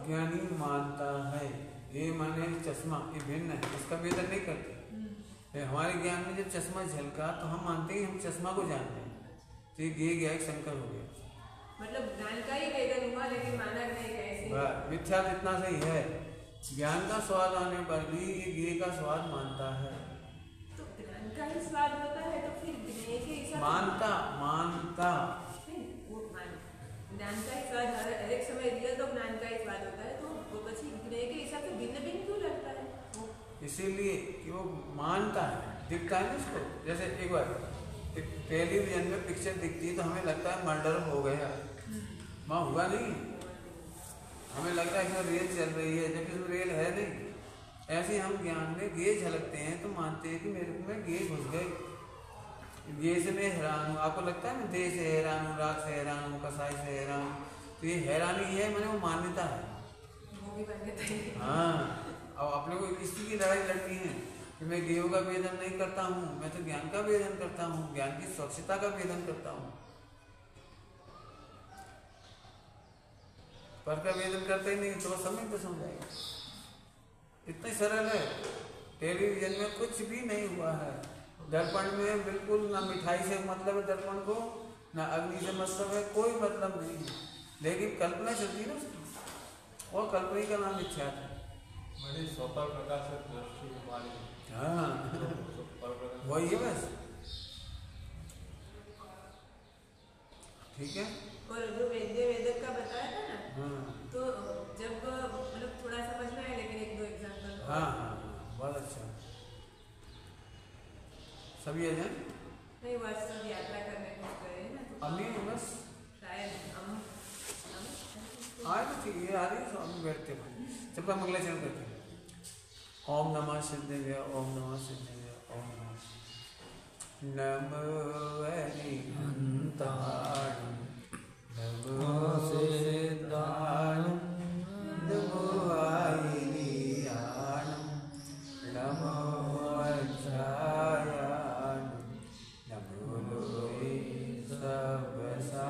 अज्ञानी मानता है। ये माने चश्मा ये भिन्न है, इसका वेदन नहीं करते। हमारे ज्ञान में जब चश्मा झलका तो हम मानते हैं हम चश्मा को जानते हैं, तो ये गया एक संकर हो गया। मतलब ज्ञान का ही वेदन हुआ लेकिन माना नहीं कैसे। मिथ्या इतना सही है, ज्ञान का स्वाद आने पर भी ये गे का स्वाद मानता है। तो ज्ञान का ही स्वाद होता है तो फिर गे के हिसाब मानता ज्ञान का ही स्वाद हर एक समय रियल तो ज्ञान का ही स्वाद होता है, तो वो बच्ची गे के हिसाब से भिन्न भिन्न क्यों लगता है वो? इसीलिए कि वो मानता है, दिखता है ना उसको। जैसे एक बार टेलीविजन में पिक्चर दिखती है तो हमें लगता है मर्डर हो गया, वहाँ हुआ नहीं, हमें लग रहा है कि रेल चल रही है जबकि उसमें रेल है नहीं। ऐसे हम ज्ञान में गे झलकते हैं तो मानते हैं कि मेरे में गे घुस गए, गे से मैं हैरान हूँ। आपको लगता है मैं देह से हैरान हूँ, राग से हैरान हूँ, कसाई से हैरान हूँ, तो ये हैरानी है मैंने वो मान्यता है, वो भी मान्यता है। हाँ, अब अपने को इसी की लड़ाई लड़नी है कि मैं गेहूं का वेदन नहीं करता हूँ, मैं तो ज्ञान का वेदन करता हूँ, ज्ञान की स्वच्छता का वेदन करता हूँ। पर का वेदन करते ही नहीं तो समय तो समझाएगा। इतना सरल है। टेलीविजन में कुछ भी नहीं हुआ है, दर्पण में बिल्कुल ना मिठाई से मतलब है दर्पण को, ना अग्नि से मतलब है, कोई मतलब नहीं है, लेकिन कल्पना चलती है ना उसकी, और कल्पना का नाम इच्छा है। स्वतः प्रकाश दृष्टि हमारी, हाँ वही है बस, ठीक है। और जो वेदक का बताया था ना, हाँ तो जब मतलब थोड़ा समझ में आया लेकिन एक दो एग्जांपल। हाँ बहुत अच्छा। सभी आ जाए नहीं, वह सब यात्रा करने को गए ना तो अभी बस शायद आए तो ठीक है, आ रही है हम बैठते हैं सबका मंगलाचरण करते हैं। ओम नमः सिद्धाय, ओम नमः सिद्धाय, ओम नमः नमो हरिहंताय, नमो सिद्धाय, नमो आयनियाय, नमो अक्षाय, नमो लोहे सबसा।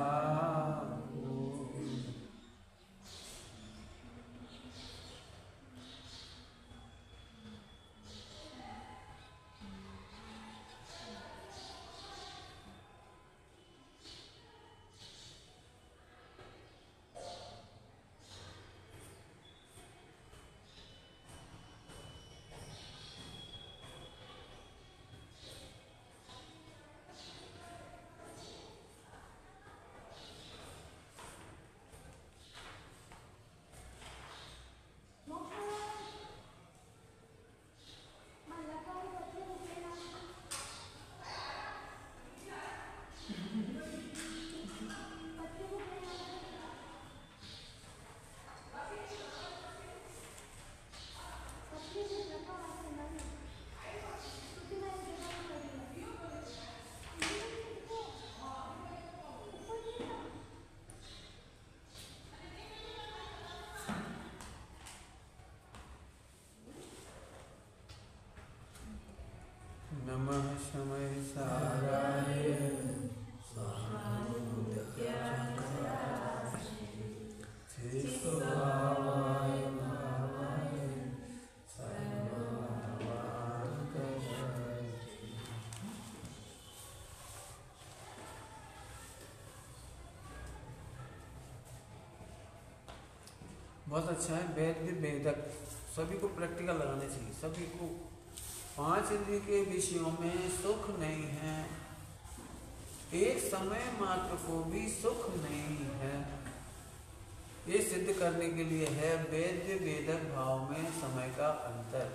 नमः शमय साराय बहुत अच्छा है। वैद्य वेदक सभी को प्रैक्टिकल लगाने चाहिए, सभी को। 5 इंद्रिय के विषयों में सुख नहीं है, एक समय मात्र को भी सुख नहीं है। ये सिद्ध करने के लिए है वैद्य वेदक भाव में समय का अंतर।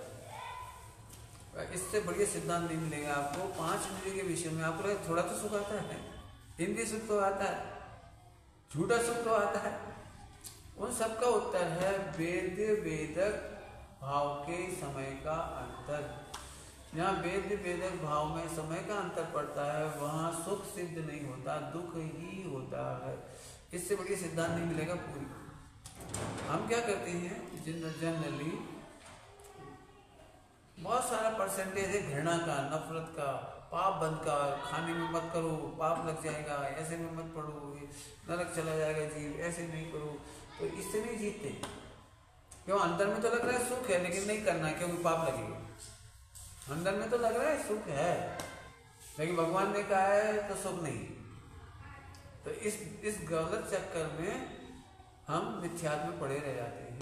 इससे बढ़िया सिद्धांत नहीं मिलेगा आपको। 5 इंद्रिय के विषय में आपको थोड़ा तो सुख आता है, इंद्रिय सुख तो आता है, झूठा सुख तो आता है। उन सबका उत्तर है वेद्य वेदक भाव के समय का अंतर। जहाँ वेद्य वेदक भाव में समय का अंतर पड़ता है वहाँ सुख सिद्ध नहीं होता, दुख ही होता है। इससे बढ़िया सिद्धांत नहीं मिलेगा पूरी। हम क्या करते हैं जनरली, बहुत सारा परसेंटेज है घृणा का, नफरत का, पाप बंद का, खाने में मत करो पाप लग जाएगा, ऐसे में मत पढ़ो नरक चला जाएगा जीव, ऐसे नहीं करो। तो इससे नहीं जीतते। क्यों अंदर में तो लग रहा है सुख है, लेकिन नहीं करना है क्योंकि पाप लगेगा। अंदर में तो लग रहा है सुख है, लेकिन भगवान ने कहा है तो सुख नहीं। तो इस गलत चक्कर में हम मिथ्यात्व में पड़े रह जाते हैं।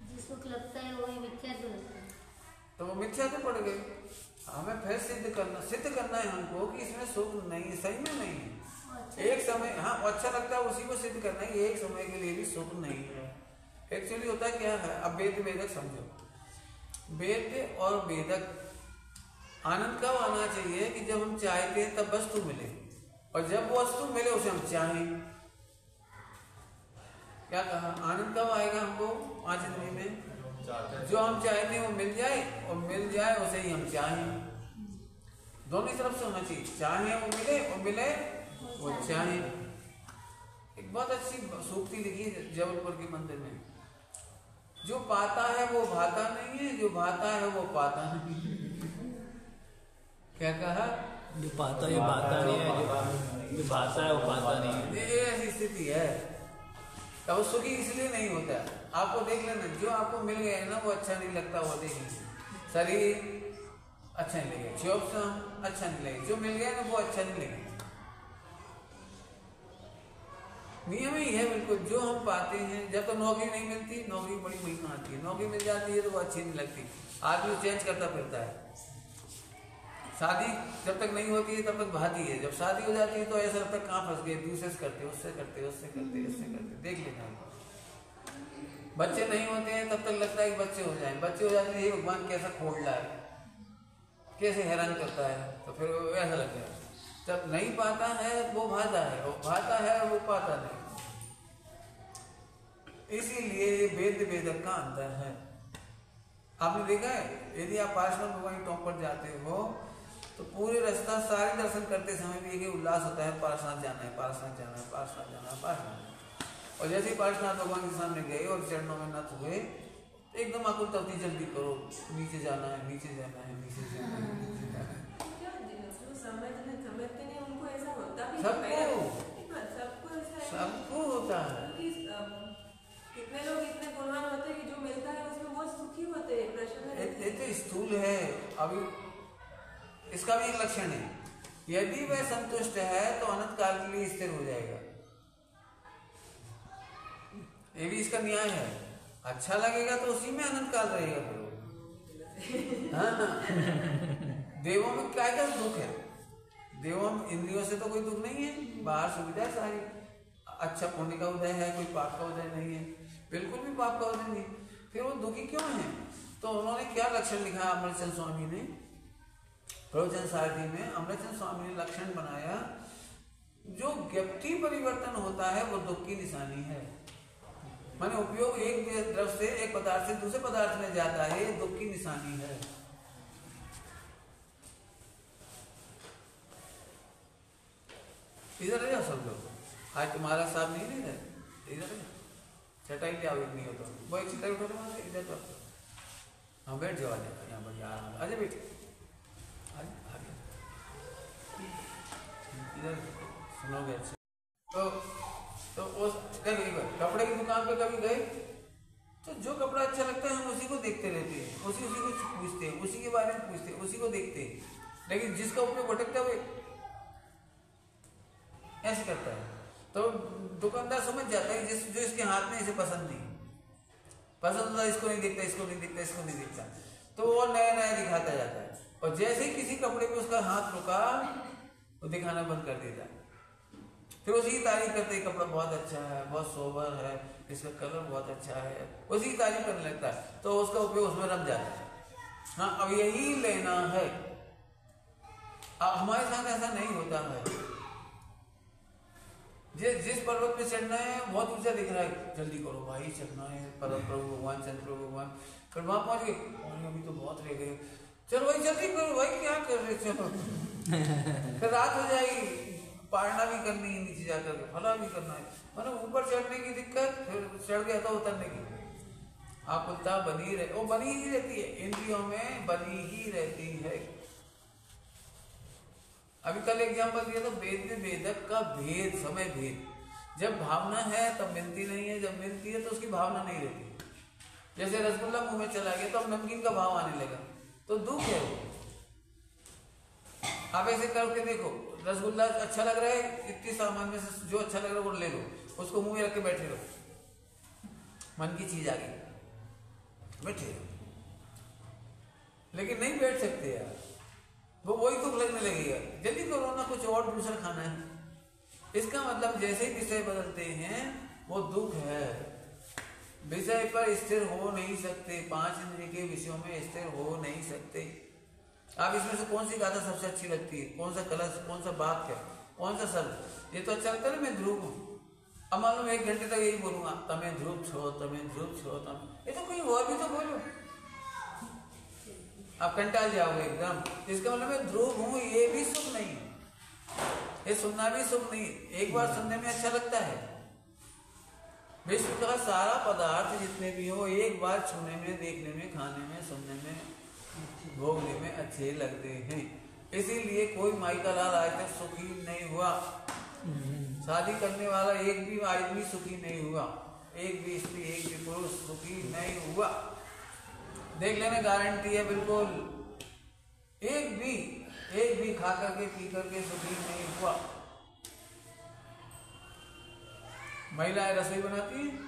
जो सुख लगता है वही मिथ्यात्व लगता है, तो वो मिथ्यात्व पड़ गए। हमें फिर सिद्ध करना है हमको कि इसमें सुख नहीं है, सही में नहीं है। एक समय हाँ अच्छा लगता है, उसी को सिद्ध करना है, एक समय के लिए भी सुख नहीं है। एक्चुअली होता क्या है, अब वेद वेदक समझो, वेद और वेदक आनंद कब आना चाहिए कि जब हम चाहते हैं तब वस्तु मिले, और जब वो वस्तु मिले उसे हम चाहें। क्या कहा, आनंद कब आएगा हमको 5 इंद्रिय में, जो हम चाहते हैं वो मिल जाए, और मिल जाए उसे ही हम चाहें। दोनों तरफ से होना चाहिए, चाहे वो मिले और मिले वो चाहे। एक बहुत अच्छी सूक्ति लिखी है जबलपुर के मंदिर में, जो पाता है वो भाता नहीं है, जो भाता है वो पाता नहीं। क्या कहा, जो पाता है बाता नहीं है, जो भाता है वो पाता नहीं है। ये ऐसी स्थिति है। तब सुखी इसलिए नहीं होता। आपको देख लेना, जो आपको मिल गया है ना वो अच्छा नहीं लगता, वो देख लीजिए। शरीर अच्छा नहीं लगेगा, जॉब अच्छा नहीं लगेगा, जो मिल गया ना वो अच्छा नहीं लगेगा। नियम ही है बिल्कुल, जो हम पाते हैं। जब तो नौकरी नहीं मिलती, नौकरी बड़ी महिमा आती है, नौकरी मिल जाती है तो वो अच्छी नहीं लगती, आदमी चेंज करता फिरता है। शादी जब तक नहीं होती है तब तक भाती है, जब शादी हो जाती है तो ऐसा लगता है कहाँ फंस गए, दूसरे से करते, उससे करते, उससे करते, इससे करते, देख लेना। बच्चे नहीं होते हैं तब तक लगता है कि बच्चे हो जाएं, बच्चे हो जाते हैं भगवान कैसा खोल रहा है, कैसे हैरान करता है, तो फिर ऐसा लगता है। जब नहीं पाता है वो भाता है, वो भाता है वो पाता नहीं। इसीलिए वेद वेदक का अंतर है। आपने देखा है, यदि आप पार्श्वनाथ भगवान के टॉप पर जाते हो तो पूरे रास्ता सारे दर्शन करते समय भी एक उल्लास होता है, पार्श्वनाथ जाना है, पार्श्वनाथ जाना है, पार्श्वनाथ जाना है, पार्श्वनाथ। और जैसे ही पार्श्वनाथ भगवान के सामने गए और चरणों में नत हुए, तो एकदम आकुल तवती जल्दी करो, नीचे जाना है, नीचे जाना है, नीचे जाना है, नीचे जाना है। समझते नहीं उनको ऐसा होता भी सबको होता है। कितने लोग इतने गुणवान होते हैं कि जो मिलता है उसमें बहुत सुखी होते हैं, प्रसन्न। ये तो स्थूल है। अभी इसका भी एक लक्षण है, यदि वह संतुष्ट है तो अनंत काल के लिए स्थिर हो जाएगा। ये भी इसका न्याय है। अच्छा लगेगा तो उसी में अनंत काल रहेगा। फिर हाँ, देवों में क्या क्या दुख है, देवों में इंद्रियों से तो कोई दुख नहीं है, बाहर सुविधा सारी, अच्छा पुण्य का उदय है, कोई पाप का उदय नहीं है, बिल्कुल भी पाप का उदय नहीं। फिर वो दुखी क्यों है? तो उन्होंने क्या लक्षण लिखा अमृतचंद स्वामी ने प्रवचन सारथी में। अमृतचंद स्वामी ने लक्षण बनाया, जो व्यक्ति परिवर्तन होता है वो दुख की निशानी है। माने उपयोग एक द्रव्य से, एक पदार्थ से दूसरे पदार्थ में जाता है, ये दुख की निशानी है। इधर आ जाओ सब लोग, आज तुम्हारा साहब नहीं रहे, इधर चटाई ले आओ, नहीं हो तो वो एक चटाई उठा दो इधर तो। हाँ बैठ जाओ, आजा यहाँ पर आराम, आजा बैठ, इधर सुनोगे अच्छा। तो उस कपड़े की दुकान पे कभी गए तो जो कपड़ा अच्छा लगता है हम उसी को देखते रहते हैं, उसी को पूछते हैं, उसी के बारे में पूछते हैं, उसी को देखते हैं। लेकिन जिसका उपयोग भटकता है ऐसे करता है, तो दुकानदार समझ जाता है कि जो इसके हाथ में इसे पसंद नहीं, पसंद होता इसको नहीं दिखता, इसको नहीं दिखता, इसको नहीं दिखता, तो वो नया नया दिखाता जाता है। और जैसे ही किसी कपड़े पे उसका हाथ रुका तो दिखाना बंद कर देता है। फिर उसी की तारीफ करते, कपड़ा बहुत अच्छा है, बहुत सोबर है, इसका कलर बहुत अच्छा है, उसी की तारीफ करने लगता है, तो उसका उपयोग उसमें रम जाता है। हाँ, अब यही लेना है। अब हमारे साथ ऐसा नहीं होता है। जिस पर्वत पे चढ़ना है बहुत ऊंचा दिख रहा है, जल्दी करो भाई चढ़ना है, परम प्रभु भगवान, चंद्र प्रभु भगवान। फिर वहां पहुंच गए, अभी तो बहुत रह गए, चलो भाई जल्दी करो भाई, क्या कर रहे चलो। फिर रात हो जाएगी, पारना भी करनी है, नीचे जाकर के फला भी करना है, मतलब ऊपर चढ़ने की दिक्कत, फिर चढ़ गया तो उतरने की आकुलता बनी रहे, वो बनी ही रहती है, इंद्रियों में बनी ही रहती है। अभी कल एग्जाम्पल दिया तो वेद वेदक का भेद, समय भेद। जब भावना है तब मिलती नहीं है, जब मिलती है तो उसकी भावना नहीं रहती। जैसे रसगुल्ला मुंह में चला गया तो अब नमकीन का भाव आने लगा, तो दुख है वो। आप ऐसे करके देखो, रसगुल्ला अच्छा लग रहा है, इतनी सामान में से जो अच्छा लग रहा है वो ले लो, उसको मुंह में रख के बैठे रहो, मन की चीज आ गई, बैठे रहो। लेकिन नहीं बैठ सकते यार, वो वही दुख लगने लगेगा, जल्दी करो ना, कुछ और दूसरा खाना है। इसका मतलब जैसे ही विषय बदलते हैं वो दुख है। विषय पर स्थिर हो नहीं सकते, 5 इंद्रिय के विषयों में स्थिर हो नहीं सकते। आप इसमें से कौन सी गाथा सबसे अच्छी लगती है, कौन सा कलश, कौन सा बात है, कौन सा शब्द, ये तो अच्छा लगता है ना, मैं ध्रुव हूँ। अब मालूम 1 घंटे तक यही बोलूंगा, तमें ध्रुव छो, तमें ध्रुव छो, ये तो कोई और भी तो बोलो, आप कंटाल जाओगे एकदम। इसका मतलब मैं ध्रुव हूँ, ये भी सुख नहीं है, ये सुनना भी सुख नहीं। एक बार सुनने में अच्छा लगता है, विश्व का सारा पदार्थ जितने भी हो एक बार छूने में, देखने में, खाने में, सुनने में, भोगने में अच्छे लगते हैं। इसीलिए कोई माई का लाल आज तक सुखी नहीं हुआ, शादी करने वाला एक भी आदमी सुखी नहीं हुआ, एक भी स्त्री, एक भी पुरुष सुखी नहीं हुआ। देख लेना, गारंटी है बिल्कुल, एक भी खा करके पी करके सुखी नहीं हुआ। महिलाएं रसोई बनाती है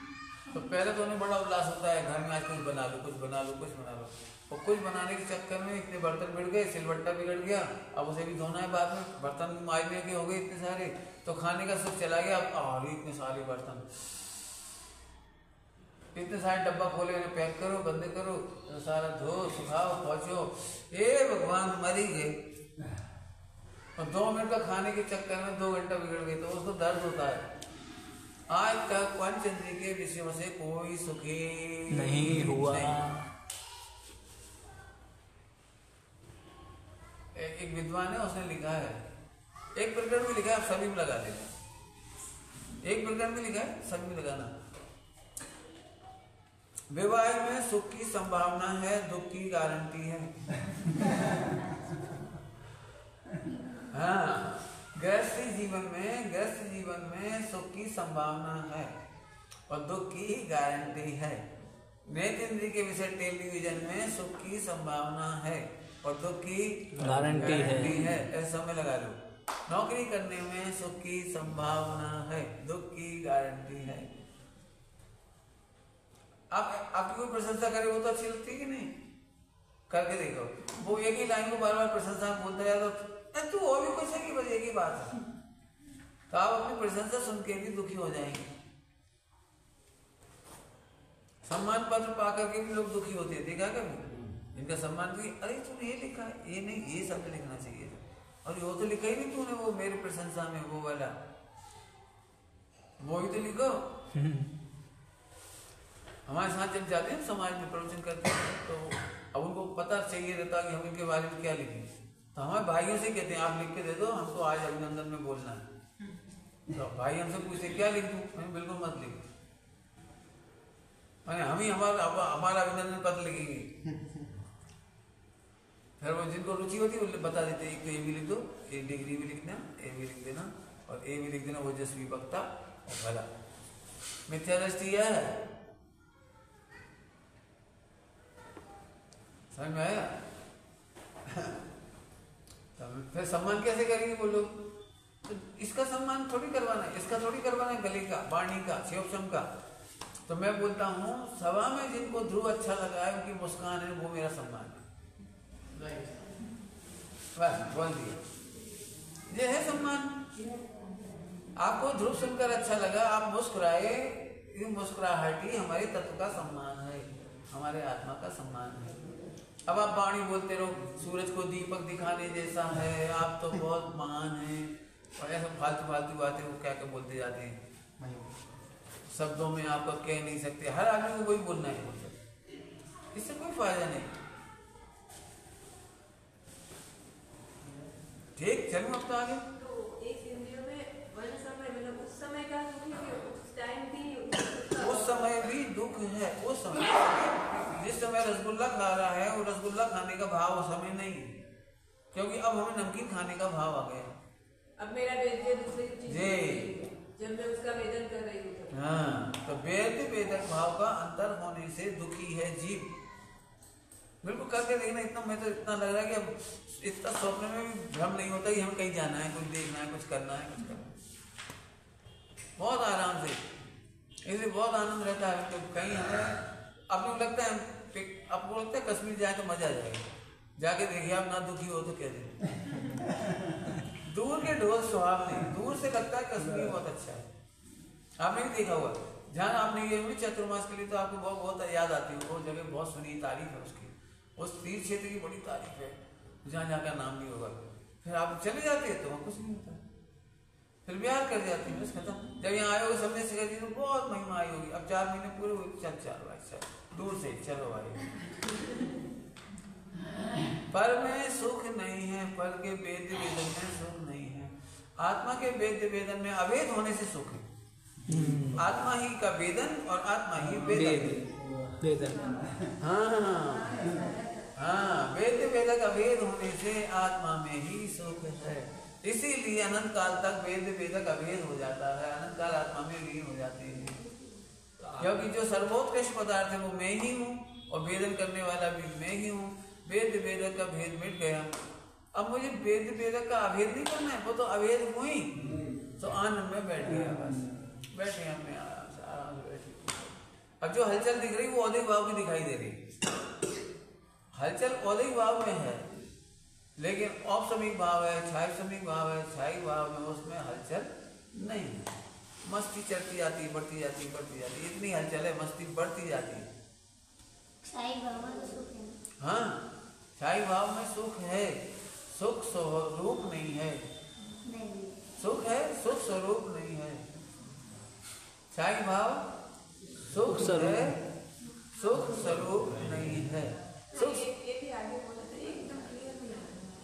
तो पहले तो उन्हें बड़ा उल्लास होता है, घर में आज कुछ बना लो, कुछ बना लो, कुछ बना लो, और कुछ बनाने के चक्कर में इतने बर्तन बिगड़ गए, सिलबट्टा बिगड़ गया, अब उसे भी धोना है बाद में, बर्तन भी मांजने के हो गए इतने सारे, तो खाने का सुख चला गया। अब इतने सारे बर्तन, इतने सारे डब्बा खोले, उन्हें पैक करो, बंद करो, तो सारा धो, सुखाओ, पहुंचो, ए भगवान मरी गए। और 2 मिनट का खाने के चक्कर में 2 घंटा बिगड़ गए, तो उसको दर्द होता है। आज तक पंच इंद्रिय के विषयों से कोई सुखी नहीं हुआ। एक विद्वान है, उसने लिखा है, एक प्रकरण में लिखा है, आप सभी में लगा देना, एक प्रकरण में लिखा है, सभी में लगाना। विवाह में सुख की संभावना है, दुख की गारंटी है। हाँ, गृहस्थ जीवन में सुख की संभावना है और दुख की गारंटी है। नेत्र इंद्रिय के विषय टेलीविजन में सुख की संभावना है और दुख की गारंटी है। ऐसा समय लगा लो। नौकरी करने में सुख की संभावना है, दुख की गारंटी है। आप आपकी कोई प्रशंसा करे वो तो अच्छी लगती है कि नहीं? करके देखो, वो एक ही लाइन को बार बार प्रशंसा बोलते रहे तो और भी कुछ है कि बस एक ही बात है, तो आप अपनी प्रशंसा सुन के भी दुखी हो जाएंगे। सम्मान पत्र पाकर के भी लोग दुखी होते हैं, देखा कभी? इनका सम्मान की, अरे तूने ये लिखा है, ये नहीं, ये शब्द लिखना चाहिए, और वो तो लिखा ही नहीं तूने, वो मेरे प्रशंसा में वो वाला, वो ही तो लिखो। हमारे साथ जब जाते हैं समाज में प्रवचन करते हैं तो अब उनको पता चाहिए रहता कि हम इनके बारे में क्या लिखें, तो हमारे भाइयों से कहते हैं आप लिख के दे दो, हमको आज अभिनंदन में बोलना है। तो भाई हमसे पूछते क्या लिख दूं? मैं बिल्कुल मत लिख, मैंने हम ही हमारा अभिनंदन पत्र लिखेंगे। फिर वो जिनको रुचि होती है वो बता देते हैं, एक तो ए भी लिख दो, एक डिग्री भी लिख देना, ए भी लिख देना, और ए भी लिख देना ओजस्वी वक्ता और भला। मिथ्या दृष्टि है, समझ में आया? फिर सम्मान कैसे करेंगे वो लोग? तो इसका सम्मान थोड़ी करवाना है, इसका थोड़ी करवाना है, गले का, वाणी का, शिवक्षम का। तो मैं बोलता हूँ सभा में जिनको ध्रुव अच्छा लगा है, उनकी मुस्कान है, वो मेरा सम्मान है। बस बोल दिया, ये है सम्मान। आपको ध्रुव सुनकर अच्छा लगा, आप मुस्कुराए, ये मुस्कुराहट ही हमारे तत्व का सम्मान है, हमारे आत्मा का सम्मान है। अब आप वाणी बोलते रहो, सूरज को दीपक दिखाने जैसा है, आप तो बहुत महान हैं, और ऐसा फालतू फालतू बातें वो क्या क्या बोलते जाते हैं, शब्दों में आपको कह नहीं सकते। हर आदमी को वही बोलना है, इससे कोई फायदा नहीं। ठीक, चलो अब तो आगे। तो एक इंद्रियों में वन समय, मतलब उस समय का दुख है, उस टाइम भी उस समय भी दुख है। उस समय जिस समय रसगुल्ला खा रहा है वो रसगुल्ला खाने का भाव उस समय नहीं है, क्योंकि अब हमें नमकीन खाने का भाव आ गया। अब मेरा वेद्य दूसरी चीज, जब मैं उसका वेदन कर रही हूँ। हाँ, तो वेद वेदक भाव का अंतर होने से दुखी है जीव। बिल्कुल करके देखना, इतना मैं तो इतना लग रहा है कि अब इतना स्वप्न में भी भ्रम नहीं होता कि हम कहीं जाना है, कुछ देखना है, कुछ करना है, कुछ करना है। बहुत आराम से, इसलिए बहुत आनंद रहता है। तो कहीं हमें अपने लगता है, आपको लगता है कश्मीर जाए तो मजा आ जाएगा, जाके देखिए आप ना दुखी हो तो क्या दूर के ढोल स्वभाव नहीं, दूर से लगता है कश्मीर बहुत अच्छा है। आपने भी देखा हुआ, जहाँ आपने ये हुई चतुर्मास के लिए तो आपको बहुत बहुत याद आती है वो जगह, बहुत सुनी तारीफ है उसकी, उस तीर्थ क्षेत्र की बड़ी तारीफ है, जहाँ जहाँ का नाम नहीं होगा। फिर आप चले जाते हैं तो वहाँ कुछ नहीं होता, फिर बिहार कर जाती है, बस खत्म। जब यहाँ आए हो सबने सिखा दी तो बहुत महिमा आई होगी। अब 4 महीने पूरे हुए, चल चल भाई चल, दूर से चलो भाई। पर में सुख नहीं है, पर के वेद वेदन में सुख नहीं है। आत्मा के वेद वेदन में अवेद होने से सुख है। आत्मा ही का वेदन और आत्मा ही वेदन। हाँ, वेद वेदक अवेद होने से आत्मा में ही सुख है। इसीलिए अनंत काल तक वेद वेदक अवेद हो जाता है, अनंत काल आत्मा में लीन हो जाते हैं। क्योंकि जो सर्वोत्कृष्ट पदार्थ है वो मैं ही हूँ, और वेदन करने वाला भी मैं ही हूँ। वेद वेदक का भेद मिट गया। अब मुझे वेद वेदक का अभेद नहीं करना है, वो तो अभेद हुई तो आनंद में बैठ गया, बस बैठे हमने आराम से बैठे। अब जो हलचल दिख रही वो औदिक भाव की दिखाई दे रही। हलचल औदिक भाव में है, लेकिन औपसमिक भाव है, छायसमिक भाव है। छाई भाव में उसमें हलचल नहीं है, मस्ती चढ़ती जाती, बढ़ती जाती, बढ़ती जाती, इतनी हलचल है, मस्ती बढ़ती जाती है। छाई भाव में सुख है। हाँ, छाई भाव में सुख है, सुख स्वरूप नहीं है। नहीं, सुख है, सुख स्वरूप नहीं है। छाई भाव सुख है, सुख स्वरूप नहीं है। सुख ये भी आगे बोला था, एकदम क्लियर नहीं है।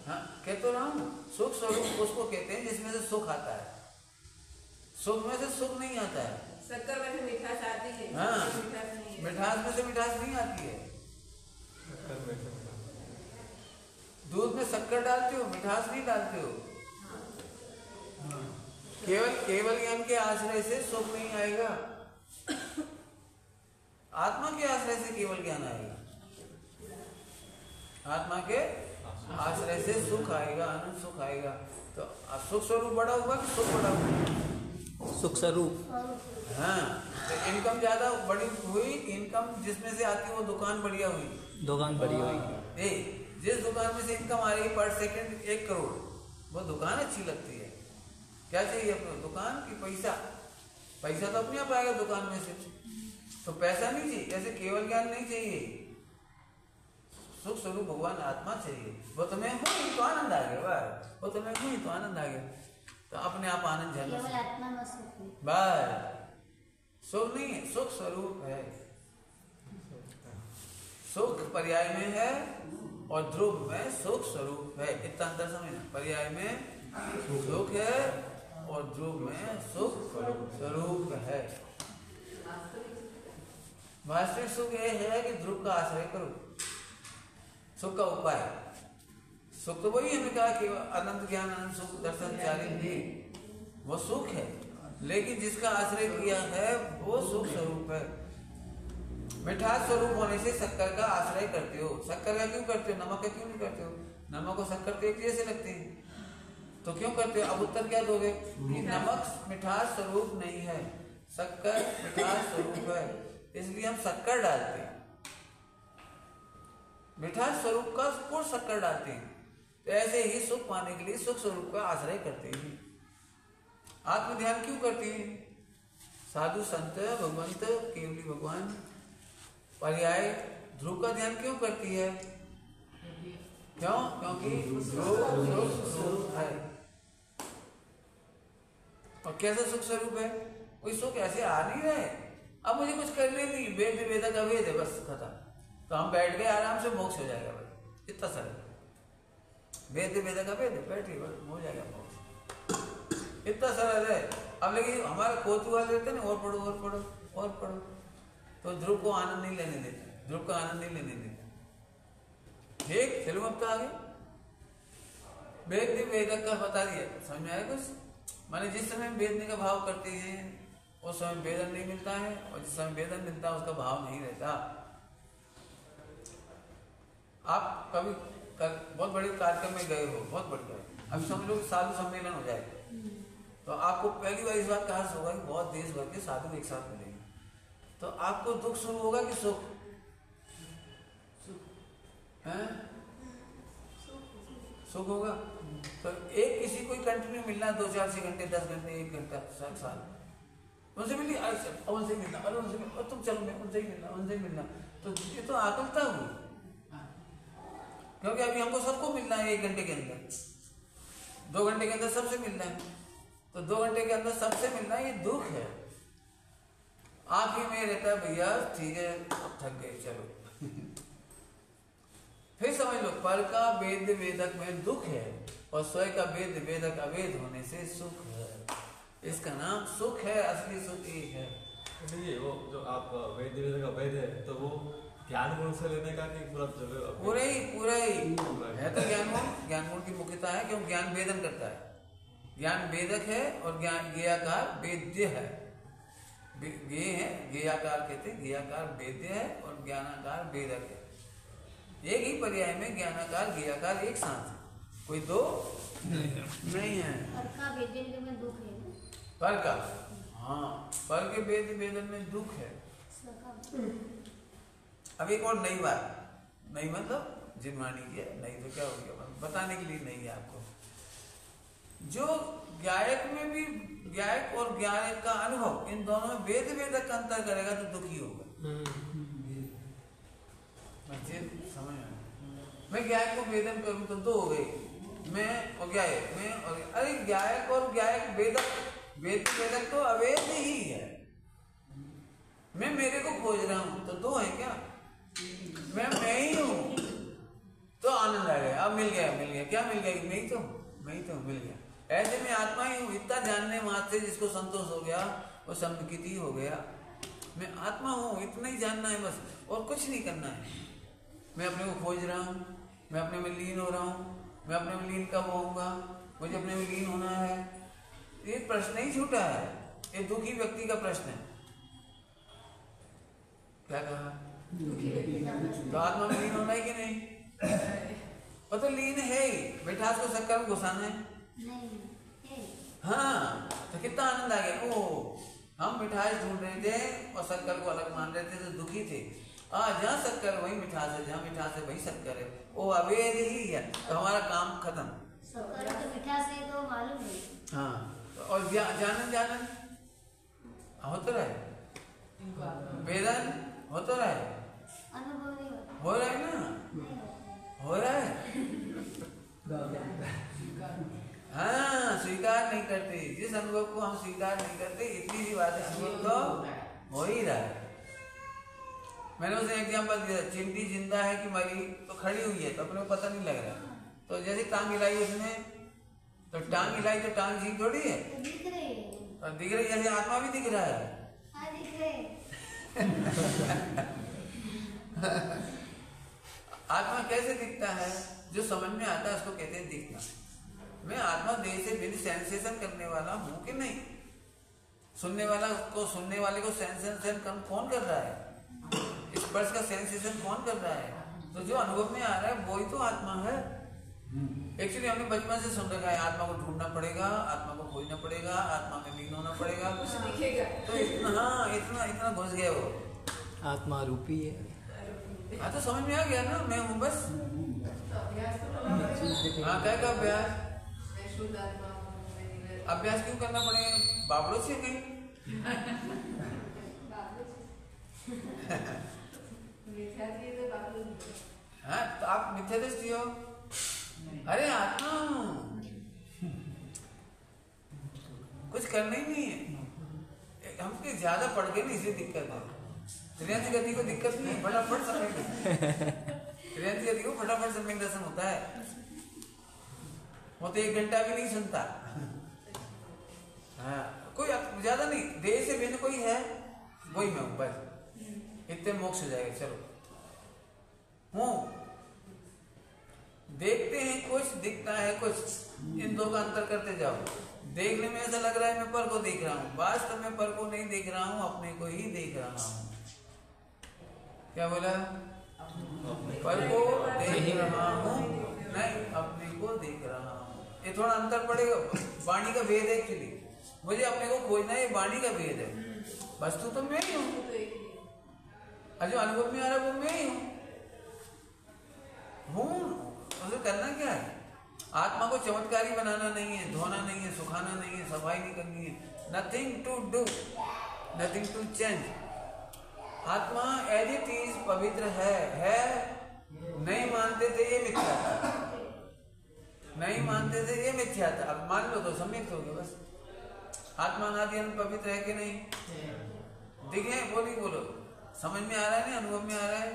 हाँ, कह तो रहा हूँ, सुख स्वरूप उसको कहते हैं जिसमें से सुख आता है। सुख में से सुख नहीं आता है। शक्कर में से मिठास आती है, हाँ, मिठास नहीं है। मिठास में से मिठास नहीं आती है। दूध में शक्कर डालते हो, मिठास नहीं डालते हो। केवल ज्ञान के आश्रय से सुख नहीं आएगा, आत्मा के आश्रय से केवल ज्ञान आएगा। आत्मा के आश्रय से सुख आएगा, आनंद सुख आएगा। तो सुख स्वरूप बड़ा हुआ कि सुख बड़ा हुआ? सुख स्वरूप। हाँ, तो इनकम ज्यादा बड़ी हुई, इनकम जिसमें से आती है वो दुकान बढ़िया हुई, दुकान बड़ी हुई। जिस दुकान में से इनकम आ रही पर सेकंड 1 करोड़, वो दुकान अच्छी लगती है। क्या चाहिए अपने दुकान की? पैसा। पैसा तो अपने आप आएगा दुकान में से, तो पैसा नहीं चाहिए। जैसे केवल ज्ञान नहीं चाहिए, सुख स्वरूप भगवान आत्मा चाहिए। वो तुम्हें हुई तो आनंद आ गया, वो तुम्हें हुई तो आनंद आ गया, तो अपने आप आनंद झलना। केवल आत्मा में सुख है। बस सुख नहीं है, सुख स्वरूप है। सुख पर्याय में है और ध्रुव में सुख स्वरूप है। इतना अंतर समझना, पर्याय में सुख है और ध्रुव में सुख स्वरूप है। वास्तविक सुख यह है कि ध्रुव का आश्रय करो। सुख का उपाय, सुख तो वही हमने कहा कि अनंत ज्ञान, अनंत सुख, दर्शन, चारित्री, वो सुख है। लेकिन जिसका आश्रय किया है वो सुख स्वरूप है। मिठास स्वरूप होने से शक्कर का आश्रय करते हो। शक्कर का क्यों करते हो? नमक का क्यों नहीं करते हो? नमक और शक्कर तो एक जैसे लगते हैं, तो क्यों करते हो? अब उत्तर क्या दोगे कि नमक मिठास स्वरूप नहीं है, शक्कर मिठास स्वरूप है, इसलिए हम शक्कर डालते हैं। मिठास स्वरूप का पूर्ण शक्कर डालते हैं। तो ऐसे ही सुख पाने के लिए सुख स्वरूप का आश्रय करते हैं। आत्म ध्यान क्यों करते हैं? साधु संत, भगवंत, केवली भगवान, पर्याय ध्रुव का ध्यान क्यों करती है? क्यों? क्योंकि ध्रुव सुख स्वरूप है। और कैसा सुख स्वरूप है? कोई सुख ऐसे आ नहीं रहे, अब मुझे कुछ करने नहीं, वेद वेदक अवेद है, बस खत्म। तो हम बैठ गए, आराम से मोक्ष हो जाएगा भाई, इतना सरल। वेद वेदक अवेद है, बैठिए बस हो जाएगा मोक्ष, इतना सरल है। अब लेकिन हमारा कोतूहल रहता है ना, और पढ़ो और पढ़ो और पढ़ो, तो ध्रुव को आनंद नहीं लेने देते, ध्रुव का आनंद नहीं लेने देते। एक फिल्म अब तो आ गई, वेद वेदक का बता दिया, समझ में आया कुछ? माने जिस समय वेदने का भाव करते हैं उस समय वेदन नहीं मिलता है, और जिस समय वेदन मिलता है उसका भाव नहीं रहता। आप कभी बहुत बड़े कार्यक्रम में गए हो, बहुत बढ़िया, अभी समझ लो साधु सम्मेलन हो जाए, तो आपको पहली बार इस बात का अर्थ होगा कि बहुत देश भर के साधु एक साथ मिलेंगे, तो आपको दुख शुरू होगा कि सुख है? सुख होगा। तो एक किसी को कंटिन्यू मिलना 2-4 6 घंटे 10 घंटे 1 घंटा 7 साल उनसे मिली, उनसे मिलना, अरे उनसे मिलना, तुम चलो मैं उनसे ही मिलना, उनसे ही मिलना, तो ये तो आकुलता हुई, क्योंकि अभी हमको सबको मिलना है 1 घंटे के अंदर, 2 घंटे के अंदर सबसे मिलना है, तो 2 घंटे के अंदर सबसे मिलना ये दुख है। आप ही में रहता है भैया ठीक है थक गए चलो फिर समझ लो पर का वेद वेदक में दुख है और स्वयं का वेद वेदक अवेद होने से सुख है। इसका नाम सुख है, असली सुख एक है। देखिए वो जो आप वैद्य वेद का वैध है तो वो ज्ञान गुण से लेने का कि पूरा पूरा ही है, तो ज्ञान गुण की मुख्यता है, क्यों ज्ञान वेदन करता है, ज्ञान वेदक है और ज्ञान ज्ञेयाकार वेद्य है। ज्ञेय है, ज्ञेयाकार कहते हैं, ज्ञेयाकार वेद्य है और ज्ञानाकार वेदक है। एक ही पर्याय में ज्ञानाकार ज्ञेयाकार एक साथ है, कोई दो नहीं है। पर का वेदन में दुख है ना? पर का, हाँ, पर के वेद वेदन में दुख है। अब एक और नई बात, नई मतलब जिनवाणी की है, नहीं तो क्या हो गया, बताने के लिए नहीं है आपको। जो गायक में भी गायक और गायक का अनुभव, इन दोनों में वेद वेदक का अंतर करेगा तो दुखी होगा। समझ मैं गायक को वेदन करूं तो 2 हो गई, मैं और गायक, मैं और अरे गायक और गायक वेदक, वेद वेदक तो अवेद ही है। मैं मेरे को खोज रहा हूं तो 2 है क्या? मैं ही हूं तो आनंद आ गया, अब मिल गया, क्या मिल गया? मैं ही तो मिल गया। ऐसे में आत्मा ही हूं, इतना जानने मात्र से जिसको संतोष हो गया वो संकिति हो गया। मैं आत्मा हूं, इतना ही जानना है बस, और कुछ नहीं करना है। मैं अपने को खोज रहा हूँ, मैं अपने में लीन हो रहा हूँ, मैं अपने में लीन कब होऊंगा, मुझे अपने में लीन होना है। ये प्रश्न ही छूटा है, ये दुखी व्यक्ति का प्रश्न है। क्या कहा? तो आत्मा में लीन होना है कि नहीं? और तो लीन है ही, मिठास को शक्कर में घुसाना है। हाँ, तो कितना आनंद आ गया। ओ, हम मिठाई ढूंढ रहे थे और शक्कर को अलग मान रहे थे तो दुखी थे। जहाँ शक्कर वही मिठास है, जहाँ मिठास है वही शक्कर है, वो अवेद ही है, तो हमारा काम खत्म। शक्कर तो मिठास है तो मालूम है। हाँ, और जानन हो तो रहे, वेदन हो तो रहे, अनुभव नहीं होता, हो रहा है ना, हो रहा है। हाँ, स्वीकार नहीं करते, जिस अनुभव को हम स्वीकार नहीं करते, इतनी सी बात है, अनुभव तो हो ही रहा है। मैंने उसे एग्जाम्पल दिया, चिंटी जिंदा है कि मरी, तो खड़ी हुई है तो अपने को पता नहीं लग रहा, तो जैसे टांग हिलाई उसने, तो टांग हिलाई तो टांग झील थोड़ी है, दिख रही है, और दिख रही, जैसे आत्मा भी दिख रहा है। हाँ दिख रहे। आत्मा कैसे दिखता है? जो समझ में आता है उसको कहते हैं दिखना। मैं आत्मा देह से बिन सेंसेशन करने वाला हूँ कि नहीं? सुनने वाले को सेंसेशन कौन कर रहा है? स्पर्श का सेंसेशन कौन कर रहा है? तो जो अनुभव में आ रहा है वही तो आत्मा है। एक्चुअली हमने बचपन से सुन रखा है आत्मा को ढूंढना पड़ेगा, आत्मा को खोजना पड़ेगा, आत्मा में लीन होना पड़ेगा, कुछ दिखेगा। तो इतना घुस गया वो। आत्मा रूपी है। हाँ, तो समझ में आ गया ना, मैं हूँ बस। हाँ, क्या का अभ्यास? अभ्यास क्यों करना पड़ेगा? बाबड़ों से नहीं। हाँ, तो आप मिथ्या दृष्टि हो। अरे आत्मा कुछ करना ही नहीं है, हमसे ज्यादा पढ़ गए ना, इसलिए दिक्कत है। त्रियांश गति को दिक्कत नहीं है, फटाफट सम्यक त्रियांश गति को फटाफट सम्यक दर्शन होता है, वो तो 1 घंटा भी नहीं सुनता। हाँ, कोई ज्यादा नहीं, देह से भिन्न कोई है वही मैं हूं बस, इतने मोक्ष हो जाएगा। चलो हूँ, देखते हैं कुछ, दिखता है कुछ, इन दो का अंतर करते जाओ। देखने में ऐसा लग रहा है मैं पर को देख रहा हूँ, वास्तव में पर को नहीं देख रहा हूँ, अपने को ही देख रहा हूँ। क्या बोला? पर को देख रहा हूँ, नहीं अपने को देख रहा हूँ। ये थोड़ा अंतर पड़ेगा, वाणी का भेद है एक्चुअली। मुझे अपने को खोजना है, ये वाणी का भेद है। वस्तु तो मैं ही हूँ, और जो अनुभव में आ रहा है वो मैं ही हूँ। उसे करना क्या है? आत्मा को चमत्कारी बनाना नहीं है, धोना नहीं है, सुखाना नहीं है, सफाई नहीं करनी है। Nothing to do, nothing to change. आत्मा एज इट इज पवित्र है। नहीं मानते थे ये मिथ्या था, नहीं मानते थे ये मिथ्या था। अब मान लो तो सम्यक हो गया बस। आत्मा अनादि अनंत पवित्र है कि नहीं? दिखे बोलो, समझ में आ रहा है ना, अनुभव में आ रहा है?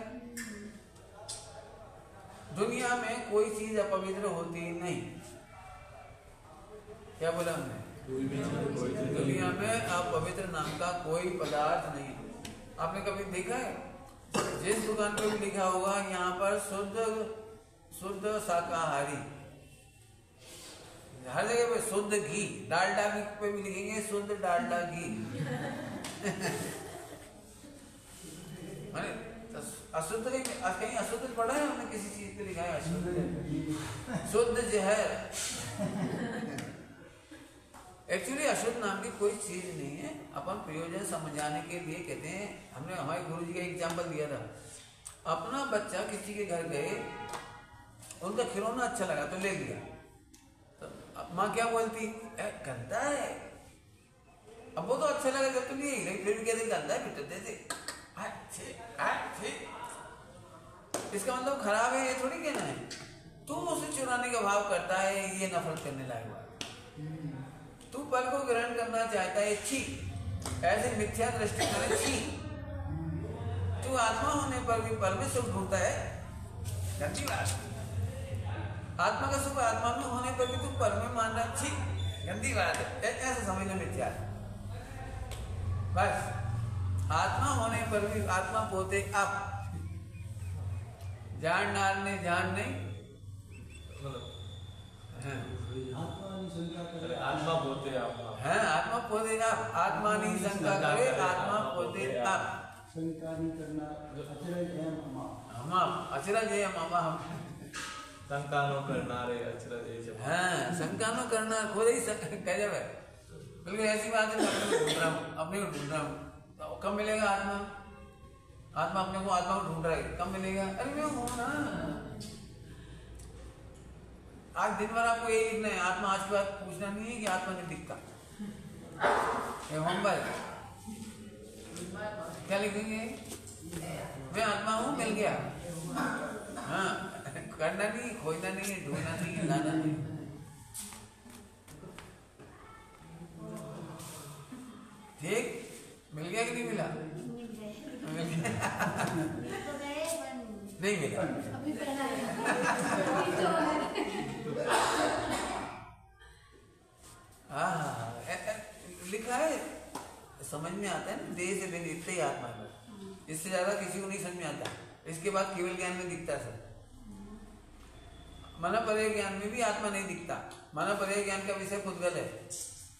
दुनिया में कोई चीज अपवित्र होती नहीं। क्या बोला हमने? दुनिया में अपवित्र नाम का कोई पदार्थ नहीं। आपने कभी देखा है? जिस दुकान पे भी लिखा होगा यहाँ पर शुद्ध शाकाहारी, हर जगह पे शुद्ध घी, डालडा घी पे भी लिखेंगे शुद्ध डालडा घी। अशुद्ध कहीं अशुद्ध पढ़ा है हमने? किसी चीज पे लिखा है अशुद्ध, शुद्ध जहर। एक्चुअली अशुद्ध नाम की कोई चीज नहीं है। अपन प्रयोजन समझाने के लिए कहते हैं। हमने हमारे गुरु जी का एग्जाम्पल दिया था। अपना बच्चा किसी के घर गए, उनका खिलौना अच्छा लगा तो ले लिया, तो माँ क्या बोलती? गंदा है। अब वो तो अच्छा लगा जब तो लिए, लेकिन फिर भी कहते गंदा है, फिर देते। इसका मतलब खराब है ये थोड़ी कहना है। तू उसे चुराने का भाव करता है, ये नफरत करने लायक। तू पल को ग्रहण करना चाहता है, छी, ऐसे मिथ्या दृष्टि करे, छी। तू आत्मा होने पर भी पल में सुख ढूंढता है, गंदी बात। आत्मा का सुख आत्मा में होने पर भी तू पल में मान रहा, छी, गंदी बात है। ऐसा समझना मिथ्या बस। आत्मा होने पर भी आत्मा पोते आप जान नार ने जान नहीं, आत्मा पोते आप है, आत्मा पोते आप, आत्मा नहीं शंका करे, आत्मा पोते आप। शंका नहीं करना, अचरज है हम अचरज है हम शंका नो करना रे अचरज है। हाँ, शंका नो करना, खुद ही गजब है। बिल्कुल ऐसी बात है। अपने को ढूंढ रहा हूँ, तो कब मिलेगा आत्मा? आत्मा अपने को आत्मा को ढूंढ रहा है, कब मिलेगा? अरे मैं हूं ना। आज दिन भर आपको यही लिखना है। आत्मा आज के बाद पूछना नहीं है कि आत्मा नहीं दिखता। होमवर्क क्या लिखेंगे? मैं आत्मा हूँ, मिल गया। हाँ, करना नहीं, खोजना नहीं, ढूंढना नहीं, लाना नहीं। ठीक, मिल गया कि नहीं मिला? नहीं मिला। लिखा है, समझ में आता है ना। देह से दिन इतने ही आत्मा है, इससे ज्यादा किसी को नहीं समझ में आता। इसके बाद केवल ज्ञान में दिखता है सब। मना परे ज्ञान में भी आत्मा नहीं दिखता। मना परे ज्ञान का विषय पुद्गल है,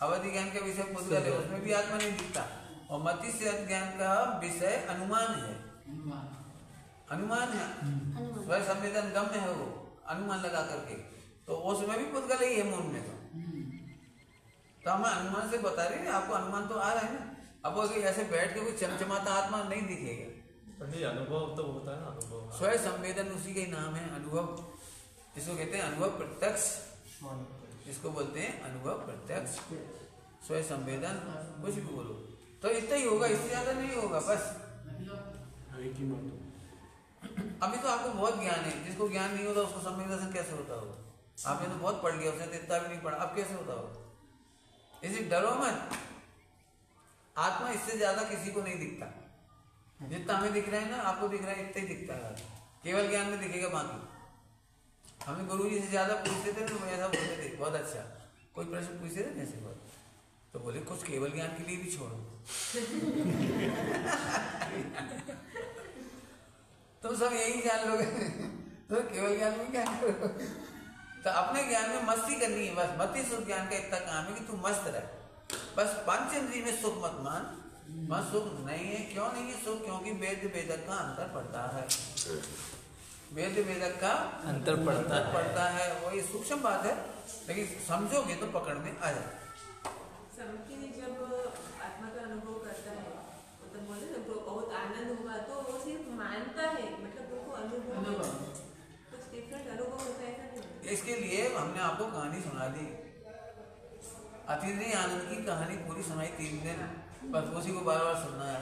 अवधि ज्ञान का विषय पुद्गल है, उसमें भी आत्मा नहीं दिखता। और मति से ज्ञान का विषय अनुमान है, अनुमान है, स्वयं संवेदन गम्य है, वो अनुमान लगा करके। तो उसमें भी पुद्गल ही है मूल में। तो हम अनुमान से बता रहे हैं, आपको अनुमान तो आ रहा है ना। अब अगर ऐसे बैठ के कोई चमचमाता आत्मा नहीं दिखेगा। अनुभव तो होता है ना, अनुभव स्वयं संवेदन उसी का ही नाम है, अनुभव। इसको कहते हैं अनुभव प्रत्यक्ष, इसको बोलते हैं अनुभव प्रत्यक्ष, स्वयं संवेदन, कुछ भी बोलो। तो इतना ही होगा, इससे ज्यादा नहीं होगा बस। अभी तो आपको बहुत ज्ञान है, जिसको ज्ञान नहीं होता उसको संवेदन कैसे होता होगा? आपने तो बहुत पढ़ लिया, उसने तो इतना भी नहीं पढ़ा, अब कैसे होता होगा? इसी डरो मत, आत्मा इससे ज्यादा किसी को नहीं दिखता। जितना हमें दिख रहा है ना, आपको दिख रहा है, इतना ही दिखता है। केवल ज्ञान में दिखेगा। बाकी हमें गुरु जी से ज्यादा पूछते थे तो ऐसा बोलते थे, बहुत अच्छा कोई प्रश्न पूछते थे जैसे बहुत, तो बोले कुछ केवल ज्ञान के लिए भी छोड़ो। तुम सब यही जान लोगे तो केवल ज्ञान में क्या करो? तो अपने ज्ञान में मस्ती करनी है बस। मति सुख ज्ञान का इतना काम है कि तू मस्त रह, बस पंच इंद्रिय में सुख मत मान। वहां सुख नहीं है। क्यों नहीं है सुख? क्योंकि वेद वेदक का अंतर पड़ता है। वेद वेदक का अंतर पड़ता है। वो ये सूक्ष्म बात है, लेकिन समझोगे तो पकड़ में आ जाए। समझी जब आत्मा का अनुभव करता है तो बोले ना बहुत आनंद हुआ, तो वो सिर्फ मानता है, मतलब उनको अनुभव कुछ डिफरेंट अनुभव होता है ऐसा नहीं। इसके लिए हमने आपको कहानी सुना दी, अतिथि आनंद की कहानी पूरी सुनाई 3 दिन, बस उसी को बार बार सुनना है,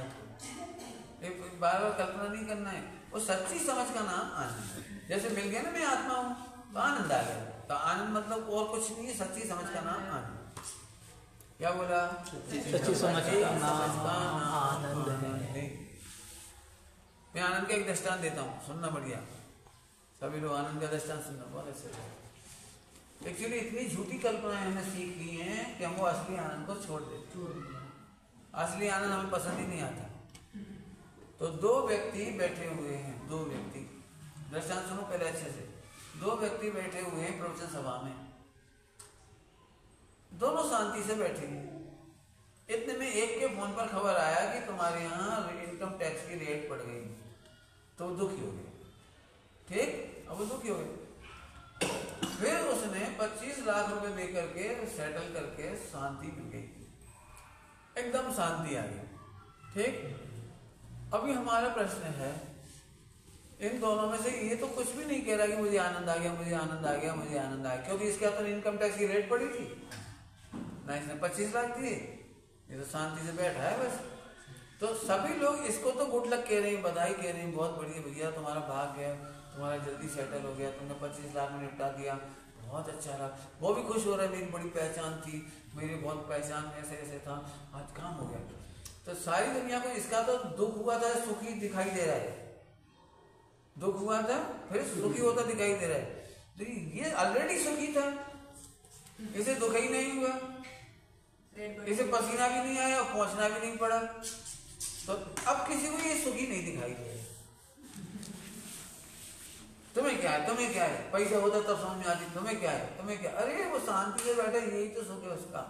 बार बार कल्पना नहीं करना है। वो सच्ची समझ का नाम आनंद है। जैसे मिल गया ना मैं आत्मा हूँ तो आनंद आ गया। तो आनंद मतलब और कुछ नहीं है, सच्ची समझ का नाम आनंद। क्या बोला? सच्ची समझ का नाम आनंद है। मैं आनंद का एक दृष्टांत देता हूँ, सुनना बढ़िया। सभी लोग आनंद का दृष्टांत सुनना बहुत अच्छा है। एक्चुअली इतनी झूठी कल्पनाएं हमने सीख ली हैं कि हम वो असली आनंद को छोड़ देते। असली आनंद हमें पसंद ही नहीं आता। तो 2 व्यक्ति बैठे हुए हैं, 2 व्यक्ति, दृष्टांत सुनो पहले अच्छे से। 2 व्यक्ति बैठे हुए हैं प्रवचन सभा में, दोनों शांति से बैठे हैं। इतने में एक के फोन पर खबर आया कि तुम्हारे यहाँ इनकम टैक्स की रेट बढ़ गई, तो दुखी हो गए। ठीक, अब वो दुखी हो गए। फिर उसने 25 लाख रुपए दे करके सेटल करके शांति मिल गई, एकदम शांति आ गई। ठीक, अभी हमारा प्रश्न है, इन दोनों में से ये तो कुछ भी नहीं कह रहा कि मुझे आनंद आ गया, मुझे आनंद आ गया, मुझे आनंद आ गया, क्योंकि इसके हाथ में इनकम टैक्स की रेट पड़ी थी ना, इसने 25 लाख दिए, ये तो शांति से बैठा है बस। तो सभी लोग इसको तो गुड लक कह रहे हैं, बधाई कह रहे हैं, बहुत बढ़िया भैया तुम्हारा भाग है, तुम्हारा जल्दी सेटल हो गया, तुमने 25 लाख में निपटा दिया, बहुत अच्छा रहा। वो भी खुश हो रहा है, मेरी बड़ी पहचान थी, मेरी बहुत पहचान ऐसे ऐसे था, आज काम हो गया। तो सारी दुनिया को इसका तो दुख हुआ था, सुखी दिखाई दे रहा है। दुख हुआ था फिर सुखी होता दिखाई दे रहा है। तो ये ऑलरेडी सुखी था, इसे दुख ही नहीं हुआ, इसे पसीना भी नहीं आया और पहुंचना भी नहीं पड़ा। तो अब किसी को ये सुखी नहीं दिखाई दे रहा। तुम्हें क्या है, तुम्हें क्या है, पैसा होता तब समझ में आती, तुम्हें क्या है, तुम्हें क्या, अरे वो शांति से बैठा, यही तो सुख है उसका।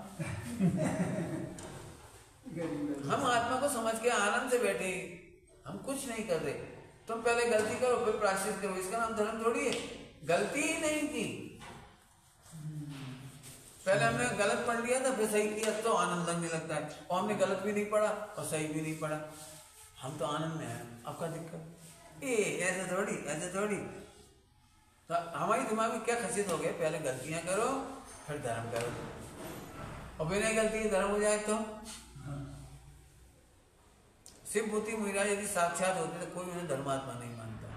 हम आत्मा को समझ के आनंद से बैठे, हम कुछ नहीं कर रहे। तुम पहले गलती करो फिर प्रायश्चित करो, इसका नाम धर्म थोड़ी है। गलती ही नहीं की, पहले हमने गलत पढ़ लिया था फिर सही किया तो आनंद लगने लगता है, और हमने गलत भी नहीं पढ़ा और सही भी नहीं पढ़ा, हम तो आनंद में हैं। आपका दिक्कत ऐसे थोड़ी, ऐसे थोड़ी। तो हमारी दिमाग में क्या खसियत हो गया, पहले गलतियां करो फिर धर्म करो, और बिना गलती के धर्म हो जाए तो। शिवभूति महाराज यदि साक्षात होते तो कोई उन्हें धर्मात्मा नहीं मानता।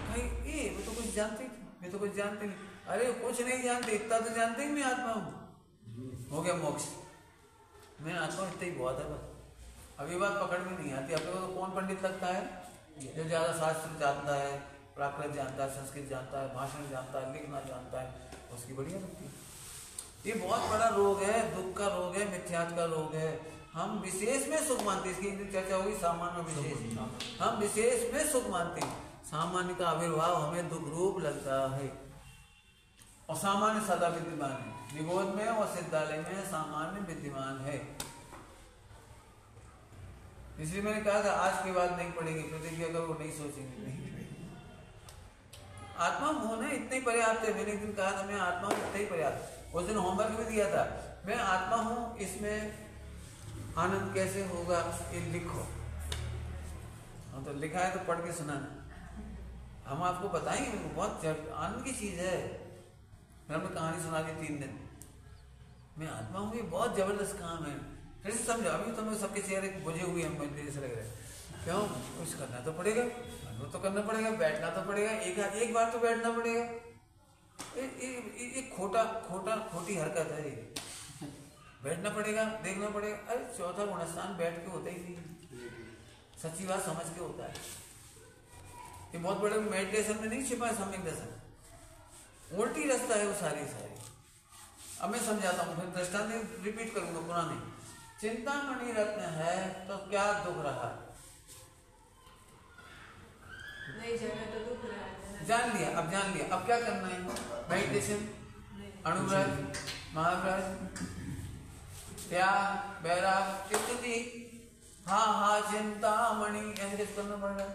भाई वो तो कुछ जानते थे, मैं तो कुछ जानते नहीं। अरे कुछ नहीं जानते, इतना तो जानते ही मैं आत्मा हूँ, हो गया मोक्ष, मैं आत्मा इतना ही बहुत है बस। अभी बात पकड़ में नहीं आती। अपने को तो कौन पंडित लगता है, जो ज्यादा शास्त्र जानता है, प्राकृत जानता है, संस्कृत जानता है, भाषण जानता है, लिखना जानता है, उसकी बढ़िया लगती है। ये बहुत बड़ा रोग है, दुख का रोग है, मिथ्यात्व का रोग है। हम विशेष में सुख मानते हैं, इसकी चर्चा होगी सामान्य और विशेष। हम विशेष में सुख मानते हैं, सामान्य का आविर्भाव हमें दुख रूप लगता है। और सामान्य सदा विद्यमान है, निगोद में और सिद्धालय में सामान्य विद्यमान है। इसलिए मैंने कहा था आज के बाद नहीं पढ़ेंगे, प्रतिज्ञा करो वो नहीं सोचेंगे, नहीं आत्मा होना इतना ही पर्याप्त है। मैंने एक दिन कहा था मैं आत्मा हूँ, इतना ही पर्याप्त। उस दिन होमवर्क भी दिया था, मैं आत्मा हूँ, इसमें आनंद कैसे होगा ये लिखो। हाँ तो लिखा है तो पढ़ के सुनाना, हम आपको बताएंगे। बहुत आनंद की चीज है। फिर हमने कहानी सुना दी 3 दिन, मैं आत्मा हूँ, ये बहुत जबरदस्त काम है। फिर से समझो, अभी तो मैं सबके चेहरे बुझे हुए हैं, मुझे ऐसा लग रहा है। क्यों, कुछ करना तो पड़ेगा, अनुभव तो करना पड़ेगा, बैठना तो पड़ेगा, एक बार तो बैठना पड़ेगा। ये खोटी हरकत है ये। बैठना पड़ेगा, देखना पड़ेगा। अरे चौथा गुणस्थान बैठ के होता ही नहीं, सच्ची बात समझ के होता है। ये बहुत बड़े मेडिटेशन में नहीं छिपा है सम्यक दर्शन, उल्टी रास्ता है वो सारी। अब मैं समझाता हूँ, फिर दृष्टांत रिपीट करूंगा पुराने। चिंतामणि रत्न है तो क्या दुख रहा, नहीं जाना तो दुख रहा है। जान लिया, अब जान लिया, अब क्या करना है, मेडिटेशन अनुव्रत, महाव्रत, त्याग, वैराग, स्थिति, हाँ चिंतामणि, ऐसे कैसे करना पड़ रहा है?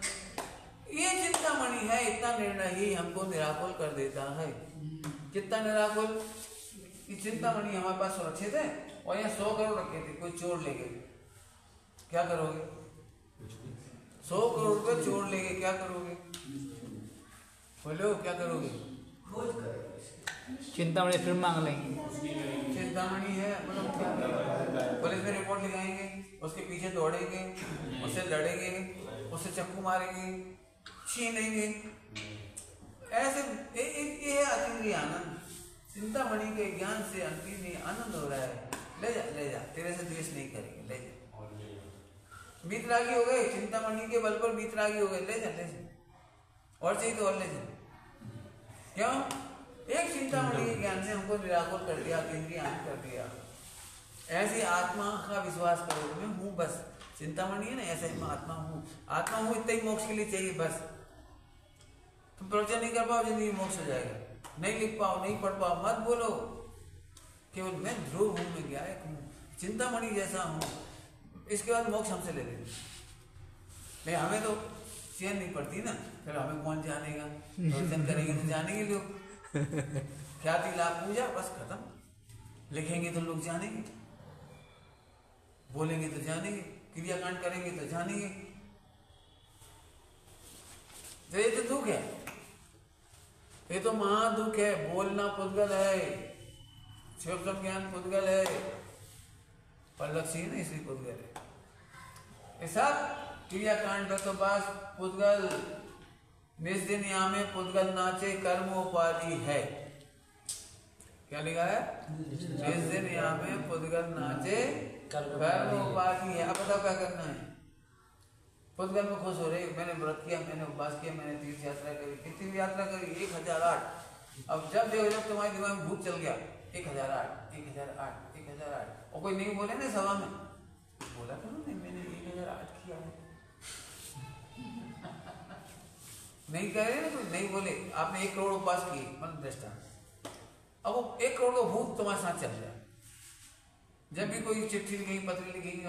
ये चिंतामणि है, इतना निर्णय ही हमको निराकुल कर देता है। कितना निराकुल? ये चिंतामणि हमारे पास सुरक्षित है और यहाँ 100 करोड़ रखे थे, कोई चोर ले गए, क्या करोगे? 100 करोड़ रुपए चोर ले गए, क्या करोगे? बोलो क्या करोगे? चिंतामणि फिर मांग लेंगे। चिंतामणि है मतलब क्या? पुलिस में रिपोर्ट लिखाएंगे, उसके पीछे दौड़ेंगे, उससे लड़ेंगे, उससे चक्कू मारेंगे, छीनेंगे, ऐसे ये अतीन्द्रिय आनंद। चिंतामणि के ज्ञान से अतीन्द्रिय आनंद हो रहा है। ले जा, तेरे से द्वेष नहीं करेंगे, ले जा। वीतरागी हो गए, चिंतामणि के बल पर वीतरागी हो गए, ले जा, और चाहिए तो और ले जा। क्यों? एक चिंतामणि के ज्ञान से हमको निराकुल कर दिया, अतीन्द्रिय आनंद कर दिया। ऐसी आत्मा का विश्वास करो, मैं हूँ बस। चिंतामणि है ना, ऐसे मैं आत्मा हूँ, इतना ही मोक्ष के लिए चाहिए बस। तुम प्रवचन नहीं कर पाओ, जिंदगी मोक्ष हो जाएगा। नहीं लिख पाओ, नहीं पढ़ पाओ, मत बोलो केवल मैं ध्रुव हूँ, मैं गायक हूँ, चिंतामणि जैसा हूँ। इसके बाद मोक्ष हमसे ले लेंगे। नहीं, हमें तो चैन नहीं पड़ती ना, फिर हमें कौन जानेगा? प्रवचन करेंगे तो जानेंगे लोग, ख्याति लाभ पूजा, बस खत्म। लिखेंगे तो लोग जानेंगे, बोलेंगे तो जानेंगे, क्रियाकांड करेंगे तो जानेंगे। तो ये तो दुख है, ये तो महादुख है। बोलना पुद्गल है, शिवसम ज्ञान पुद्गल है, पर लक्ष्य ना इसलिए पुद्गल है। ऐसा क्रियाकांड तो बस पुद्गल, निज दिन यामे पुद्गल नाचे, कर्म उपाधि है। क्या लिखा है? निज दिन यामे पुद्गल नाचे, कर्म उपाधि है। अब बताओ क्या करना है? पुद्गल में खुश हो रहे, मैंने व्रत किया, मैंने उपवास किया, मैंने तीर्थ यात्रा करी, कितनी भी यात्रा करी, 1008। अब जब देखो, जब तुम्हारे दिमाग में भूत चल गया, 1008, 1008, 1008, और कोई नहीं बोले ना सभा में, बोला तो नहीं मैंने 1008 किया है। नहीं कह रहे ना, कोई नहीं बोले, आपने 1 करोड़ उपवास किए, मन दृष्टांत। अब वो 1 करोड़ का भूत तुम्हारे साथ चल रहा है। जब भी कोई चिट्ठी लिखेगी, पत्र लिखेगी,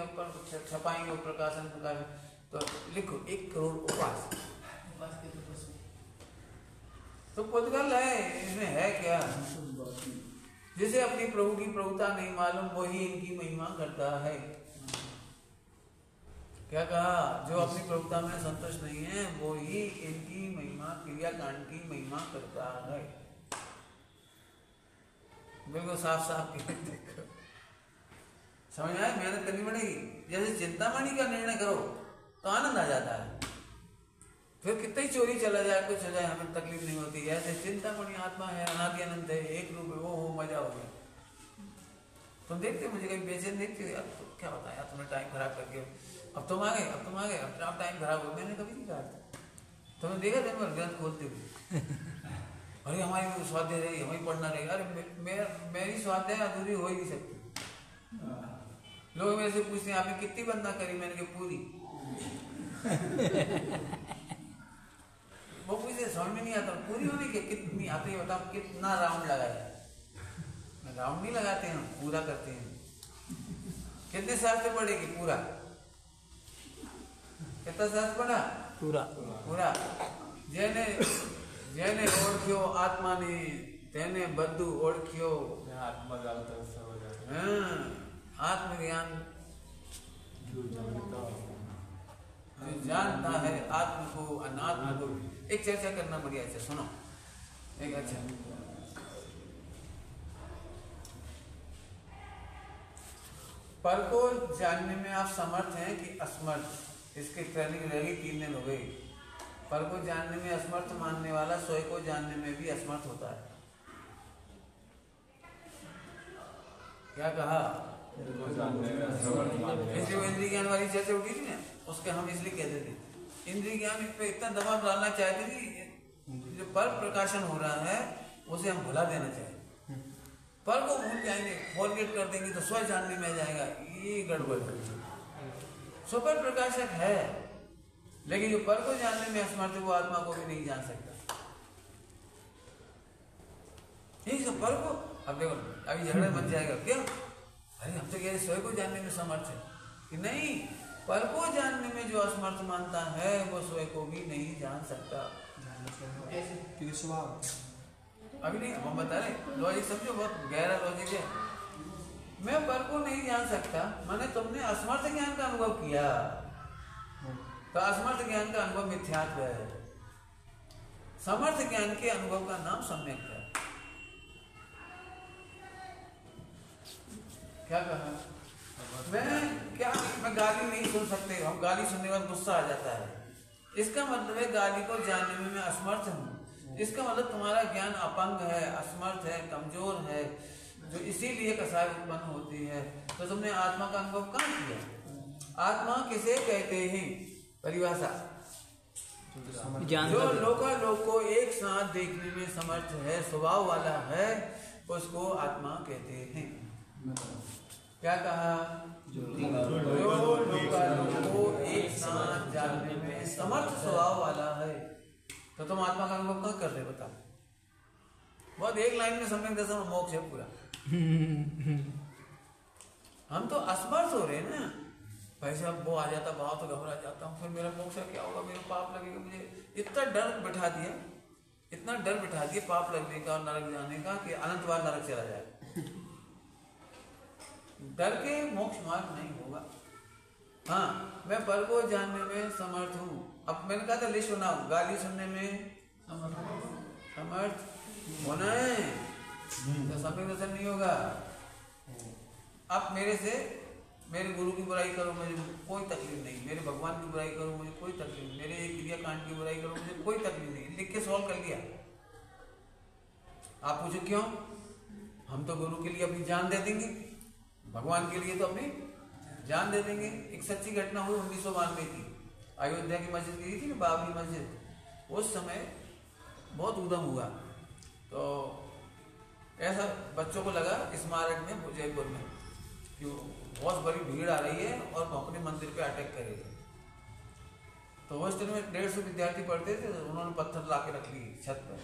छपाएंगे, प्रकाशन, तो लिखो 1 करोड़ उपवास। तो पुद्गल है, इसमें है क्या? जिसे अपनी प्रभु की प्रभुता नहीं मालूम, वही इनकी महिमा करता है। क्या कहा? जो अपनी प्रभुता में संतुष्ट नहीं है, वो ही इनकी महिमा, क्रियाकांड की महिमा करता है। बिल्कुल साफ साफ देखो, समझ आए? मेहनत करनी पड़ेगी। जैसे चिंतामणि का निर्णय करो तो आनंद आ जाता है, फिर कितनी चोरी चला जाए, कुछ हो जाए, हमें तकलीफ नहीं होती। ऐसे चिंतामणि आत्मा है, अनादि अनंत है, एक रूप है, वो मजा हो गया। तुम देखते मुझे कहीं बेचैन देखते हो, यार तो क्या होता है यार, तुमने टाइम खराब करके, अब तुम आ गए, अब टाइम खराब हो। मैंने कभी नहीं कहा, तुमने देखा दिन भर ग्रंथ खोलते हुए, अरे हमारी स्वाध्याय रहेगी, हमें पढ़ना रहेगा। अरे मेरी स्वाध्याय अधूरी हो ही नहीं सकती। लोग मेरे से पूछते हैं आपने कितनी बंदा करी, मैंने कहा पूरी। वो पूछते समझ में नहीं आता पूरी होने के कितनी आती है, बताओ कितना राउंड लगाया। राउंड नहीं लगाते हैं, पूरा करते हैं। कितने शास्त्र पढ़ेगी? पूरा। कितना शास्त्र पढ़ा? पूरा। जेने ओळख्यो आत्मा ने तेने बद्धु ओळख्यो। आत्मज्ञान जो जानता है आत्म को अनात्म को। एक चर्चा करना बढ़िया है, सुनो एक। अच्छा, पर को जानने में आप समर्थ हैं कि असमर्थ? इसकी ट्रेनिंग रहेगी 3 दिन हो गई। पर को जानने में असमर्थ मानने वाला स्वयं को जानने में भी असमर्थ होता है। क्या कहा? इसलिए इंद्रिय ज्ञान वाली चर्चा उठी थी ना, उसके हम इसलिए कहते थे इंद्रिय ज्ञान पे इतना दबाव डालना चाहते कि जो पर प्रकाशन हो रहा है उसे हम भुला देना चाहिए। पर को भूल जाएंगे, फॉरगेट कर देंगे तो स्व जानने में आ जाएगा, ये गड़बड़ है। सुपर प्रकाशक है, लेकिन जो पर को जानने में असमर्थ है वो आत्मा को भी नहीं जान सकता। पर को अब देखो अभी झगड़ा बन जाएगा क्यों? अरे हम तो कह रहे स्वयं को जानने में समर्थ है कि नहीं, पर को जानने में जो असमर्थ मानता है वो स्वयं को भी नहीं जान सकता। क्योंकि स्वभाव अभी नहीं हम बता रहे, लॉजिक समझो, बहुत गहरा लॉजिक है। मैं पर को नहीं जान सकता माने तुमने असमर्थ ज्ञान का अनुभव किया, तो असमर्थ ज्ञान का अनुभव मिथ्यात्व है। समर्थ ज्ञान के अनुभव का नाम सम्यक है। क्या कहा? मैं गाली नहीं सुन सकते, हम गाली सुनने बाद गुस्सा आ जाता है, इसका मतलब है गाली को जानने में मैं असमर्थ हूँ। इसका मतलब तुम्हारा ज्ञान अपंग है, असमर्थ है, कमजोर है, जो इसीलिए कसाय उत्पन्न होती है। तो तुमने आत्मा का अनुभव कहाँ किया? आत्मा किसे कहते हैं? परिभाषा, जो लोकालोक को एक साथ देखने में समर्थ है, स्वभाव वाला है, उसको आत्मा कहते हैं। क्या कहा? जो लोकालोक को एक साथ जानने में समर्थ स्वभाव वाला है। तो तुम आत्मा का अनुभव कहाँ कर रहे बताओ? बहुत एक लाइन में सम्यक दर्शन मोक्ष है पूरा। हम तो असमर्थ हो रहे हैं ना। वैसे अब वो आ जाता भाव तो घबरा जाता हूँ, फिर मेरा मोक्ष क्या होगा, मेरा पाप लगेगा, मुझे इतना डर बिठा दिया, इतना डर बिठा दिया पाप लगने का और नरक जाने का कि अनंत बार नरक चला जाए। डर के मोक्ष मार्ग नहीं होगा। हाँ, मैं पर को जानने में समर्थ हूँ। अब मैंने कहा था लिस्ट होना, गाली सुनने में समर्थ होना है तो सम्यक दर्शन नहीं होगा। अब मेरे से मेरे गुरु की बुराई करो, मुझे कोई तकलीफ नहीं, मेरे भगवान की बुराई करो, मुझे कोई तकलीफ नहीं, मेरे एक क्रिया कांड की बुराई करो, मुझे कोई तकलीफ नहीं, लिख के सॉल्व कर लिया। आप पूछो क्यों? हम तो गुरु के लिए अपनी जान दे देंगे, भगवान के लिए तो अपनी जान दे देंगे। एक सच्ची घटना हुई 1992 की, अयोध्या की मस्जिद गिरी थी ना, बाबरी मस्जिद। उस समय बहुत उद्यम हुआ, तो ऐसा बच्चों को लगा स्मारक में जयपुर में कि बहुत बड़ी भीड़ आ रही है और वो अपने मंदिर पे अटैक करेगी। तो हॉस्टल में 150 विद्यार्थी पढ़ते थे, तो उन्होंने पत्थर ला के रख लिए छत पर,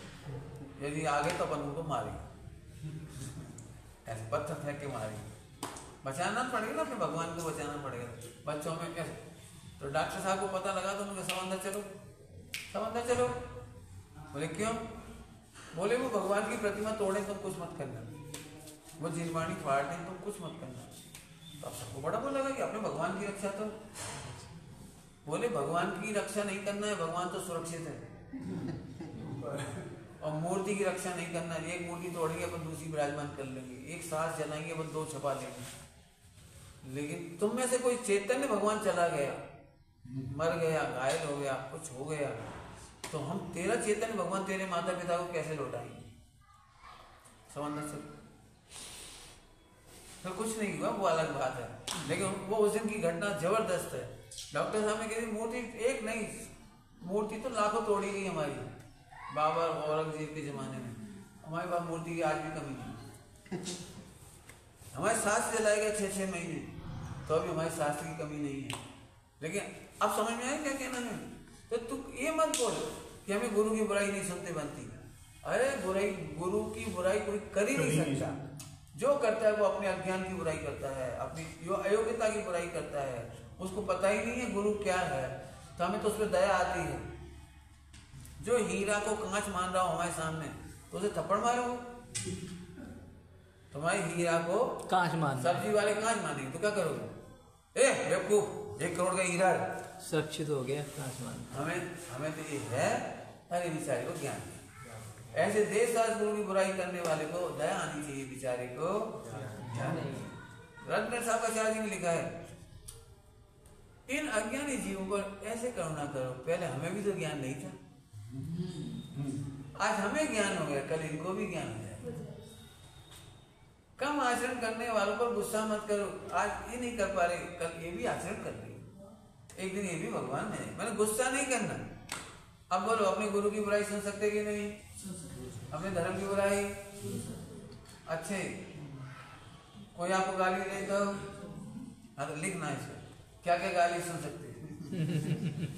यदि आ गए तो अपन उनको मारेंगे, ऐसे पत्थर फेंक के मारेंगे। बचाना पड़ेगा ना, अपने भगवान को बचाना पड़ेगा बच्चों में कैसे। तो डॉक्टर साहब को पता लगा, तो उन्होंने समंदर चलो, समंदर चलो। बोले क्यों? बोले वो भगवान की प्रतिमा तोड़े तुम कुछ मत करना, वो जिनवाणी फाड़ दें तुम कुछ मत करना। तो अब सबको बड़ा बोला लगा कि अपने भगवान की रक्षा। तो बोले भगवान की रक्षा नहीं करना है, भगवान तो सुरक्षित है, और मूर्ति की रक्षा नहीं करना है। एक मूर्ति तोड़ेंगे अपन दूसरी विराजमान कर लेंगे, एक सांस जलाएंगे अपन 2 छपा लेंगे। लेकिन तुम में से कोई चैतन्य भगवान चला गया, मर गया, घायल हो गया, कुछ हो गया, तो हम तेरा चैतन्य भगवान तेरे माता पिता को कैसे लौटाएंगे? समझना सर, तो कुछ नहीं हुआ, वो अलग बात है। लेकिन वो उस दिन की घटना जबरदस्त है। डॉक्टर साहब ने कही मूर्ति एक नहीं, मूर्ति तो लाखों तोड़ी गई हमारी, बाबर औरंगजेब के जमाने में। हमारे पास मूर्ति की आज भी कमी नहीं। हमारे शास्त्र जलाए गए 6-6 महीने, तो अभी हमारे शास्त्र की कमी नहीं है। लेकिन अब समझ में आया क्या कहना है? तो तू ये मत बोल कि हमें गुरु की बुराई नहीं सुनते बनती। अरे बुराई, गुरु की बुराई कोई कर ही नहीं सकता। जो करता है वो अपने अज्ञान की बुराई करता है, अपनी अयोग्यता की बुराई करता है, उसको पता ही नहीं है गुरु क्या है। तो हमें तो उस पर दया आती है। जो हीरा को कांच मान रहा हो हमारे सामने, तो उसे थप्पड़ मारो। तुम्हारी हीरा को कांच मान, सब्जी वाले कांच मानेंगे तो क्या करोगे? ए बेवकूफ, 1 करोड़ का हीरा है, सुरक्षित हो गया, कांच मान। हमें तो ये है, अरे बेचारे को ज्ञान नहीं। ऐसे देश शास्त्र गुरु की बुराई करने वाले को दया आनी चाहिए, बेचारे को ज्ञान नहीं। रत्न साहब आचार्य जी ने लिखा है, इन अज्ञानी जीवों पर ऐसे करुणा करो। पहले हमें भी तो ज्ञान नहीं था, आज हमें ज्ञान हो गया, कल इनको भी ज्ञान हो जाएगा। कम आचरण करने वालों पर गुस्सा मत करो। आज ये नहीं कर पा रहे, कल ये भी आचरण कर रहे, एक दिन ये भी भगवान है। मैंने गुस्सा नहीं करना। अब बोलो, अपने गुरु की बुराई सुन सकते कि नहीं? अपने धर्म की बुराई? अच्छे, कोई आपको गाली दे तो हाँ तो लिखना है इसमें, क्या क्या गाली सुन सकते,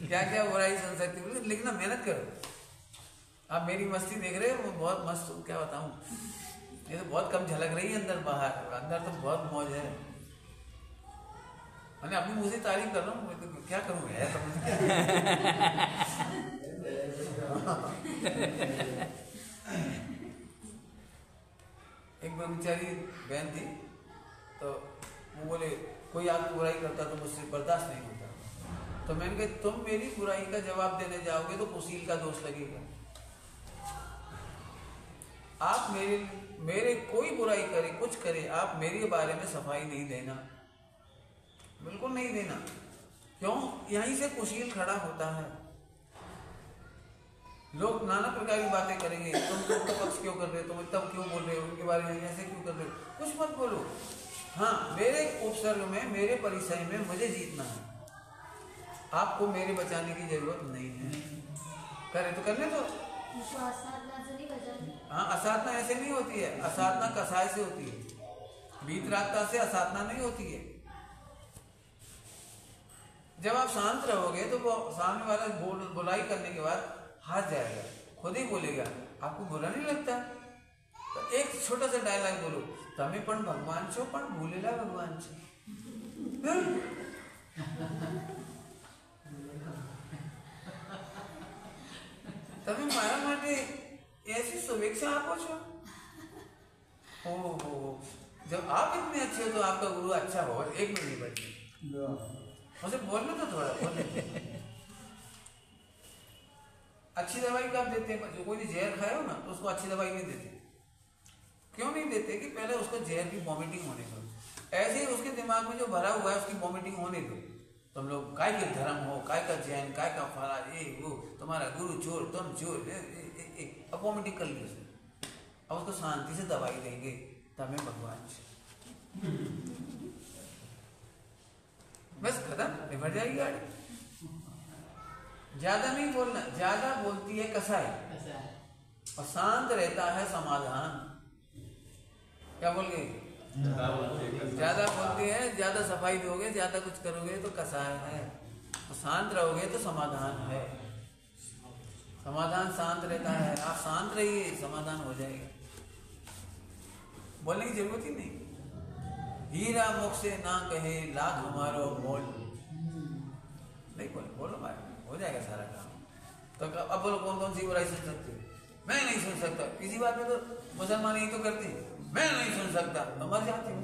क्या क्या बुराई सुन सकते, लिखना, मेहनत करो। आप मेरी मस्ती देख रहे हो, वो बहुत मस्त, क्या बताऊं, ये तो बहुत कम झलक रही है अंदर बाहर, अंदर तो बहुत मौज है। मैंने अपनी मुंह से तारीफ कर रहा हूँ, मैं तो क्या करूँ है समझ क्या। एक बेचारी बहन थी, तो वो बोले कोई आपकी बुराई करता तो मुझसे बर्दाश्त नहीं होता। तो मैंने कहा तुम मेरी बुराई का जवाब देने जाओगे तो कुशील का दोष लगेगा। आप मेरे कोई बुराई करे कुछ करे, आप मेरे बारे में सफाई नहीं देना, बिल्कुल नहीं देना। क्यों? यहीं से कुशील खड़ा होता है। लोग नाना प्रकार की बातें करेंगे, तुम लोग का पक्ष क्यों कर रहे हो, तुम तब क्यों बोल रहे हो, उनके बारे में ऐसे क्यों कर रहे हो, कुछ मत बोलो। हाँ, मेरे उपसर्ग में, मेरे परिचय में मुझे जीतना है, आपको मेरे बचाने की जरूरत नहीं है। करे तो करने दो। हाँ, असाधना ऐसे नहीं होती है, असाधना कसाय से होती है, वीतरागता से असाधना नहीं होती है। जब आप शांत रहोगे तो वो सामने वाला बुराई करने के बाद हाथ जाएगा, खुद ही बोलेगा, आपको बुरा नहीं लगता। तो एक छोटा सा डायलॉग बोलो, तमें पण भगवान छो पण भूलेला भगवान छो। तमें मारा माटे ऐसी शुभेच्छा आपको छो। हो, जब आप इतने अच्छे हो तो आपका गुरु अच्छा हो। एक मिनट नहीं बैठे, मुझे बोलने तो थोड़ा बोलने। अच्छी दवाई कब देते हैं? जो कोई जहर खाए हो ना तो उसको अच्छी दवाई नहीं देते। क्यों नहीं देते? कि पहले उसको जहर की वॉमिटिंग होने दो, ऐसे ही उसके दिमाग में जो भरा हुआ है उसकी वॉमिटिंग होने दो। तुम लोग काय के धर्म हो, काय का जैन, काय का फला, ये वो, तुम्हारा गुरु चोर, तुम चोर, अब वॉमिटिंग कर ली उसने। अब उसको शांति से दवाई देंगे, तमें भगवान बस खत्म, निपट जाएगी गाड़ी। ज्यादा नहीं बोलना, ज्यादा बोलती है कसाई और शांत रहता है समाधान। क्या बोल गए? ज्यादा बोलती है, ज्यादा सफाई दोगे, ज्यादा कुछ करोगे तो कसाय है, तो शांत रहोगे तो समाधान है। समाधान शांत रहता है, आप शांत रहिए, समाधान हो जाएगा, बोलने की जरूरत ही नहीं। हीरा मुख से ना कहे लाख हमारो मोल, नहीं बोले, बोलो भाई, हो जाएगा सारा काम। तो अब बोलो कौन कौन सी बुराई सुन सकते हो? मैं नहीं सुन सकता, किसी बात में तो मुसलमान यही तो करते, मैं नहीं सुन सकता, तो मर जाते हैं,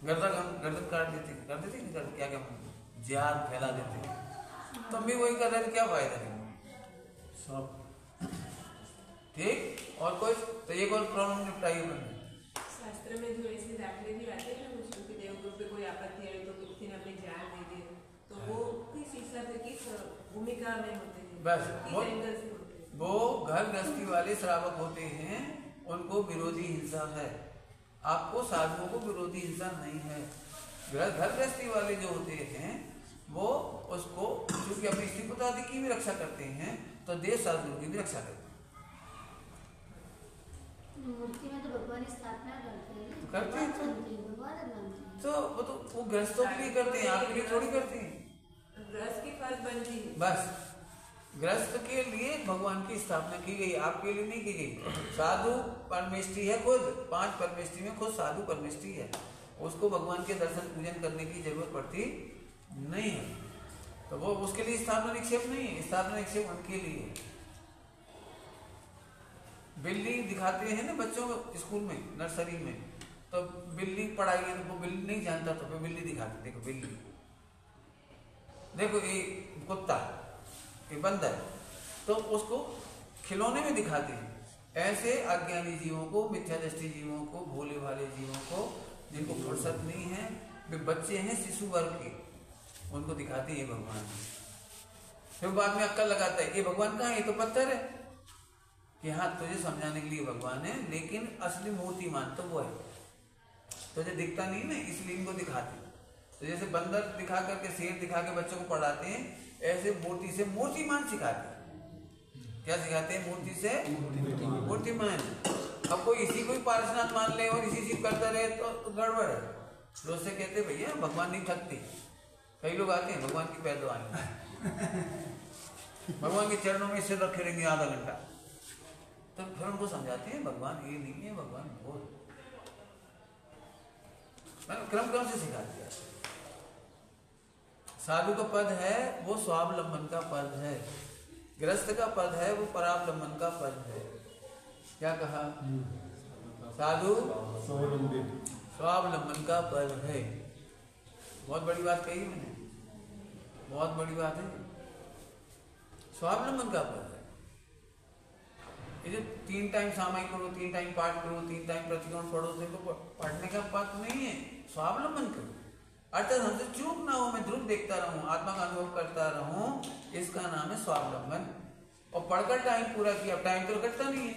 गर्दन काट देते, कर देते नहीं करते, क्या क्या जिहाद फैला देते। तुम भी वही कर रहे थे, क्या फायदा नहीं सब ठीक। और कोई तो एक और प्रॉब्लम निपटाइए मैंने। शास्त्र में जो ऐसे दाखले भी आते हैं ना, उसको देवगुरु पे कोई आपत्ति है तो किसी ने अपनी जान दे दी, तो वो किस हिसाब से, किस भूमिका में होते हैं? बस वो घर गृहस्थी वाले श्रावक होते हैं, उनको विरोधी हिंसा है। आपको साधुओं को विरोधी हिंसा नहीं है। घर गृहस्थी वाले जो होते हैं वो उसको क्योंकि अपनी स्त्री पुत्र आदि की भी रक्षा करते हैं, तो देश साधुओं की भी रक्षा करते हैं। मूर्ति में तो भगवान की स्थापना करते हैं, करते हैं भगवान तो वो गृहस्थों के लिए करते हैं, आपके लिए थोड़ी करते हैं। गृहस्थ की फर्ज बनती है, बस गृहस्थ के लिए भगवान की स्थापना की गई, आपके लिए नहीं की गई। साधु परमेष्ठी है, खुद 5 परमेष्ठी में खुद साधु परमेष्ठी है, उसको भगवान के दर्शन पूजन करने की जरूरत पड़ती नहीं है, तो वो उसके लिए स्थापना निक्षेप नहीं है, स्थापना निक्षेप उनके लिए। बिल्ली दिखाते हैं ना बच्चों को स्कूल में, नर्सरी में, तो बिल्ली पढ़ाई है तो वो बिल्ली नहीं जानता तो फिर बिल्ली दिखाते, देखो बिल्ली, देखो ये कुत्ता, ये बंदर, तो उसको खिलौने में दिखाते हैं। ऐसे अज्ञानी जीवों को, मिथ्या दृष्टि जीवों को, भोले भाले जीवों को, जिनको फुर्सत नहीं है, वे बच्चे हैं शिशु वर्ग के, उनको दिखाते हैं ये भगवान। फिर बाद में अक्कल लगाता है, ये भगवान कहाँ है? ये तो पत्थर है। कि हाँ तुझे समझाने के लिए भगवान है, लेकिन असली मूर्तिमान तो वो है, तुझे दिखता नहीं ना, इसलिए इनको दिखाते। तो जैसे बंदर दिखा करके, शेर दिखा के बच्चों को पढ़ाते हैं, ऐसे मूर्ति से मूर्तिमान सिखाते हैं। क्या सिखाते हैं? मूर्ति से मूर्तिमान। अब कोई इसी को ही पार्षनाथ मान ले और इसी चीज करता रहे तो गड़बड़ है। तो उससे कहते भैया भगवान नहीं थकते। कई लोग आते हैं भगवान की पैदवानी भगवान के चरणों में सिर रखे रहेंगे आधा घंटा, तो फिर उनको समझाते हैं भगवान ये नहीं है, भगवान बहुत। मैंने क्रम क्रम से सिखा दिया। साधु का पद है वो स्वावलंबन का पद है, गृहस्थ का पद है वो परावलंबन का पद है। क्या कहा? साधु स्वावलंबन का पद है। बहुत बड़ी बात कही मैंने, बहुत बड़ी बात है। स्वावलंबन का पद है। ये जो 3 टाइम सामायिक करो, 3 टाइम पाठ करो, 3 टाइम प्रतिकोण पढ़ो, देखो पढ़ने का पद नहीं है, स्वावलंबन करो। अर्थात हमसे चूक ना हो, मैं ध्रुव देखता रहूं, आत्मा का अनुभव करता रहूं, इसका नाम है स्वावलंबन। और पढ़कर टाइम पूरा किया, टाइम तो कटता नहीं है,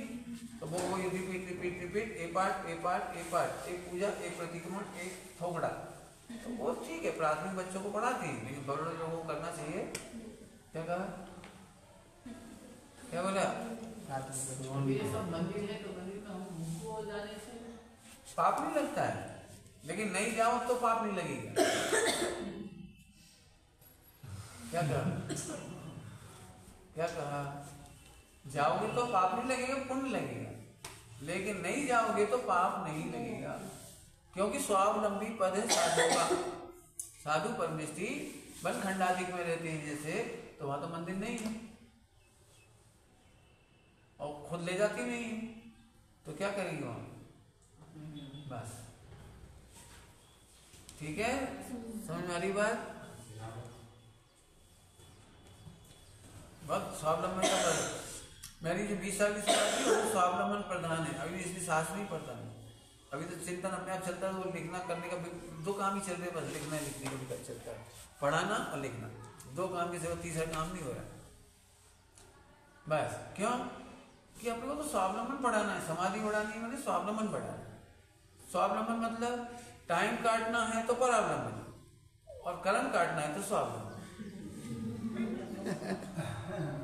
तो वो रिपीट रिपीट रिपीट, एक पाठ एक पाठ एक पाठ, एक पूजा एक प्रतिक्रमण एक थोकड़ा, तो वो ठीक है, प्राथमिक बच्चों को पढ़ाते हैं, लेकिन बड़े लोगों को करना चाहिए। क्या कहा? क्या बोला? ये सब मंदिर है तो मंदिर में हमको जाने से पाप नहीं लगता है, लेकिन नहीं जाओ तो पाप नहीं लगेगा। क्या कहा? क्या कहा? जाओगे तो पाप नहीं लगेगा, पुण्य लगेगा, लेकिन नहीं जाओगे तो पाप नहीं लगेगा, क्योंकि स्वावलंबी पद है साधु का। साधु परमेष्टि वन खंडाधिक में रहते हैं जैसे, तो वहां तो मंदिर नहीं है और खुद ले जाती नहीं है, तो क्या करेंगे वहां? बस ठीक है, समझ में आ रही बात? बहुत स्वावलंबन का पद। मेरी जो 20 साल की सेवा थी वो स्वावलंबन प्रधान है। अभी इसमें सास नहीं पड़ता है, अभी तो चिंतन अपने आप चलता है, वो लिखना करने का 2 काम ही चल रहे हैं बस, लिखना लिखने का भी चलता है, पढ़ाना और लिखना, 2 काम की सेवा, तीसरा काम नहीं हो रहा बस। क्यों? कि अपने को तो स्वावलंबन बढ़ाना है, समाधि बढ़ानी है, मैंने स्वावलंबन बढ़ाना है। स्वावलंबन मतलब टाइम काटना है तो परावलंबन, और कर्म काटना है तो स्वावलंबन।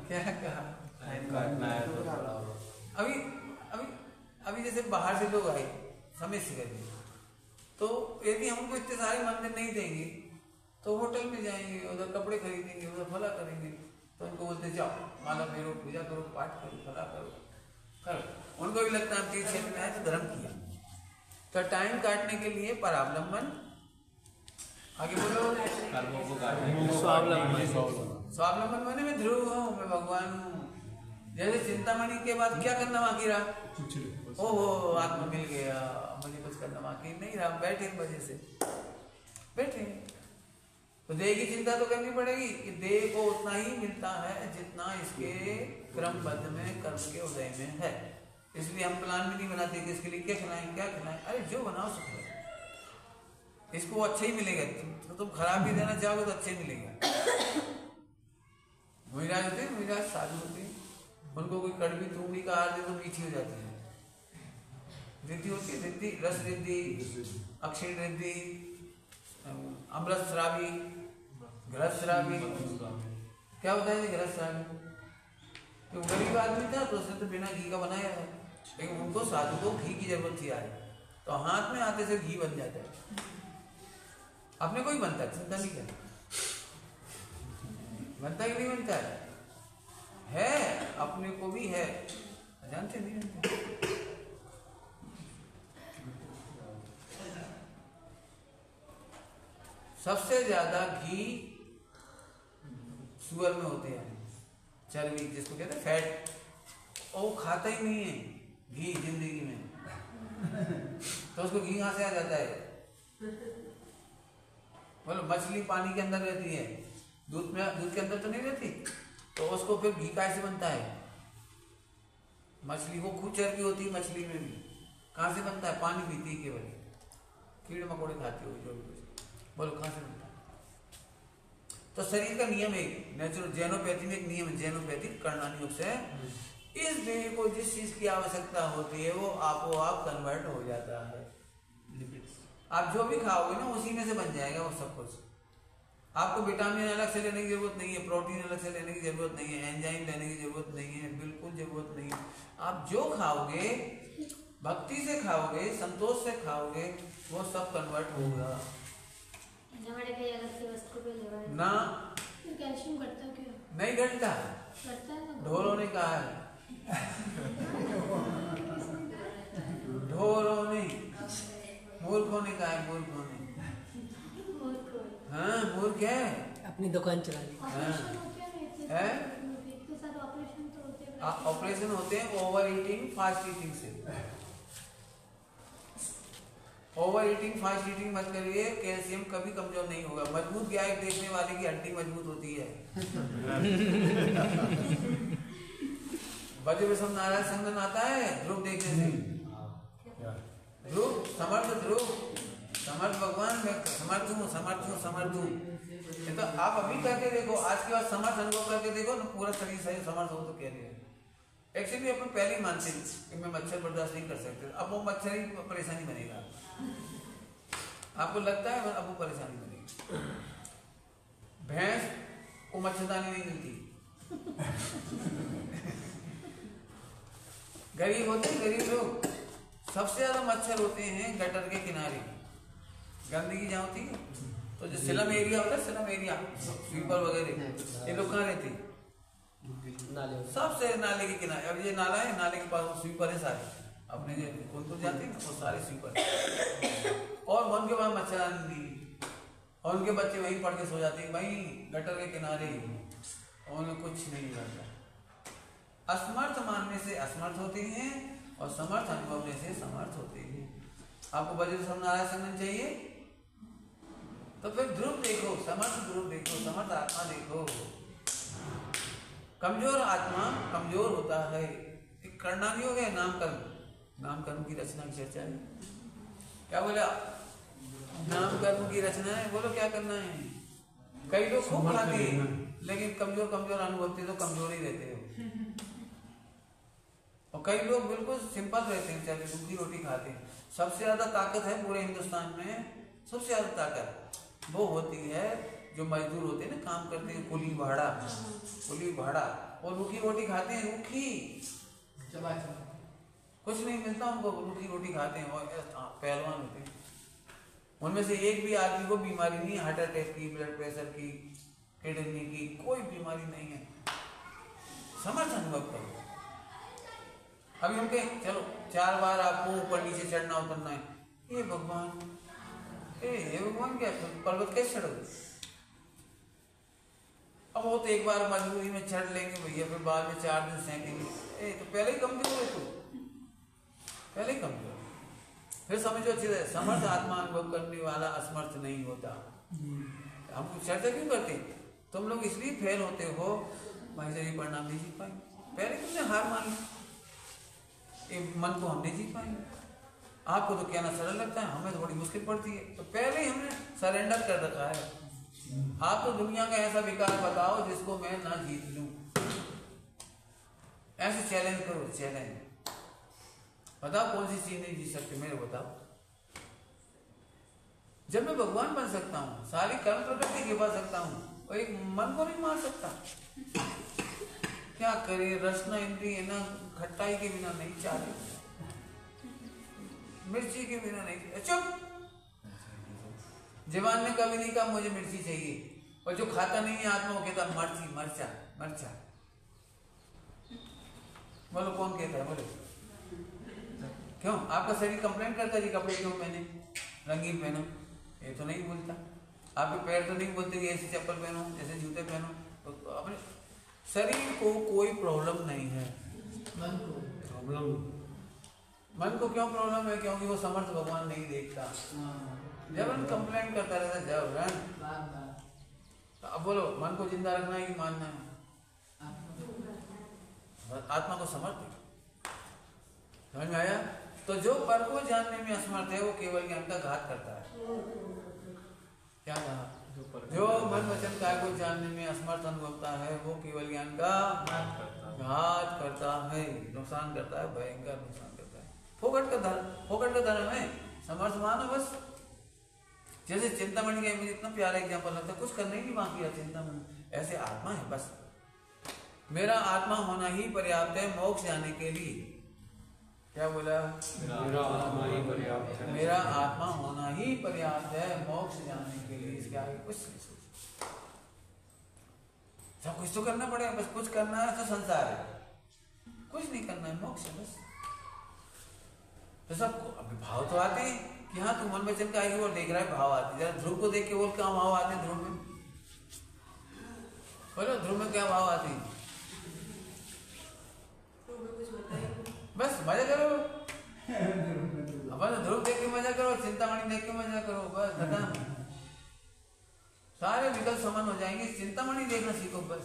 क्या कहा? टाइम काटना है तो अभी अभी अभी जैसे बाहर से लोग आए समय से करके, तो यदि हम उनको इतने सारे मंदिर नहीं देंगे तो होटल में जाएंगे, उधर कपड़े खरीदेंगे, उधर फला करेंगे, तो उनको बोलते जाओ माला फेरो, पूजा करो, पाठ करो, फला करो, करो। उनको भी लगता है तीर्थ क्षेत्र में आए तो धर्म किया। तो टाइम काटने के लिए परावलंबन, आगे बोलो, कर्मों को काटने स्वावलंबन। स्वावलंबन मैंने मैं ध्रुव हूँ, मैं भगवान हूँ। जैसे चिंतामणि के बाद क्या करना बाकी रहा? ओहो आत्मा मिल गया, मुझे कुछ करना बाकी नहीं रहा, बैठे वजह से बैठे। तो देह की चिंता तो करनी पड़ेगी कि देह को उतना ही मिलता है जितना इसके क्रमबद्ध में कर्म के उदय में है। इसलिए हम प्लान भी नहीं बनाते कि इसके लिए क्या खिलाएं क्या खिलाएं। अरे जो बनाओ सब बनाओ, इसको अच्छा ही मिलेगा। तो तुम खराब भी देना चाहोगे तो अच्छा ही मिलेगा। मुहिराज होते हैं, मुहिराज साधु होते हैं, उनको कोई कड़वी तुमड़ी का आहार दे तो मीठी हो जाती है। रिद्धि होती है, रिद्धि, रस रिद्धि, अक्षीण रिद्धि, अमृत श्रावी, घृत श्रावी। क्या होता है घृत श्रावी? तो गरीब आदमी था तो उसने तो बिना घी का बनाया है, लेकिन उनको साधु को घी की जरूरत थी आज, तो हाथ में आते से घी बन जाता है। अपने को ही बनता है, चिंता नहीं करना। बनता ही नहीं बनता है अपने को भी है, जानते नहीं जानते। सबसे ज्यादा घी सुअर में होते हैं, चर्बी जिसको कहते हैं फैट, और वो खाता ही नहीं है घी जिंदगी में, तो उसको घी कहां से आ जाता है? बोलो मछली पानी के अंदर रहती है, दूध के अंदर तो नहीं रहती, तो उसको फिर घी कैसे बनता है? मछली को खूब चर्बी होती है, मछली में भी कहां से बनता है? पानी पीती है केवल, कीड़े मकोड़े खाते हो जो भी कुछ, बोलो कहां से बनता है? तो शरीर का नियम है, नेचुरल जैनोपैथी में एक नियम है, जैनोपैथी कर्णानी योग से, इस देह को जिस चीज की आवश्यकता होती है वो आपो आप कन्वर्ट हो जाता है। आप जो भी खाओगे ना उसी में से बन जाएगा वो सब कुछ। आपको विटामिन अलग से लेने की जरूरत नहीं है, प्रोटीन अलग से लेने की जरूरत नहीं है, एंजाइम लेने की जरूरत नहीं है, बिल्कुल जरूरत नहीं है। आप जो खाओगे भक्ति से खाओगे, संतोष से खाओगे, वो सब कन्वर्ट होगा ना। कैल्शियम घटता क्यों? नहीं घटता, घटता है ना? ढोलों ने कहा है ढोरों ने, मूर्खों ने कहा है, मूर्खों ने। हाँ मूर्ख है, अपनी दुकान चला ली। है ऑपरेशन होते हैं ओवर ईटिंग फास्ट ईटिंग से। ओवर ईटिंग फास्ट ईटिंग मत करिए, कैल्शियम कभी कमजोर नहीं होगा। मजबूत गाय देखने वाले की हड्डी मजबूत होती है। वज्र विषम नारायण संगन आता है ध्रुव देखने से। ध्रुव समर्थ, ध्रुव समर्थ भगवान, मैं समर्थ हूँ, समर्थ हूँ, समर्थ हूँ। तो आप अभी करके देखो, आज के बाद समर्थ अनुभव करके देखो ना, पूरा शरीर सही समर्थ हो तो कह रहे हैं। एक्चुअली अपन पहले ही मानते हैं कि मैं मच्छर बर्दाश्त नहीं कर सकते, अब वो मच्छर ही परेशानी बनेगा। आपको लगता है अब वो परेशानी बनेगी। भैंस को मच्छरदानी नहीं मिलती। गरीब होते हैं, गरीब लोग, सबसे ज्यादा मच्छर होते हैं गटर के किनारे, गंदगी जहाँ होती है। तो जो स्लम एरिया होता है, स्लम एरिया, स्वीपर वगैरह, ये लोग कहाँ रहते हैं? सबसे नाले के किनारे। अब ये नाला है, नाले के पास स्वीपर है सारे, अपने कौन तो जाते हैं वो सारे स्वीपर। और उनके पास मच्छरदानी दी, और उनके बच्चे वहीं पढ़ के सो जाते हैं वहीं गटर के किनारे, और उन्हें कुछ नहीं करता। असमर्थ मानने से असमर्थ होते हैं, और समर्थ अनुभवने से समर्थ होते हैं। आपको वज्र विषम नारायण संगन चाहिए तो फिर ध्रुव देखो, समर्थ ध्रुव देखो, समर्थ आत्मा देखो। कमजोर आत्मा कमजोर होता है। एक करना नहीं हो गया, नाम कर्म, नाम कर्म की रचना की चर्चा है। क्या बोला? नाम कर्म की रचना है। बोलो क्या करना है? कई लोग खूब खाते हैं लेकिन कमजोर कमजोर अनुभव थे तो कमजोर ही रहते हो। और कई लोग बिल्कुल सिंपल रहते हैं, चाहे सूखी रोटी खाते हैं। सबसे ज्यादा ताकत है पूरे हिंदुस्तान में, सबसे ज्यादा ताकत वो होती है जो मजदूर होते हैं ना, काम करते हैं, कुली भाड़ा, कुली भाड़ा, और रूखी रोटी खाते हैं। रूखी कुछ नहीं मिलता उनको, रूखी रोटी खाते हैं और पहलवान होते हैं। उनमें से एक भी आदमी को बीमारी नहीं है, हार्ट अटैक की, ब्लड प्रेशर की, किडनी की, कोई बीमारी नहीं है। समर्थ अनुभव करो। अभी हम कहें चलो 4 बार आपको ऊपर नीचे चढ़ना उतरना है, ये भगवान, ये भगवान क्या पर्वत कैसे चढ़ोगे? अब वो तो एक बार मजबूरी में चढ़ लेंगे भैया, फिर बाद में 4 दिन सेकेंगे। तो पहले ही कमजोर है, तो पहले ही कमजोर। फिर समझो अच्छी तरह, समर्थ आत्मा अनुभव करने वाला असमर्थ नहीं होता। हम चर्चा क्यों करते? तुम लोग इसलिए फेल होते हो, भाई से परिणाम नहीं जीत पाए। पहले तुमने हार मान ली, मन को हम नहीं जीत पाएंगे। आपको तो कहना सरल लगता है, हमें तो बड़ी मुश्किल पड़ती है। तो पहले ही हमने सरेंडर कर रखा है। आप तो दुनिया का ऐसा विकार बताओ जिसको मैं ना जीत लूं, ऐसे चैलेंज करो, चैलेंज बताओ कौन सी चीज नहीं जीत सकते, मेरे बताओ। जब मैं भगवान बन सकता हूँ, सारी कर्म प्रकृति गिरा सकता हूँ, और एक मन को नहीं मार सकता, क्या करे? रसना इंद्रिय ना खट्टाई के बिना नहीं चाहते, मिर्ची के बिना नहीं। चुप, जवान ने कभी नहीं कहा मुझे मिर्ची चाहिए, और जो खाता नहीं है आत्मा वो कहता मर्ची, मरचा, मरचा। बोलो कौन कहता है? बोलो क्यों? आपका शरीर कंप्लेंट करता है जी कपड़े क्यों पहने, रंगीन पहनो, ये तो नहीं बोलता। आपके पैर तो नहीं बोलते कि ऐसी चप्पल पहनो, ऐसे जूते पहनो। तो अपने शरीर को कोई प्रॉब्लम नहीं है। मन को क्यों प्रॉब्लम है? क्योंकि वो समर्थ भगवान नहीं देखता। जबरन कंप्लेंट करता रहता, जबरन। अब बोलो मन को जिंदा रखना ही मानना है, आत्मा को समर्थ। समझ में आया? तो जो पर को जानने में असमर्थ है वो केवल ज्ञान का घात करता है। क्या कहा? जो मन वचन काय को जानने में असमर्थ अनुभवता है वो केवल ज्ञान का घात करता है, नुकसान करता है, भयंकर नुकसान करता है। फोकट का धर्म है, समर्थ मानो बस। जैसे चिंतामणि का मुझे इतना प्यारा एग्जाम्पल लगता है, कुछ करने ही नहीं बाकी है चिंतामणि, ऐसे आत्मा है बस। मेरा आत्मा होना ही पर्याप्त है मोक्ष जाने के लिए। क्या बोला? मेरा आत्मा ही पर्याप्त है, मेरा आत्मा होना ही पर्याप्त है मोक्ष जाने के लिए। इसके आगे कुछ नहीं सोच, सब कुछ तो करना पड़ेगा, बस कुछ करना है तो संसार है। कुछ नहीं करना है, मोक्ष है बस। तो सबको अभी भाव तो आते हैं कि हाँ तू मन वचन का ही वो देख रहा है, भाव आते हैं। जरा ध्रुव को देख के बोल क्या भाव आते हैं ध्रुव में, बोलो ध्रुव में क्या भाव आते हैं? कुछ बताइए। बस मजा करो, अपन ध्रुव देख के मजा करो, चिंतामणि देख के मजा करो, बस खत्म। सारे विकल्प समान हो जाएंगे। चिंतामणि देखना सीखो बस।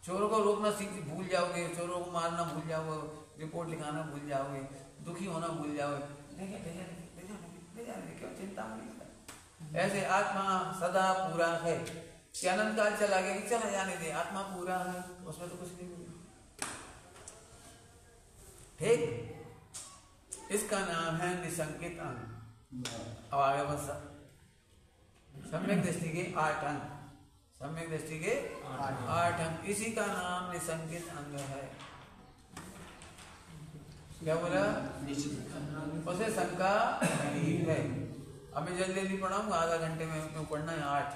चोरों को रोकना सीख भूल जाओगे, चोरों को मारना भूल जाओगे, रिपोर्ट लिखाना भूल जाओगे, दुखी होना भूल जाओगे। क्यों चिंतामणि? ऐसे आत्मा सदा पूरा है कि अनंत काल चला गया कि चला जाने दे, आत्मा पूरा है, उसमें तो कुछ नहीं हुआ। ठीक, इसका नाम है निसंकित अंग। अब आगे बस सम्यक दृष्टि के 8 अंग, सम्यक दृष्टि के 8 अंग, इसी का नाम निसंकित अंग है। क्या बोला? उसे शंका नहीं है। अभी जल्दी जल्दी पढ़ाऊंगा, आधा घंटे में क्यों पढ़ना है 8।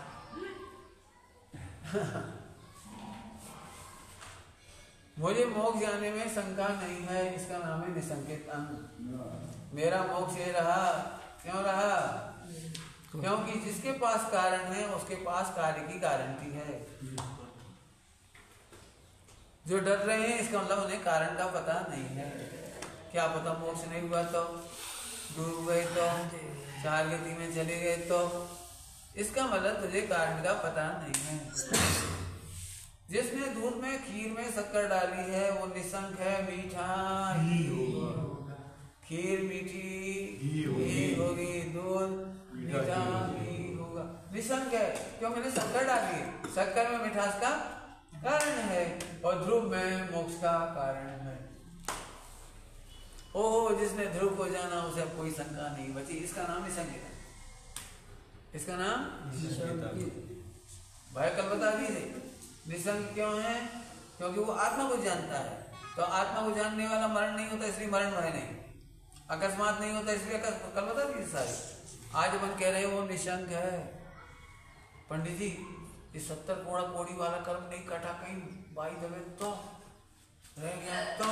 मुझे मोक्ष जाने में शंका नहीं है, इसका नाम है निसंकित अंग। मेरा मोक्ष ये रहा, क्यों रहा? क्योंकि जिसके पास कारण है उसके पास कार्य की गारंटी है। जो डर रहे हैं इसका मतलब उन्हें कारण का पता नहीं है। क्या पता मोक्ष नहीं हुआ तो, डूब गए तो, 4 गति में चले गए तो, इसका मतलब तुझे कारण का पता नहीं है। जिसने दूध में खीर में शक्कर डाली है वो निसंक है, मीठा ही होगा। खीर मीठी ही होगी, दूध मीठा ही होगा। निसंक है क्यों? मैंने शक्कर डाली है, शक्कर में मिठास का कारण है और ध्रुव में मोक्ष का कारण है। ओहो, जिसने ध्रुव को जाना उसे अब कोई शंका नहीं बची। इसका नाम निसंकित है। इसका नाम भाई कल बता दी है। निसंक क्यों है? क्योंकि वो आत्मा को जानता है। तो आत्मा को जानने वाला मरण नहीं होता, इसलिए मरण भय नहीं। अकस्मात नहीं होता, इसलिए कल बता दी सारी। आज अपन कह रहे हैं वो निशंक है। पंडित जी ये 70 कोड़ा कोड़ी वाला कर्म नहीं कटा, कहीं बाई दबे तो रह गया तो।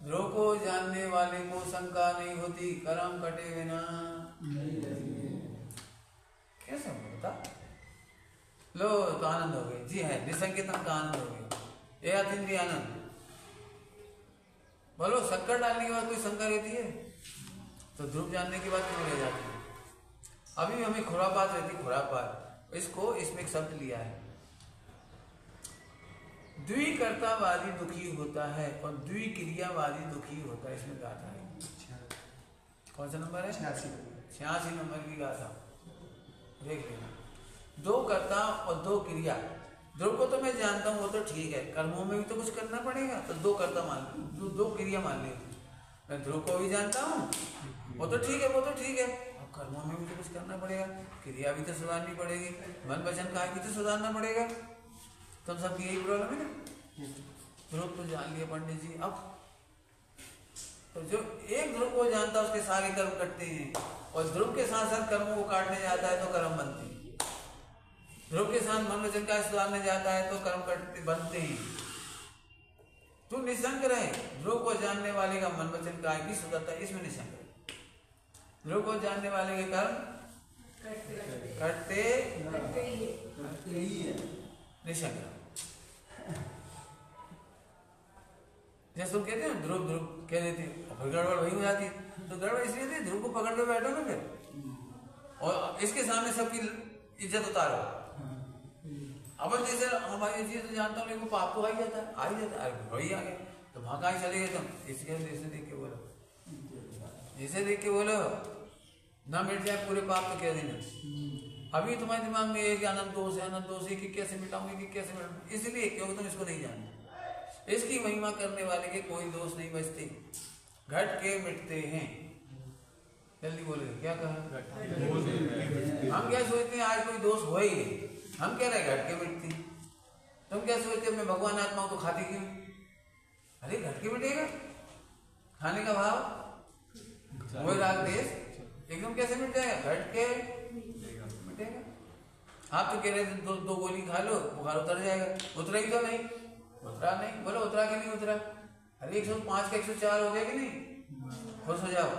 ध्रुव को जानने वाले को शंका नहीं होती, कर्म कटे बिना कैसे होता? लो तो आनंद हो गए। जी है, निसंकित का आनंद हो गया। ये अतिद्रिय आनंद। बोलो शक्कर डालने के बाद कोई शंका रहती है तो ध्रुव जानने के बाद क्यों रह जाती है? अभी भी हमें खुरापात रहती, खुरापात। इसको इसमें एक शब्द लिया है, द्विकर्तावादी दुखी होता है और द्विक्रियावादी दुखी होता है। इसमें गाथा है। कौन सा नंबर है? 86 नंबर की गाथा देख लेना। 2 कर्ता और 2 क्रिया। ध्रुव को तो मैं जानता हूँ, वो तो ठीक है, कर्मों में भी तो कुछ करना पड़ेगा, तो 2 कर्ता मान लो, 2 क्रिया मान ले। मैं ध्रुव को भी जानता हूँ, वो तो ठीक है, वो तो ठीक है, अब कर्मों में भी तो कुछ करना पड़ेगा, क्रिया भी तो सुधारनी पड़ेगी, मन वचन काया भी तो सुधारना पड़ेगा। तुम सबकी यही प्रॉब्लम है ना। ध्रुव तो जान लिया पंडित जी। अब तो जो एक ध्रुव को जानता है उसके सारे कर्म कटते हैं, और ध्रुव के साथ साथ कर्मों को काटने जाता है तो कर्म बनते हैं। ध्रुव के साथ मन वचन काया सुधारने जाता है तो कर्म कटते बनते हैं। तू निशंक रहे। ध्रुव को जानने वाले का मन वचन काया भी सुधरता है, इसमें निशंक रहे। ध्रुव को जानने वाले के कर्म कटते ही है, निशंक। जैसे तुम कहते हैं ध्रुव ध्रुव कह देते और फिर गड़बड़ वही हो जाती है। तो गड़बड़ इसलिए थी, ध्रुव को पकड़ के बैठो ना फिर, और इसके सामने सबकी इज्जत उतारो। अब जैसे हमारी चीज तो जानता हूँ, लेकिन पाप तो आ ही जाता है, आ ही जाता है, वही आ गया तो वहां कहीं चले गए तुम। इसके जैसे देख के बोलो, जैसे देख के बोलो ना मिट जाए पूरे पाप तो क्या देना। अभी तुम्हारे दिमाग में एक अनंत दोष है, अनंत दोष है कि कैसे मिटाऊंगे, कि कैसे मिटाऊंगे, इसलिए क्योंकि तुम इसको नहीं जानते। इसकी महिमा करने वाले के कोई दोष नहीं बचते, घट के मिटते हैं। जल्दी बोले क्या कहा? हम क्या सोचते हैं आज कोई दोष हो ही नहीं, हम कह रहे घट के मिटती। तुम क्या सोचते मैं भगवान आत्मा तो खाती क्यों? अरे घट के मिटेगा, खाने का भाव वो राग देश एकदम कैसे मिट जाएगा? घट के मिटेगा। आप तो कह रहे थे 2 गोली खा लो बुखार उतर जाएगा, उतरा ही तो नहीं, उतरा नहीं। बोलो उतरा कि नहीं उतरा? अरे 105 का 104 हो गया कि नहीं? खुश हो जाओ।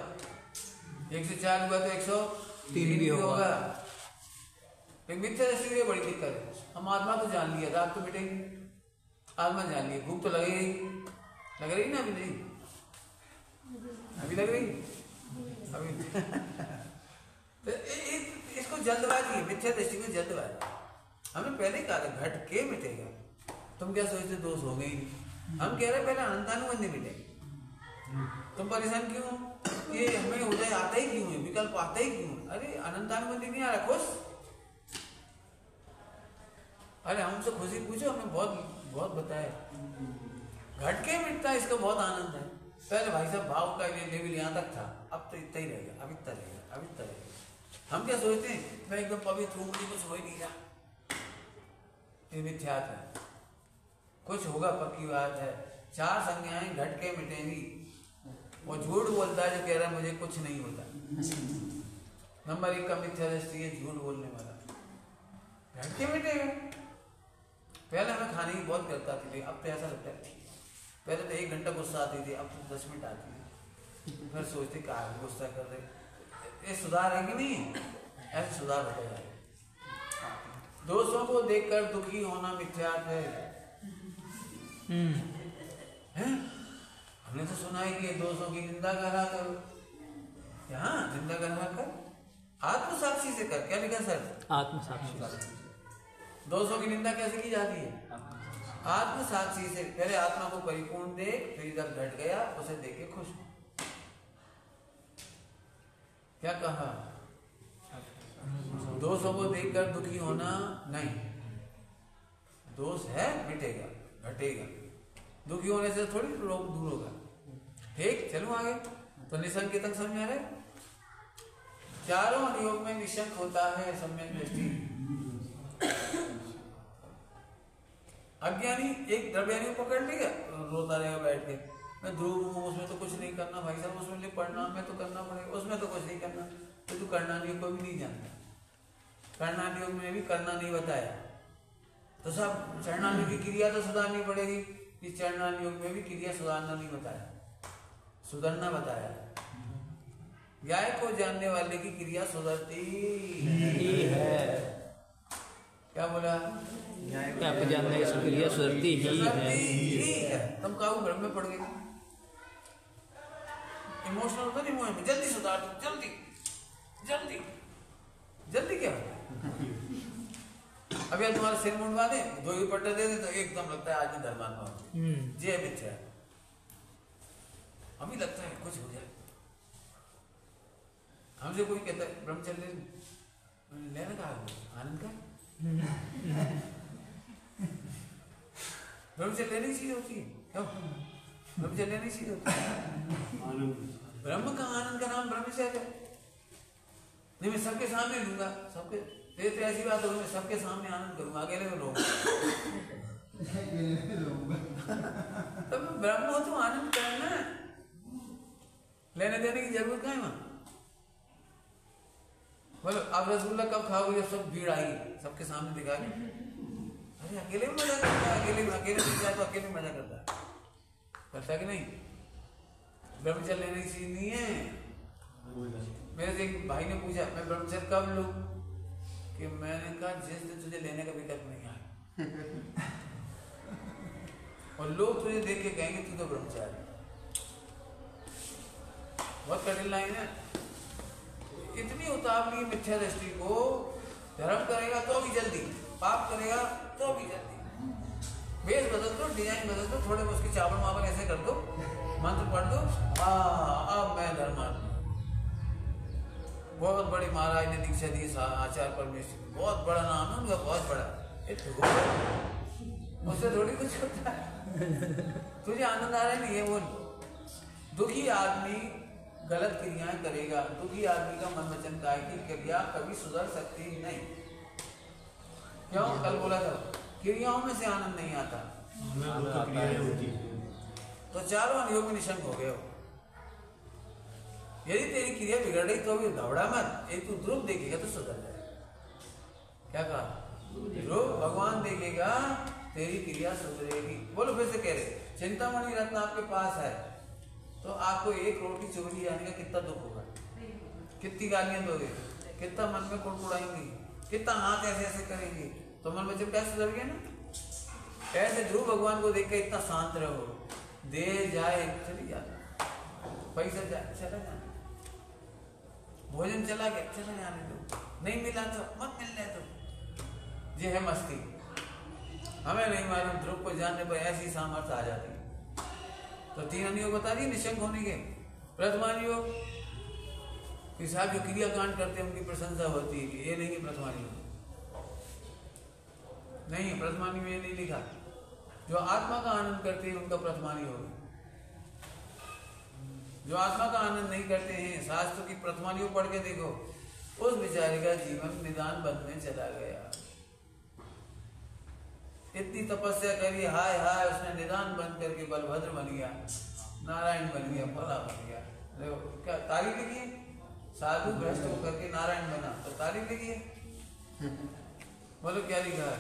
104 हुआ तो 103 भी होगा। एक मिथ्या दृष्टि की बड़ी दिक्कत है। हम आत्मा तो जान लिया, रात तो मिटेगी, आत्मा जान लिया, भूख तो लगेगी, लग रही ना? अभी नहीं, अभी लग रही अभी तो इसको जल्दबाजी है, मिथ्या दृष्टि को जल्दबाजी। हमने पहले कहा था घट के मिटेगा। तुम क्या सोचते दोष हो गई? हम कह रहे पहले अनंतानुबंधी मिटेगी। तुम परेशान क्यों? ये हमें उदय आता ही क्यों है, विकल्प आता ही क्यों? अरे अनंतानुबंधी नहीं आ रहा, खुश। अरे हमसे खुशी पूछो, हमने बहुत बहुत बताया। घट के मिटता है, इसका बहुत आनंद है। पहले भाई साहब भाव का लेवल यहाँ तक था, अब तो इतना ही रहेगा, अब इतना रहेगा, अब इतना रहेगा। हम क्या सोचते हैं मैं एकदम पवित्र हूँ, मुझे कुछ हो ही नहीं रहा। ये मिथ्यात है, कुछ होगा पक्की बात है। 4 संज्ञाएं घट के मिटेंगी। वो झूठ बोलता है जो कह रहा है मुझे कुछ नहीं होता। नंबर 1 का मिथ्या दृष्टि है, झूठ बोलने वाला। घट के मिटेगा। पहले हमें खाने की बहुत करता थी, अब तो ऐसा लगता है पहले तो 1 घंटा गुस्सा आती थी, अब तो 10 मिनट आती है। फिर सोचते क्या गुस्सा कर रहे, ये सुधार है कि नहीं? ऐसे सुधार होता जाए। दोस्तों को देखकर दुखी होना मिथ्यात है। हमने तो सुना है कि दोस्तों की निंदा करा करो। यहाँ निंदा करा कर आत्म साक्षी से कर। क्या लिखा सर? आत्म साक्षी। दोस्तों की निंदा कैसे की जाती है? आत्म साक्षी से। पहले आत्मा को परिपूर्ण देख, फिर इधर घट गया उसे देख के खुश। क्या कहा? दोषों को देखकर दुखी होना नहीं। दोष है मिटेगा, घटेगा। दुखी होने से थोड़ी रोग दूर होगा। ठीक, चलो आगे। तो निसंकेतन समझा रहे। चारों योग में निशंक होता है सम्यक दृष्टि। अज्ञानी एक द्रव्यानी को पकड़ लेगा, रोता रहेगा बैठ के, मैं ध्रुव हूँ, उसमें तो कुछ नहीं करना भाई साहब, उसमें लिए पढ़ना में तो करना पड़ेगा, उसमें तो कुछ नहीं करना। तो तू करना नहीं को भी नहीं जानता। करना योग में भी करना नहीं बताया, तो सब चरणानी की क्रिया तो सुधारनी पड़ेगी। इस चरणानी योग में भी क्रिया सुधारना नहीं बताया, सुधरना बताया। गाय को जानने वाले की क्रिया सुधरती है। क्या बोला? क्या आपको जानने की क्रिया सुधरती ही है। तुम काबू भ्रम में पड़ गए। इमोशनल होता नहीं, में जल्दी सुधार दो, जल्दी जल्दी जल्दी। क्या अभी तुम्हारा सिर मुंडवा दे, 2 ही पट्टे दे दे तो एकदम लगता है आज धर्मात्मा जय मिथ्या। अभी लगता है कुछ हो जाए। हमसे कोई कहता है ब्रह्मचर्य लेने का आनंद का ब्रह्मचर्य लेने की चीज होती है। क्यों ब्रह्मचर्य लेने की चीज होती है? ब्रह्म का आनंद का नाम ब्रह्मचर्य है। नहीं मैं सबके सामने लूंगा, सबके तेरे तो ऐसी बात होगी मैं सबके सामने आनंद करूंगा, अकेले में लोग तब ब्रह्म हो तो आनंद करना, लेने देने की जरूरत क्या है वहां? बोलो आप रसगुल्ला कब खाओगे? जब सब भीड़ आएगी, सबके सामने दिखा के। अरे अकेले में मजा करता है, अकेले में जाए तो अकेले में मजा करता है, करता कि नहीं? ब्रह्मचर्य लेने की चीज नहीं है। मेरे से एक भाई ने पूछा मैं ब्रह्मचर्य कब लूं? कि मैंने कहा जिस दिन तुझे लेने का विकल्प नहीं आया और लोग तुझे देख के कहेंगे तू तो ब्रह्मचारी। बहुत कठिन लाइन है। इतनी उतावली मिथ्या दृष्टि को धर्म करेगा तो भी जल्दी, पाप करेगा तो भी जल्दी। बेस बदल दो, डिजाइन बदल दो, थोड़े उसके चावल मावल ऐसे कर दो, मंत्र पढ़ दो, अब मैं धर्मात्मा। बहुत बड़ी महाराज ने दीक्षा दी आचार्य परमेश्वर, बहुत बड़ा नाम है उनका, बहुत बड़ा। उससे थोड़ी कुछ होता है। तुझे आनंद आ रहा नहीं है? बोल। दुखी आदमी गलत क्रियाएं करेगा। दुखी आदमी का मन वचन काया की क्रिया कभी सुधर सकती नहीं। क्यों? कल बोला था क्रियाओं में से आनंद नहीं आता। तो चारों योग में निशंक हो गए हो। यदि तेरी क्रिया बिगड़ रही तो भी घबरा मत, एक तू ध्रुव देखेगा तो सुधर जाएगा। क्या कहा? ध्रुव भगवान देखेगा तेरी क्रिया सुधरेगी। बोलो फिर से कह रहे, चिंतामणि रत्न आपके पास है तो आपको एक रोटी चुगली आने का कितना दुख होगा, कितनी गालियां दोगे, कितना मन में कुड़कुड़ाएंगे, कितना हाथ ऐसे ऐसे करेंगे, तो मन में जब कैसे सुधर गया ना। ऐसे ध्रुव भगवान को देख के इतना शांत रहो, दे जाए चली जाए, पैसा जाए चला जाए, भोजन चला गया चला जाने दो, नहीं मिला तो मत मिलने दो। ये है मस्ती। हमें नहीं मालूम ध्रुव को जानने पर ऐसी सामर्थ्य आ जाती। तो 3 अनुयोग बता दिए निशंक होने के। प्रथम अनुयोग कि साहब जो क्रियाकांड करते हैं उनकी प्रशंसा होती है, ये नहीं है प्रथम अनुयोग, नहीं प्रथम अनुयोग में नहीं लिखा। जो आत्मा का आनंद करते हैं उनका प्रथम अनुयोग। जो आत्मा का आनंद नहीं करते हैं, शास्त्र की प्रथम अनुयोग पढ़ के देखो, उस बेचारे का जीवन निदान बंध में चला गया। इतनी तपस्या करी, हाय हाय, उसने निदान बंद करके बलभद्र बन गया, नारायण बन गया, भला बन गया। देखो क्या तारीफ लिखी है, साधु भ्रष्ट होकर के नारायण बना, तो तारीफ लिखी है। बोलो क्या लिखा है।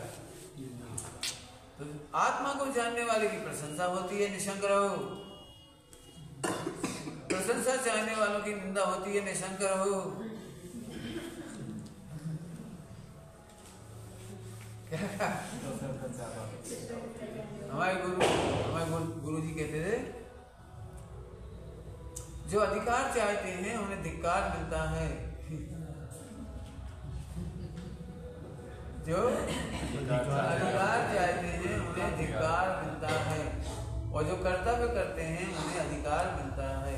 तो आत्मा को जानने वाले की प्रशंसा होती है, निशंक रहो। प्रशंसा चाहने वालों की निंदा होती है, निशंक रहो। हमारे गुरु जी कहते थे, जो अधिकार चाहते हैं उन्हें धिक्कार मिलता है। जो अधिकार चाहते हैं उन्हें धिक्कार मिलता है, और जो कर्तव्य करते हैं उन्हें अधिकार मिलता है।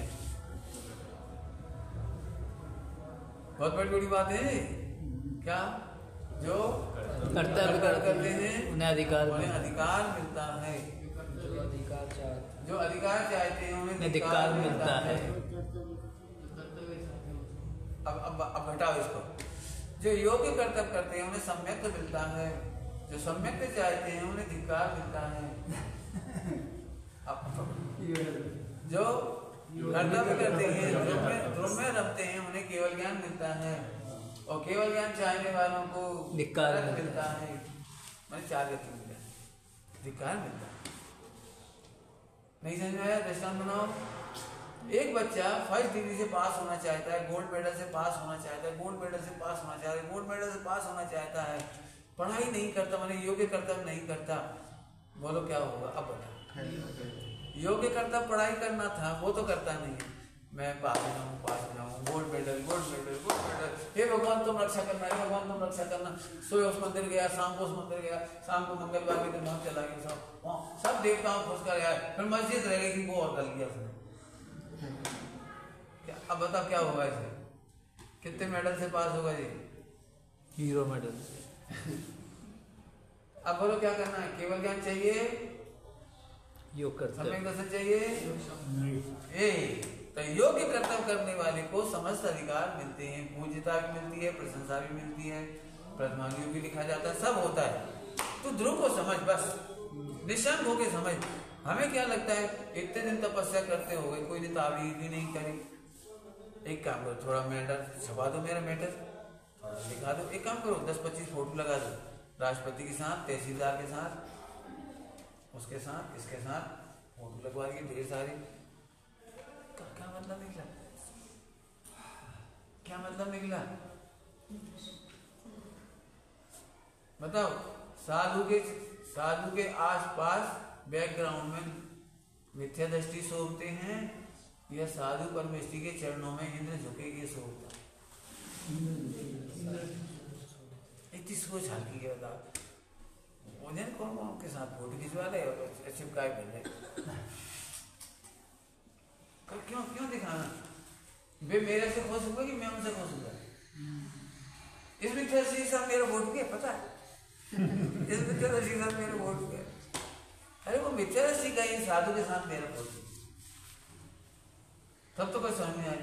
बहुत बड़ी बात है क्या। जो कर्तव्य करते हैं उन्हें अधिकार मिलता है। जो अधिकार चाहते हैं उन्हें अधिकार मिलता है। अब हटाओ इसको। जो योग्य कर्तव्य करते हैं उन्हें सम्यक मिलता है, जो सम्यक चाहते हैं उन्हें धिक्कार मिलता है। जो कर्तव्य करते हैं, ध्रुव में रमते हैं, उन्हें केवल ज्ञान मिलता है, और केवल ज्ञान चाहने वालों को धिक्कार मिलता है। मैंने 4 गति मिल जाए, धिक्कार मिलता है। नहीं समझ में आया? दृष्टांत बनाओ। एक बच्चा फर्स्ट डिग्री से पास होना चाहता है, गोल्ड मेडल से पास होना चाहता है, गोल्ड मेडल से पास होना चाहता है, गोल्ड मेडल से पास होना चाहता है, पढ़ाई नहीं करता, मैंने योग्य कर्तव्य नहीं करता। बोलो क्या होगा? अब बता। योग्य कर्तव्य पढ़ाई करना था, वो तो करता नहीं है। मैं पास हो जाऊँ, गोल्ड मेडल। हे भगवान तुम रक्षा करना, हे भगवान तुम रक्षा करना। सुबह उस मंदिर गया, शाम को उस मंदिर गया, शाम को मंगलवार के दिन वहां चला गया, सब देवताओं खुश कर आया, फिर मस्जिद रह गई, वो और कर लिया उसने। क्या अब बताओ क्या होगा इसे? कितने मेडल से पास होगा जी? Hero medal. अब बोलो क्या करना है? केवल ज्ञान चाहिए, योग करते सम्यक दर्शन चाहिए। तो योग्य कर्तव्य करने वाले को समस्त अधिकार मिलते हैं, पूज्यता भी मिलती है, प्रशंसा भी मिलती है, प्रथमानुयोग भी लिखा जाता है, सब होता है। तो ध्रुव को समझ, बस निशंक होके समझ। हमें क्या लगता है, इतने दिन तपस्या करते हो गए, कोई ने ताबीज भी नहीं करी। एक काम करो, थोड़ा मैटर छपा दो, मेरा मैटर लिखा दो। एक काम करो, 10-25 फोटो लगा दो, राष्ट्रपति के साथ, तहसीलदार के साथ, उसके साथ, इसके साथ फोटो लगवा दिए ढेर सारे। क्या मतलब निकला? क्या मतलब निकला? बताओ। साधु के आसपास बैकग्राउंड में मिथ्या दृष्टि शोभते हैं, या साधु परमेष्टि के चरणों में इंद्र झुके ये शोभता? इतनी सोच हल्की है। बताओ उन्हें कौन के साथ फोटो खिंचवा ले और चिपकाए बन जाए? क्यों दिखाना? वे मेरे से खुश हुए कि मैं उनसे खुश हुआ? इस मिथ्या दृष्टि के साथ मेरा वोट गया, पता है? इस मिथ्या दृष्टि के साथ मेरा वोट गया। अरे वो मिथ्या दृष्टि का ही साधु के साथ मेरा वोट गया, तब तो कोई समझ में आई।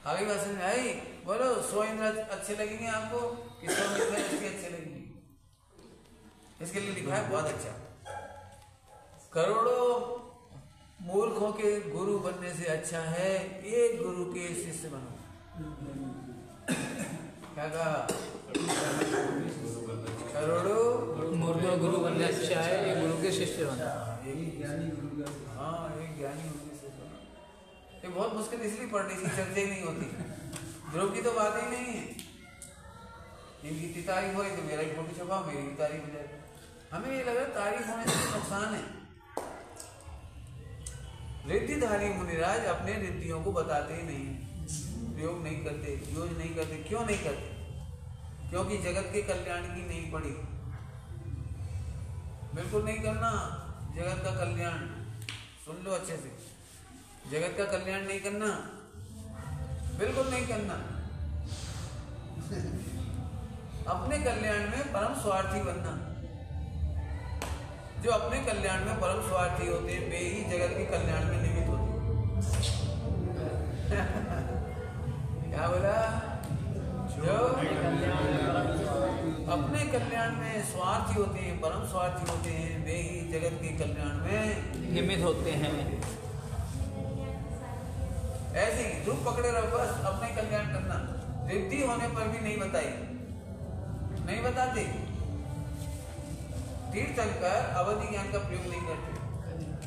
आगे बात समझ में आई? बोलो 100 इंद्र अच्छे लगेंगे आपको कि 100 मिथ्या दृष्टि अच्छे लगेंगे? इसके लिए लिखा है बहुत अच्छा, करोड़ों मूर्खों के गुरु बनने से अच्छा है एक गुरु के शिष्य बनो। क्या कहा? करोड़ों मूर्ति में गुरु बनने अच्छा है, ये गुरु के शिष्य बनना। एक ज्ञानी गुरु का, हाँ एक ज्ञानी गुरु से बना। ये बहुत मुश्किल इसलिए पढ़नी थी, चर्चा ही नहीं होती। ध्रुव की तो बात ही नहीं है। इनकी तारीफ हो तो मेरा ही फोटो छपा, मेरी भी तारीफ हो जाए। हमें ये लगा तारीफ होने से नुकसान है। रिद्धिधारी मुनिराज अपने रिद्धियों को बताते ही नहीं, प्रयोग नहीं करते, यूज नहीं करते। क्यों नहीं करते? क्योंकि जगत के कल्याण की नहीं पड़ी। बिल्कुल नहीं करना जगत का कल्याण। सुन लो अच्छे से, जगत का कल्याण नहीं करना, बिल्कुल नहीं करना। अपने कल्याण में परम स्वार्थी बनना। जो अपने कल्याण में परम स्वार्थी होते हैं वे ही जगत के कल्याण में निमित्त होते हैं। क्या बोला? जो अपने कल्याण में स्वार्थी होते हैं, परम स्वार्थी होते हैं, वे ही जगत के कल्याण में निमित्त होते हैं। ऐसे ही धूप पकड़े रहो, बस अपने कल्याण करना। रिद्धि होने पर भी नहीं बताई, नहीं बताते। तीर्थंकर अवधि ज्ञान का प्रयोग नहीं करते,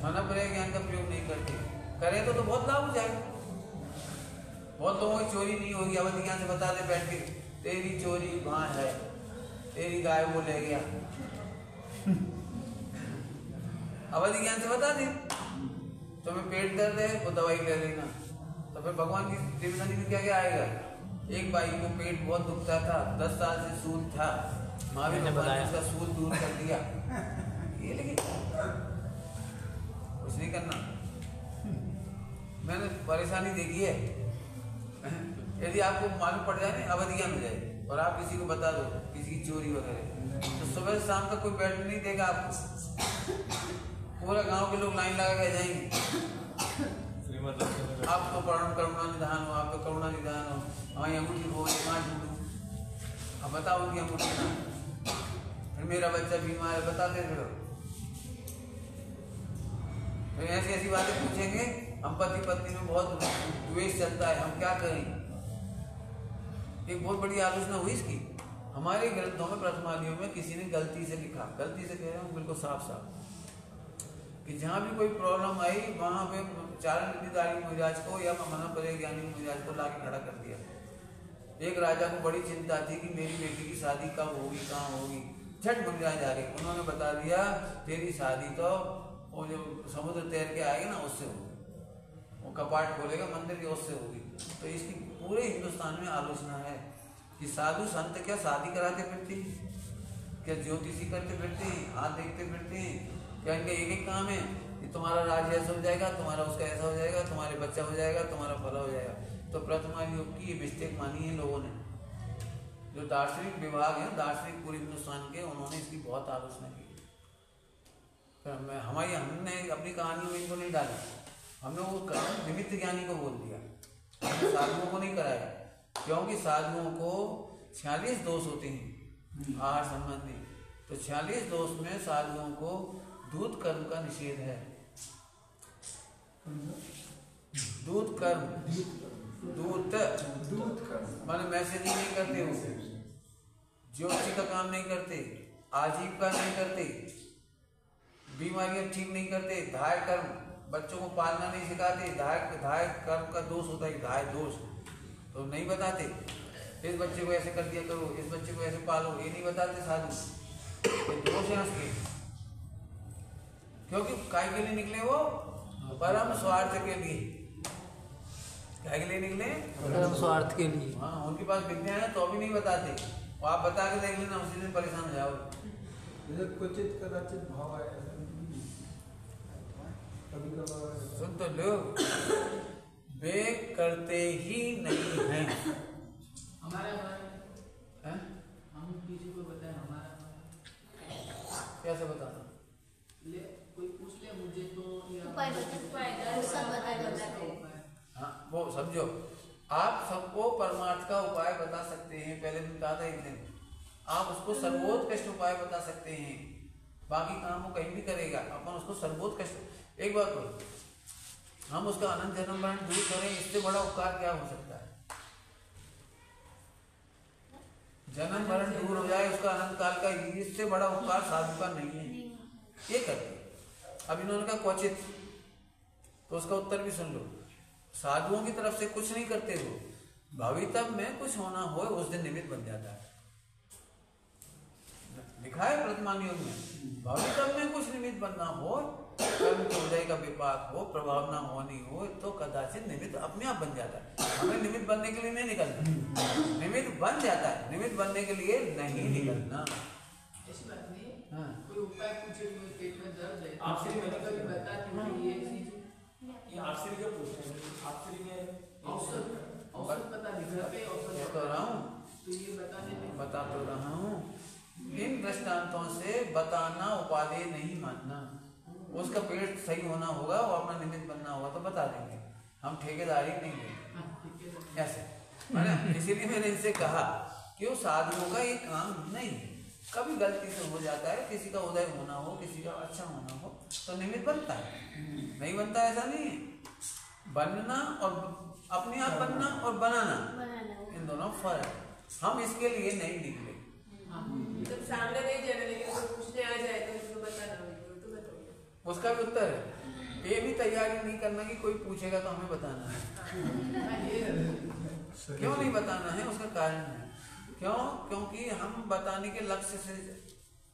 मनोपर्य ज्ञान का प्रयोग नहीं करते। करें तो बहुत लाभ हो जाएगा। बहुत लोगों की चोरी नहीं होगी, अवधि ज्ञान से बता दे बैठ के, तेरी चोरी वहां है, तेरी गाय वो ले गया। अवधि ज्ञान से बता दे। तुम्हें पेट दर्द है, वो दवाई ले लेना। तो फिर भगवान की दिव्यवाणी में क्या क्या आएगा? एक बाई को पेट बहुत दुखता था, 10 साल से सूल था, महावीर भगवान ने उसका सूल दूर कर दिया। ये लेकिन कुछ नहीं करना। मैंने परेशानी देखी है। यदि आपको मालूम पड़ जाए ना, अवधि ज्ञान हो जाए और आप किसी को बता दो किसी की चोरी वगैरह, तो सुबह से शाम तक कोई बैठ नहीं देगा आपको। पूरा गांव के लोग लाइन लगा के जाएंगे। आप तो करुणा निधान हो, आप तो करुणा निधान हो, हमारी अंगूठी हो, अब बताओ उनकी अंगूठी ना। फिर मेरा बच्चा बीमार है, बताते फिर ऐसी ऐसी बातें पूछेंगे। हम पति पत्नी में बहुत द्वेष चलता है, हम क्या करें? एक बहुत बड़ी आलोचना हुई इसकी हमारे ग्रंथों में। प्रथमादियों में किसी ने गलती से लिखा, गलती से कह रहा हूँ बिल्कुल साफ साफ, कि जहाँ भी कोई प्रॉब्लम आई वहां पे चारण रिद्धिधारी मुनिराज को या मनोपर्य ज्ञानी मुनिराज को लाके खड़ा कर दिया। एक राजा को बड़ी चिंता थी कि मेरी बेटी की शादी कब होगी, कहाँ होगी। झट मुनिराज आ गए, उन्होंने बता दिया तेरी शादी तो वो जो समुद्र तैर के आएगा ना उससे होगी, वो कपाट खोलेगा मंदिर के उससे होगी। तो इसकी पूरे हिंदुस्तान में आलोचना है कि साधु संत क्या शादी कराते फिरते, क्या ज्योतिषी करते फिरते, हाथ देखते फिरते हैं, क्या इनका एक एक काम है कि तुम्हारा राज्य ऐसा हो जाएगा, तुम्हारा उसका ऐसा हो जाएगा, तुम्हारे बच्चा हो जाएगा, तुम्हारा भला हो जाएगा। तो प्रथमा युग की ये मिस्टेक मानी है लोगों ने। जो दार्शनिक विभाग है, दार्शनिक पूरे हिंदुस्तान के, उन्होंने इसकी बहुत आलोचना की। हमने अपनी कहानी में इनको नहीं डाला, हमने वो निमित्त ज्ञानी को बोल दिया, हमने साधुओं को नहीं कराया। क्योंकि साधुओं को 46 दोष होते हैं आहार संबंधी। तो 46 दोष में साधुओं को दूत कर्म का निषेध है। दूत कर्म, दूत माने मैसेज नहीं करते हो, ज्योतिषी का काम नहीं करते, आजीविका नहीं करते, बीमारियां ठीक नहीं करते, धाय कर्म, बच्चों को पालना नहीं सिखाते, धाय कर्म का दोष होता है, धाय दोष तो नहीं बताते। इस बच्चे को ऐसे कर दिया करो, इस बच्चे को ऐसे पालो, ये नहीं बताते साधु, ये दोष है उसके। क्योंकि काय के लिए निकले वो? परम स्वार्थ के लिए। काय के लिए निकले? परम स्वार्थ के लिए। हाँ, उनके पास विद्या है तो अभी नहीं बताते, और आप बता के देख लेना, उसी दिन परेशान हो जाओगे। क्वचित कदाचित भाव आया, कभी कभार सुन तो लो, वे करते ही नहीं है। हमारा हैं? हम किसी को बताए हमारा कैसे बताना? ले कोई पूछ ले मुझे तो या उपाय बता, सब बता दो। हाँ, वो समझो, आप सबको परमार्थ का उपाय बता सकते हैं। पहले दिन कहा था एक दिन, आप उसको सर्वोत्कृष्ट उपाय बता सकते हैं, बाकी काम वो कहीं भी करेगा, अपन उसको सर्वोत्कृष्ट। एक बात बोलो, हम उसका अनंत जन्म मरण दूर करें, इससे बड़ा उपकार क्या हो सकता है? जन्म मरण दूर हो जाए उसका अनंत काल का, इससे बड़ा उपकार साधु का नहीं है। ये करते। अब इन्होंने कहा क्वचित, तो उसका उत्तर भी सुन लो। साधुओं की तरफ से कुछ नहीं करते हो, भवितव्य में कुछ होना हो उस दिन निमित्त बन जाता है। लिखा है वर्तमान योग में, भवितव्य में कुछ निमित्त बनना हो, कर्म के उदय का विपाक हो, प्रभाव ना होनी हो, तो कदाचित निमित्त अपने आप बन जाता है। हमें निमित्त बनने के लिए नहीं निकलना, निमित्त बन जाता है, निमित्त बनने के लिए नहीं निकलना। ऐसी बात नहीं है। हाँ। कोई उपाय पूछे, कोई पेट में दर्द है, आपसे भी कभी कभी बताती हूँ कि ये चीज ये आपसे क्या पूछ रहे हैं? आपसे में औसत पता नहीं, घर पे औसत कह तो रहा हूँ, तो ये बताने में बता तो रहा हूँ। इन दृष्टांतों से बताना उपादेय नहीं मानना। उसका पेट सही होना होगा और अपना निमित्त बनना होगा तो बता देंगे, हम ठेकेदारी नहीं लेंगे ऐसे। मैंने इसीलिए मैंने इनसे कहा कि वो साधुओं का ये काम नहीं है। कभी गलती से हो जाता है, किसी का उदय होना हो, किसी का अच्छा होना हो तो निमित्त बनता है, नहीं बनता ऐसा नहीं है। बनना और अपने आप बनना और बनाना, इन दोनों फर्क है। हम इसके लिए नहीं निकले। जब सामने नहीं जाना, लेकिन कोई पूछने आ जाए तो उसको बताना होगा, तो बताओ। उसका भी उत्तर है, ये भी तैयारी नहीं करना कि कोई पूछेगा तो हमें बताना है। क्यों नहीं बताना है, उसका कारण है। क्यों? क्योंकि हम बताने के लक्ष्य से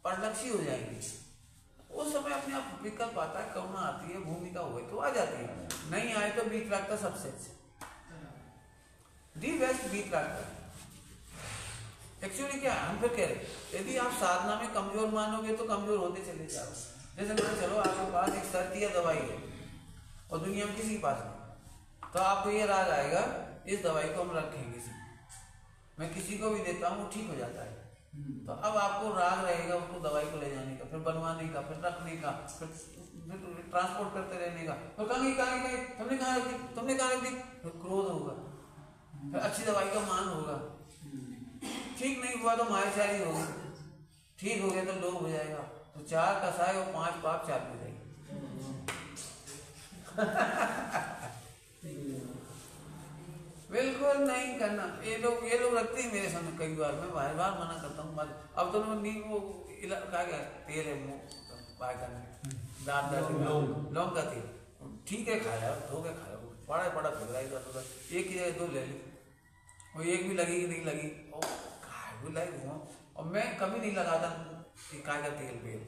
परलक्ष्य हो जाएंगे। उस समय अपने आप विकल्प आता है, करुणा आती है, भूमिका हुए तो आ जाती है, नहीं आए तो बीत लगता सबसे अच्छा, दी बेस्ट बीत लगता। एक्चुअली क्या हम फिर कह रहे, यदि आप साधना में कमजोर मानोगे तो कमजोर होते चले जाओ। जैसे मान चलो आपके पास एक सर्दी या दवाई है और दुनिया में किसी के पास नहीं, तो आपको ये राग आएगा इस दवाई को हम रखेंगे, मैं किसी को भी देता हूँ ठीक हो जाता है। तो अब आपको राग रहेगा उसको दवाई को ले जाने का, फिर बनवाने का, फिर रखने का, फिर ट्रांसपोर्ट करते रहने का। तो कहीं तुमने कहा रख दी, तुमने कहा रख दी, फिर क्रोध होगा, फिर अच्छी दवाई का मान होगा, ठीक नहीं हुआ तो मायाचारी होगी, ठीक हो गया तो लोभ हो जाएगा, तो 4 कसाय और 5 पाप चालू हो जाएगी। बिल्कुल नहीं करना। ये लोग रखते हैं मेरे सामने कई बार, मैं बार बार मना करता हूँ। अब तो नहीं, वो क्या तेल है मुंह बाहर करने, दांत लौंग का तेल, ठीक है खाया, धो के खाया, बड़ा फिर एक ही जगह 2 ले ली, वो एक भी लगी नहीं लगी, और मैं कभी नहीं लगाता काय का तेल पेड़।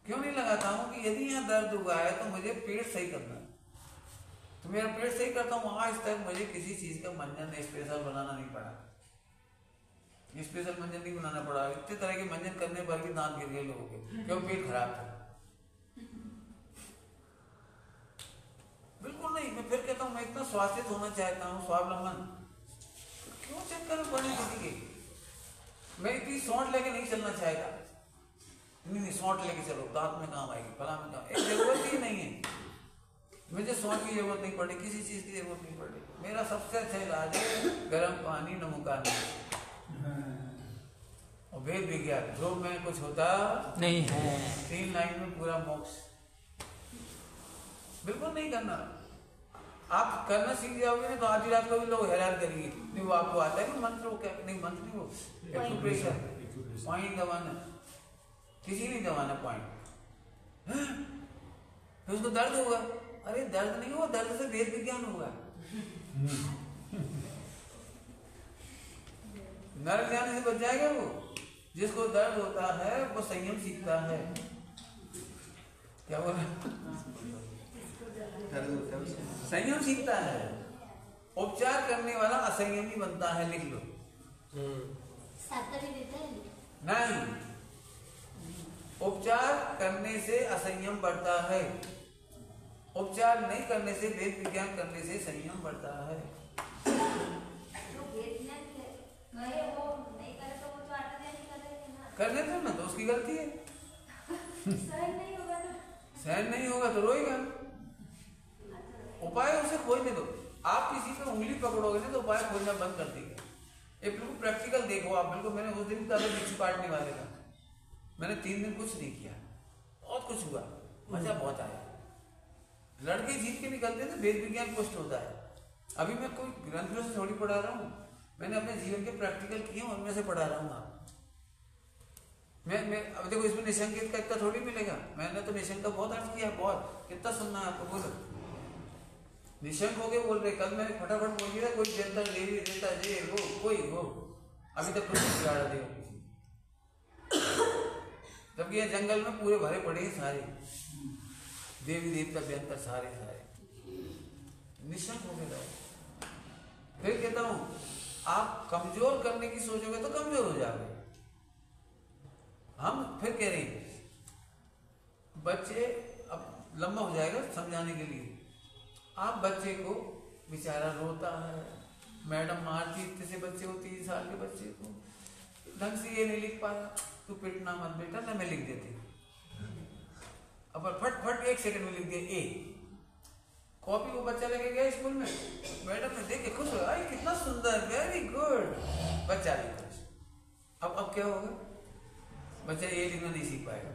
क्यों नहीं लगाता हूँ कि यदि यहाँ दर्द हुआ है तो मुझे पेट सही करना है, तो मेरा पेट सही करता हूँ। आज तक मुझे किसी चीज का मंजन स्पेशल बनाना नहीं पड़ा, स्पेशल मंजन नहीं बनाना पड़ा। इतने तरह के मंजन करने पर भी दांत गिर गए लोगों के, क्यों? पेट खराब था। बिल्कुल नहीं। मैं फिर कहता हूँ मैं इतना स्वास्थ्य होना चाहता हूँ, स्वावलंबन, क्यों चक्कर में पड़े किसी के? मैं इतनी सौंठ लेके नहीं चलना चाहता। नहीं सौंठ लेके चलो, दांत में काम आएगी, फला में काम, एक जरूरत ही नहीं है। मुझे सौंठ की जरूरत नहीं पड़ी, किसी चीज की जरूरत नहीं पड़ी। मेरा सबसे अच्छा इलाज है गर्म पानी, नमुका और वेद विज्ञान, जो में कुछ होता नहीं है। 3 लाइन में पूरा मोक्ष। बिल्कुल नहीं करना। आप करना सीख जाओगे ना तो आधी रात को भी लोग हैरान करेंगे, नहीं वो आपको आता है कि मंत्र, वो क्या नहीं मंत्र नहीं, वो एक्यूप्रेशर, पॉइंट दबाना, किसी नहीं दबाना पॉइंट, फिर उसको दर्द होगा। अरे दर्द नहीं हुआ, दर्द से वेद विज्ञान होगा। नर्क जाने से बच जाएगा वो। जिसको दर्द होता है वो संयम सीखता है। क्या बोल रहे? संयम सीखता है। उपचार करने वाला असंयमी बनता है, लिख लो। नहीं, उपचार करने से असंयम बढ़ता है, उपचार नहीं करने से, वेद विज्ञान करने से संयम बढ़ता है। कर लेते ना तो उसकी गलती है। सहन नहीं होगा तो रोएगा। उपाय उसे खोजने दो। आप किसी पे उंगली पकड़ोगे ना तो उपाय खोजना बंद कर देंगे। ये बिल्कुल प्रैक्टिकल देखो आप। बिल्कुल मैंने उस दिन कहा मिक्सी काटने वाले का, मैंने 3 दिन कुछ नहीं किया, बहुत कुछ हुआ, मजा बहुत आया। लड़के जीत के निकलते थे, वेद विज्ञान पुष्ट होता है। अभी मैं कोई ग्रंथों से थोड़ी पढ़ा रहा हूँ, मैंने अपने जीवन के प्रैक्टिकल किए और मैं से पढ़ा रहा हूँ आप। मैं अब देखो इसमें निशंकित का इतना थोड़ी मिलेगा। मैंने तो निशंक का बहुत अर्थ किया, बहुत कितना सुनना है आपको। बोलो निशंक हो गए बोल रहे। कल मैंने फटाफट बोल दिया कोई जनता देवी देता जे वो कोई हो, अभी तक कुछ नहीं बिगाड़ा देगा किसी। जबकि ये जंगल में पूरे भरे पड़े हैं सारे देवी देवता व्यंतर सारे निशंक हो गए रहो। फिर कहता हूं आप कमजोर करने की सोचोगे तो कमजोर हो जाओगे। हम फिर कह रहे हैं बच्चे, अब लंबा हो जाएगा समझाने के लिए। आप बच्चे को बेचारा रोता है, मैडम मारती, इतने से बच्चे को 3 साल के बच्चे को ढंग से ये नहीं लिख पाया, तू पिटना मत बेटा ना, मैं लिख देती। अब फट फट 1 सेकंड में लिख दिया ए। कॉपी को बच्चा लेके गया स्कूल में, मैडम ने देख के खुश हुआ, कितना सुंदर, वेरी गुड, बच्चा भी खुश। अब क्या होगा, बच्चा ये लिखना नहीं सीख पाएगा।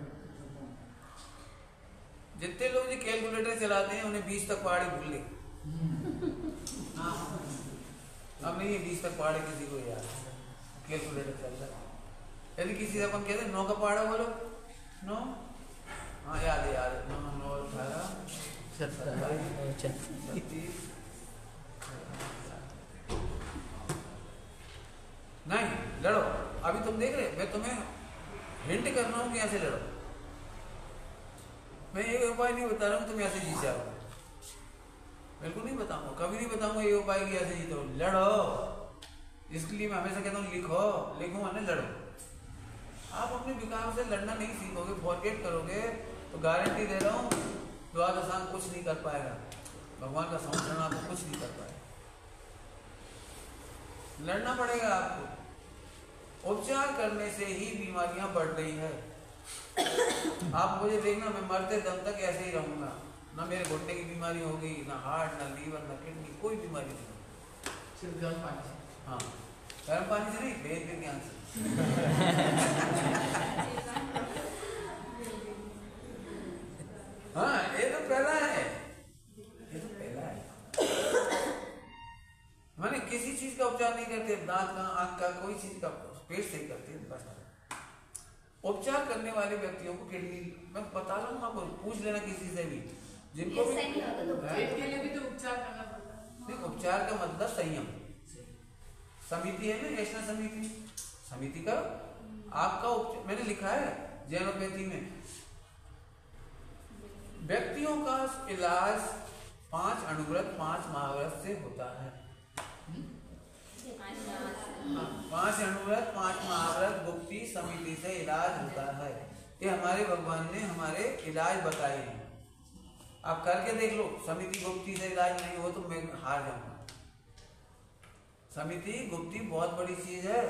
जितने लोग जो कैलकुलेटर चलाते हैं उन्हें 20 तक पहाड़े भूल गए। अब नहीं है 20 तक पहाड़े किसी को याद, कैलकुलेटर चल रहा है। यदि किसी से अपन कहते हैं 9 का पहाड़ा बोलो, 9, हाँ याद है 9 9 18 नहीं लड़ो। अभी तुम देख रहे, मैं तुम्हें हिंट कर रहा हूं कि ऐसे लड़ो। मैं ये उपाय नहीं बता रहा हूं तुम ऐसे जीत जाओ, बिल्कुल नहीं बताऊंगा, कभी नहीं बताऊंगा ये उपाय कि ऐसे जीतो। लड़ो, इसलिए मैं हमेशा कहता हूँ लिखो, लिखो माने लड़ो। आप अपने विकास से लड़ना नहीं सीखोगे, फॉरगेट करोगे तो गारंटी दे रहा हूँ द्वादशांग कुछ नहीं कर पाएगा। भगवान का संरक्षण आपको कुछ नहीं कर पाएगा। लड़ना पड़ेगा आपको। उपचार करने से ही बीमारियां बढ़ रही है। आप मुझे देखना, मैं मरते दम तक ऐसे ही रहूंगा, ना मेरे घुटने की बीमारी होगी, ना हार्ट, ना लीवर, ना किडनी, कोई बीमारी नहीं। सिर्फ गर्म पानी से। हाँ, गर्म पानी से नहीं, वेद के ज्ञान से। हाँ, ये तो पहला है, ये तो पहला है। मैंने किसी चीज का उपचार नहीं करते, दांत का, आंख का, कोई चीज का, पेट से ही करते हैं बस। उपचार करने वाले व्यक्तियों को किडनी, मैं बता रहा हूँ आपको, पूछ लेना किसी से भी, जिनको भी पेट के लिए भी तो उपचार करना पड़ता है। नहीं, उपचार का मतलब संयम। समिति है ना, यशना समिति, समिति का आपका मैंने लिखा है जैनोपैथी में, व्यक्तियों का इलाज 5 अणुव्रत 5 महाव्रत से होता है। 5 अणुव्रत 5 महाव्रत गुप्ती समिति से इलाज होता है। ये हमारे भगवान ने हमारे इलाज बताए हैं, आप करके देख लो। समिति गुप्ती से इलाज नहीं हो तो मैं हार जाऊंगा। समिति गुप्ती बहुत बड़ी चीज है।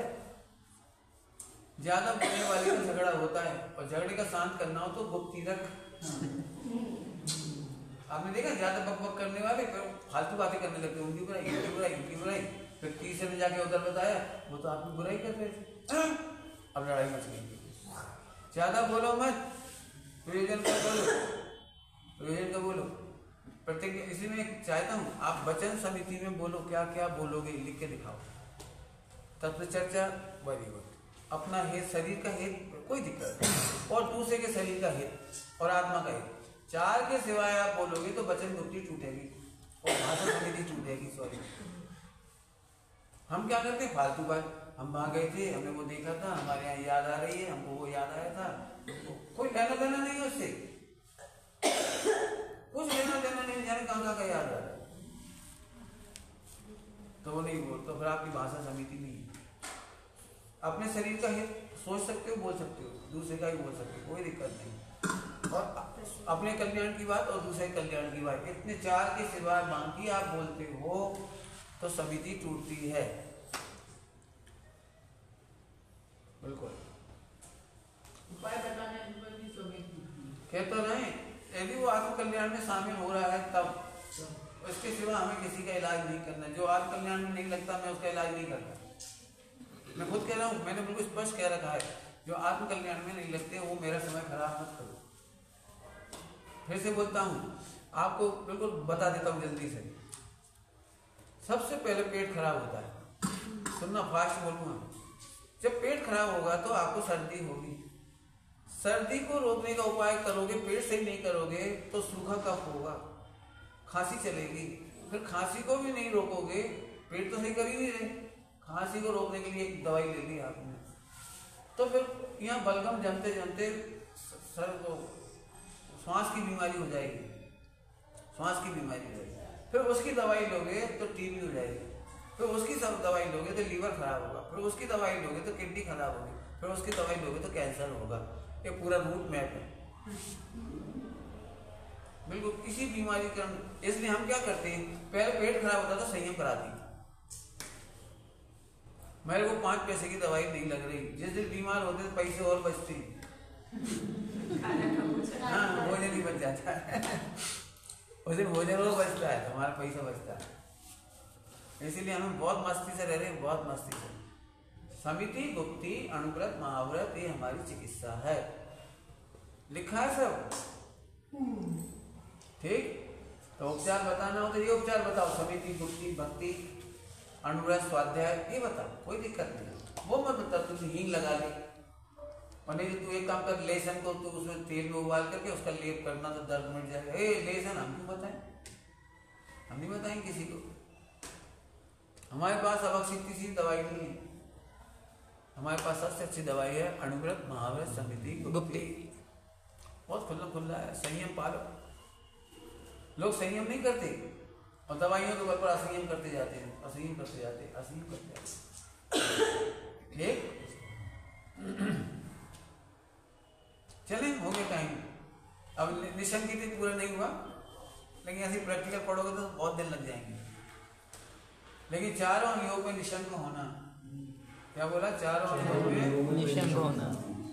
ज्यादा बोलने वाले का झगड़ा होता है, और झगड़े का शांत करना हो तो गुप्ती रख। आपने देखा ज्यादा बकबक करने वाले फालतू बातें करने लगते, उनकी बुराई, उनकी बुराई, उनकी बुराई। फिर तीसरे में जाके उधर बताया, वो तो आपकी बुराई कर रहे थे, अब लड़ाई मच गई। ज्यादा बोलो मत, प्रयोजन का बोलो, प्रयोजन का बोलो। प्रत्येक, इसलिए मैं चाहता हूँ आप वचन समिति में बोलो, क्या क्या बोलोगे लिख के दिखाओ। तत्व चर्चा वेरी गुड, अपना हित, शरीर का हित कोई दिक्कत नहीं, और दूसरे के शरीर का हित और आत्मा का हित, 4 के सिवाय आप बोलोगे तो वचन गुप्ती टूटेगी और भाषा समिति टूटेगी। सॉरी, हम क्या करते हैं फालतू बात। हम वहां गए थे, हमने वो देखा था, हमारे यहाँ याद आ रही है, हमको वो याद आया था, कोई लेना देना नहीं है उससे, कुछ लेना देना नहीं, जाने कहाँ का याद आ रहा है तो वो नहीं बोल, तो फिर आपकी भाषा समिति नहीं है। अपने शरीर का हित सोच सकते हो, बोल सकते हो, दूसरे का भी बोल सकते हो, कोई दिक्कत नहीं। और अपने कल्याण की बात और दूसरे कल्याण की बात, इतने 4 के सिवाय बाकी आप बोलते हो तो समिति टूटती है। बिल्कुल उपाय बताने पर भी समिति कहते रहे, यदि वो आत्म कल्याण में शामिल हो रहा है तब, इसके सिवा हमें किसी का इलाज नहीं करना। जो आत्म कल्याण में नहीं लगता मैं उसका इलाज नहीं करता। मैं खुद कह रहा हूँ, मैंने बिल्कुल स्पष्ट कह रखा है, जो आत्म कल्याण में नहीं लगते वो मेरा समय खराब मत करो। फिर से बोलता हूँ, आपको बिल्कुल बता देता हूँ जल्दी से। सबसे पहले पेट खराब होता है, सुनना, फास्ट बोलूंगा। जब पेट खराब होगा तो आपको सर्दी होगी। सर्दी को रोकने का उपाय करोगे, पेट सही नहीं करोगे तो सूखा कफ होगा, खांसी चलेगी। फिर खांसी को भी नहीं रोकोगे, पेट तो सही कर ही नहीं रहे, खांसी को रोकने के लिए एक दवाई ले ली आपने, तो फिर यहाँ बलगम जमते जमते सर को श्वास की बीमारी हो जाएगी, श्वास की बीमारी हो जाएगी। फिर उसकी दवाई लोगे तो टीबी हो जाएगी, फिर उसकी सब दवाई लोगे तो लीवर खराब होगा, फिर उसकी दवाई लोगे तो किडनी खराब होगी, फिर उसकी दवाई लोगे तो कैंसर होगा। ये पूरा रूट मैप है बिल्कुल किसी बीमारी का। इसलिए हम क्या करते हैं, पहले पेट खराब होता तो संयम कराती, मेरे को 5 पैसे की दवाई नहीं लग रही, जिस दिन बीमार होते तो पैसे और बचते, हाँ भोजन ही बच जाता है उस दिन भोजन और बचता है, हमारा पैसा बचता है। इसीलिए हम बहुत मस्ती से रह रहे हैं, बहुत मस्ती से। समिति, गुप्ती, अणुव्रत, महाव्रत ये हमारी चिकित्सा है, लिखा है सब ठीक। तो उपचार बताना हो तो ये उपचार बताओ, समिति, गुप्ती, भक्ति, अणुव्रत, स्वाध्याय, ये बताओ, कोई दिक्कत नहीं। वो मत बता तुम हींग लगा ले, और नहीं तू एक काम कर, लहसुन को तू उसमें तेल में उबाल करके उसका लेप करना तो दर्द मिट जाएगा। लहसुन हम क्यों बताएं, हम नहीं बताएंगे किसी को। हमारे पास अब सी दवाई नहीं है, हमारे पास सबसे अच्छी दवाई है अणुव्रत, महाव्रत, समिति, गुप्ती। बहुत खुला खुला है, संयम पालो। लोग संयम नहीं करते और दवाइयों के बल पर असंयम करते जाते हैं, असंयम करते जाते हैं, असंयम करते जाते हैं। ठीक चलें, हो गया टाइम। अब निशंकित पूरा नहीं हुआ, लेकिन ऐसी प्रैक्टिकल पढ़ोगे तो बहुत दिन लग जाएंगे। लेकिन चारों योग में निशंक होना, क्या बोला, चारों योग में निशंक होना।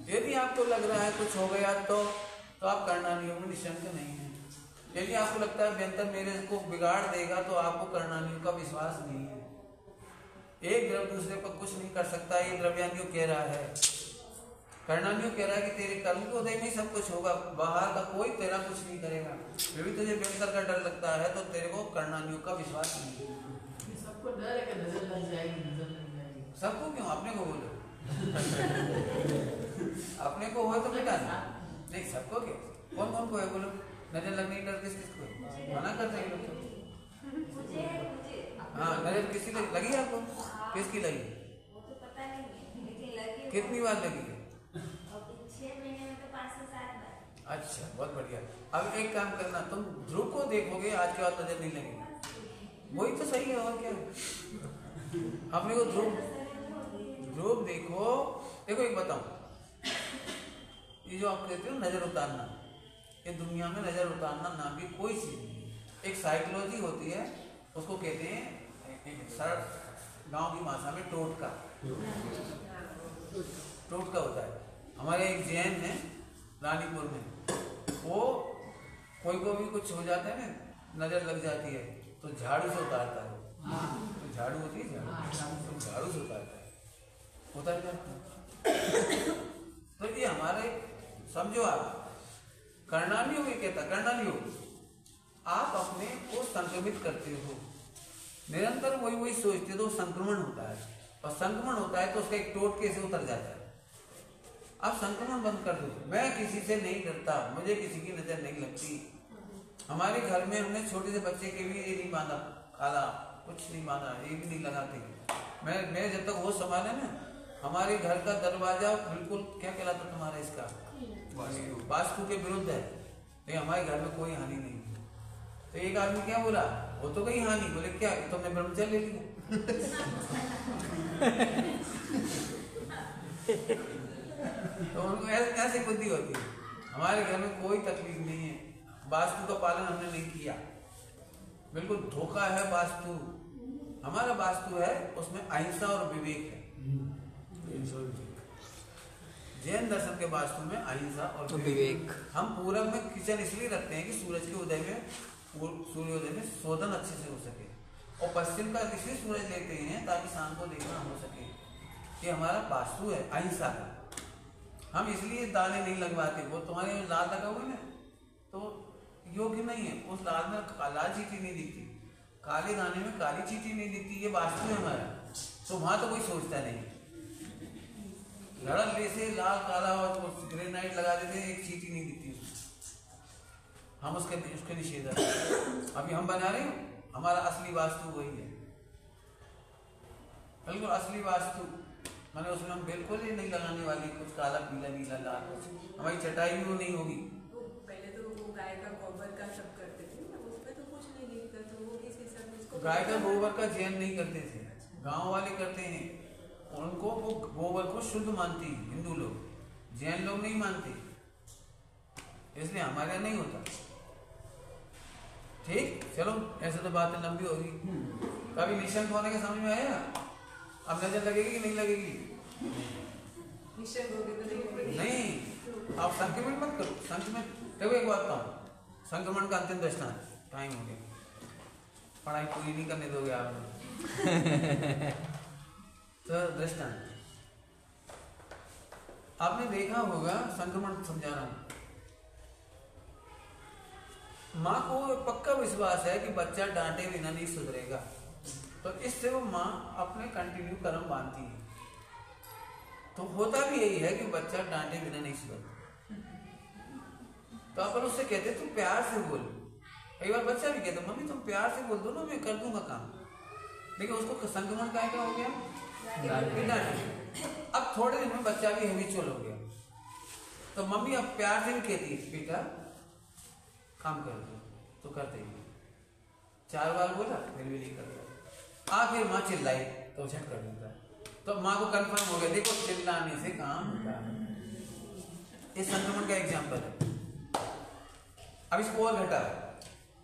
यदि आपको लग रहा है कुछ हो गया तो आप कर्णानी योग में निशंक नहीं है। यदि आपको लगता है व्यंतर मेरे को बिगाड़ देगा तो आपको कर्णानी का विश्वास नहीं है। एक द्रव्य दूसरे पर कुछ नहीं कर सकता, ये द्रव्यान्योग कह रहा है। कर्णान्योग कह रहा है कि तेरे कर्म के उदय में सब कुछ होगा, बाहर का कोई तेरा कुछ नहीं करेगा। फिर भी तुझे व्यंतर का डर लगता है तो तेरे को कर्णान्योग का विश्वास नहीं है। सबको डर है कि नजर लग जाएगी, नजर लग जाएगी। सबको क्यों, अपने को बोलो अपने को हो तो बेटा नहीं, सबको क्यों, कौन कौन को है बोलो, नजर लगने की डर किस किस को है, मना करते हैं लोग तो। हाँ नजर किसी लगी आपको, किसकी लगी, वो तो पता नहीं है, लेकिन लगी। कितनी बार लगी है? 6 महीने में तो 5 से 7 बार। अच्छा बहुत बढ़िया। अब एक काम करना, तुम ध्रुव को देखोगे, आज के बाद नजर नहीं लगेगी, वही तो सही है। और क्या अपने को ध्रुव देखो। देखो एक बताऊं, ये जो आप कहते हो नजर उतारना, ये दुनिया में नजर उतारना नाम की कोई चीज नहीं। एक साइकोलॉजी होती है, उसको कहते हैं सरल गांव की भाषा में टोटका, टोटका होता है। हमारे एक जैन है रानीपुर में, वो कोई को भी कुछ हो जाता है ना, नजर लग जाती है तो झाड़ू से उतारता है। तो झाड़ू होती है, झाड़ू से उतारता है, उतार जाता। तो ये हमारे समझो, आप कर्णान्योग ये कहता, कर्णान्योग आप अपने को संक्रमित करते हो, निरंतर वही सोचते हो तो संक्रमण होता है, और संक्रमण होता है तो उसका एक टोटके से उतर जाता है। आप संक्रमण बंद कर दो। मैं किसी से नहीं डरता, मुझे किसी की नजर नहीं लगती। हमारे घर में हमने छोटे से बच्चे के भी ये नहीं बांधा, खाला कुछ नहीं बांधा, ये भी नहीं लगाते। मैं जब तक वो संभाले ना, हमारे घर का दरवाजा बिल्कुल क्या कहलाता तुम्हारा, इसका वास्तु के विरुद्ध है, लेकिन हमारे घर में कोई हानि नहीं। तो एक आदमी क्या बोला, वो तो गई हानि, बोले क्या तुमने ब्रह्मचर्य ले लिया तो उनको ऐसी बुद्धि होती है। हमारे घर में कोई तकलीफ नहीं है, वास्तु का पालन हमने नहीं किया, बिल्कुल धोखा है वास्तु। हमारा वास्तु है उसमें अहिंसा और विवेक है। जैन दर्शन के वास्तु में अहिंसा और विवेक। हम पूरब में किचन इसलिए रखते हैं कि सूरज के उदय में, सूर्योदय में शोधन अच्छे से हो सके, और पश्चिम का इसलिए सूरज लेते हैं ताकि शाम को देखना हो सके। ये हमारा वास्तु है अहिंसा का। हम इसलिए दाने नहीं लगवाते, वो तुम्हारे लाल लगा हुआ ना तो योग्य नहीं है, उस लाल में लाल चीटी नहीं दिखती, काले दाने में काली चीटी नहीं दिखती, ये वास्तु है हमारा। तो वहां तो कोई सोचता नहीं, लड़ल से लाल काला और ग्रेनाइट लगा देते, एक चीटी नहीं दिखती उसमें, हम उसके निषेध। अभी हम बना रहे हैं, हमारा असली वास्तु वही है, बिल्कुल असली वास्तु। मैंने उसमें हम बिल्कुल ही नहीं लगाने वाली कुछ काला पीला नीला लाल, कुछ हमारी चटाई भी वो नहीं होगी। पहले तो वो गाय का गोबर का सब करते थे, उसमें तो कुछ नहीं दिखता, तो वो किस हिसाब से उसको गाय का गोबर का जैन नहीं करते थे, गांव वाले करते हैं, उनको वो गोबर को शुद्ध मानती है हिंदू लोग, जैन लोग नहीं मानते, इसलिए हमारे यहाँ नहीं होता। ठीक, चलो ऐसे तो बातें लंबी होगी, कभी निशंक होने के समझ में आया? अब नजर लगेगी कि नहीं लगेगी? निशंक हो गए तो नहीं, आप संक्रमण मत करो, संक्रमण। देखो एक बात कहूँ, संक्रमण का अंतिम दृष्टांत, टाइम हो गया, पढ़ाई पूरी नहीं करने दोगे आप तो दृष्टांत आपने देखा होगा, संक्रमण समझा रहा हूं। माँ को पक्का विश्वास है कि बच्चा डांटे बिना नहीं सुधरेगा, तो इससे वो माँ अपने कंटिन्यू कर्म बांधती है। तो होता भी यही है कि बच्चा डांटे बिना नहीं सुधरता, तो अपन उससे कहते तुम प्यार से बोल। कई बार बच्चा भी कहता मम्मी तुम प्यार से बोल दो ना, मैं कर दूंगा काम, लेकिन उसको संक्रमण का क्या हो गया, डांटे। अब थोड़े दिन में बच्चा भी हैबिचुअल हो गया, तो मम्मी अब प्यार से भी कहती है बेटा काम कर दो, तो करते ही 4 बार बोला फिर भी नहीं करता, फिर माँ चिल्लाई तो झट कर देता है, तो माँ को कंफर्म हो गया देखो चिल्लाने से काम होता है। इस संक्रमण का एग्जाम्पल है। अब इसको और घटा,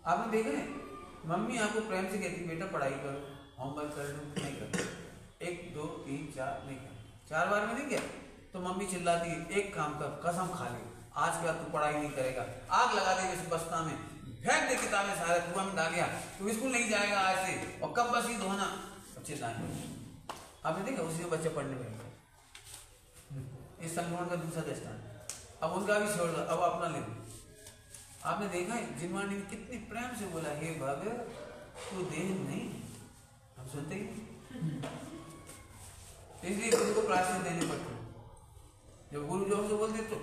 आपने देखा है मम्मी आपको प्रेम से कहती बेटा पढ़ाई करो, होमवर्क कर लो, नहीं करते, 1 2 3 4 नहीं कर, 4 बार में नहीं किया तो मम्मी चिल्लाती है एक काम कर, कसम खा ले आज के बाद तू पढ़ाई नहीं करेगा, आग लगा दे इस बस्ता में, फेंक दे किताबें सारे कुआं में डालिया, तू स्कूल नहीं जाएगा आज से, और कब बस ईद होना, चिल्लाएंगे। आपने देखा उसी में बच्चे पढ़ने बैठे। इस संक्रमण का दूसरा दृष्टांत, अब उनका भी छोड़ दो, अब अपना ले लो। आपने देखा है जिनवाणी ने कितनी प्रेम से बोला हे भगत तू देह नहीं, हम सुनते ही, इसलिए गुरु को प्राश्चित देने पड़ते। जब गुरु जो हमसे बोलते तो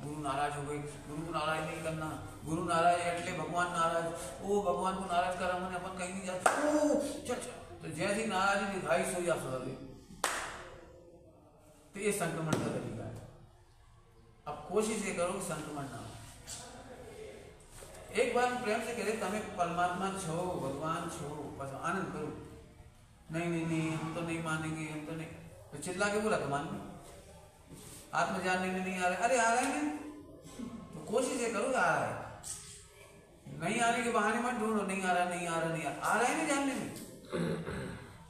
गुरु नाराज हो गई, गुरु को नाराज नहीं करना, गुरु नाराज एटले भगवान नाराज, ओ भगवान को नाराज करा मैंने, अपन कहीं नहीं जाते, ओ चल तो जैसी नाराजी दिखाई सो या सुधर गई। तो ये संक्रमण का तरीका है। अब कोशिश ये करो कि संक्रमण ना हो। एक बार प्रेम से कह रहे तमें परमात्मा छो, भगवान छो, बस आनंद करो, नहीं नहीं नहीं हम तो नहीं मानेंगे, हम तो नहीं, तो चिल्ला के बोला तो मान लो, आत्म जानने में नहीं आ रहा, अरे आ रहा है तो कोशिश ये करो आ रहा है, नहीं आने के बहाने मत ढूंढो, नहीं आ रहा नहीं आ रहा नहीं आ रहा है नहीं जानने में,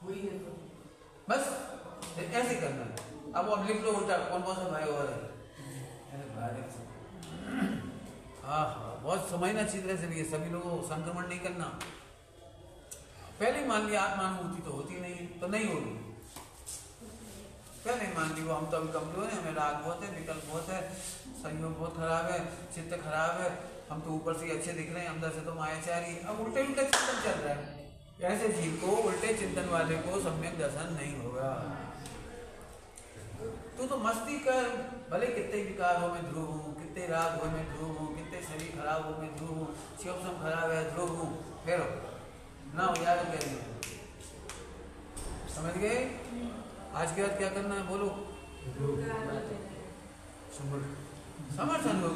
वही है तो बस ऐसे करना है। अब लिख लो उल्टा, कौन कौन सा भाई और है, हाँ बहुत समझना अच्छी तरह से भी है, सभी लोगों को संक्रमण नहीं करना। पहले मान लिया आत्मानुभूति तो होती नहीं, तो नहीं होगी, पहले मान ली वो हम तो अभी कमजोर है, हमें राग बहुत है, विकल्प बहुत है, संयोग बहुत खराब है, चित्त खराब है, हम तो ऊपर से अच्छे दिख रहे हैं, अंदर से तो मायाचारी। अब उल्टे उल्टे चिंतन चल रहा है, ऐसे जीव को, उल्टे चिंतन वाले को सम्यक दर्शन नहीं होगा। तू तो मस्ती कर, भले कितने विकार हो मैं ध्रुव हूँ, कितने राग हो मैं ध्रुव हूँ, कितने शरीर खराब हो मैं ध्रुव हूँ, शिवसम खराब है ध्रुव हूँ, फिर ना हो याद कह रही है। समझ गए? आज के बाद क्या करना है बोलो? समर्थन करो।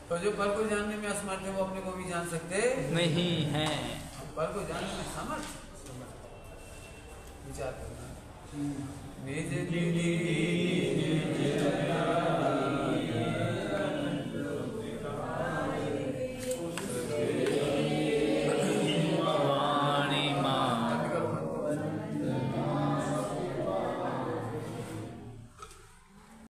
तो जो पर को जानने में असमर्थ है वो अपने को भी जान सकते नहीं है, पर को जानने में समर्थ विचार करना। निज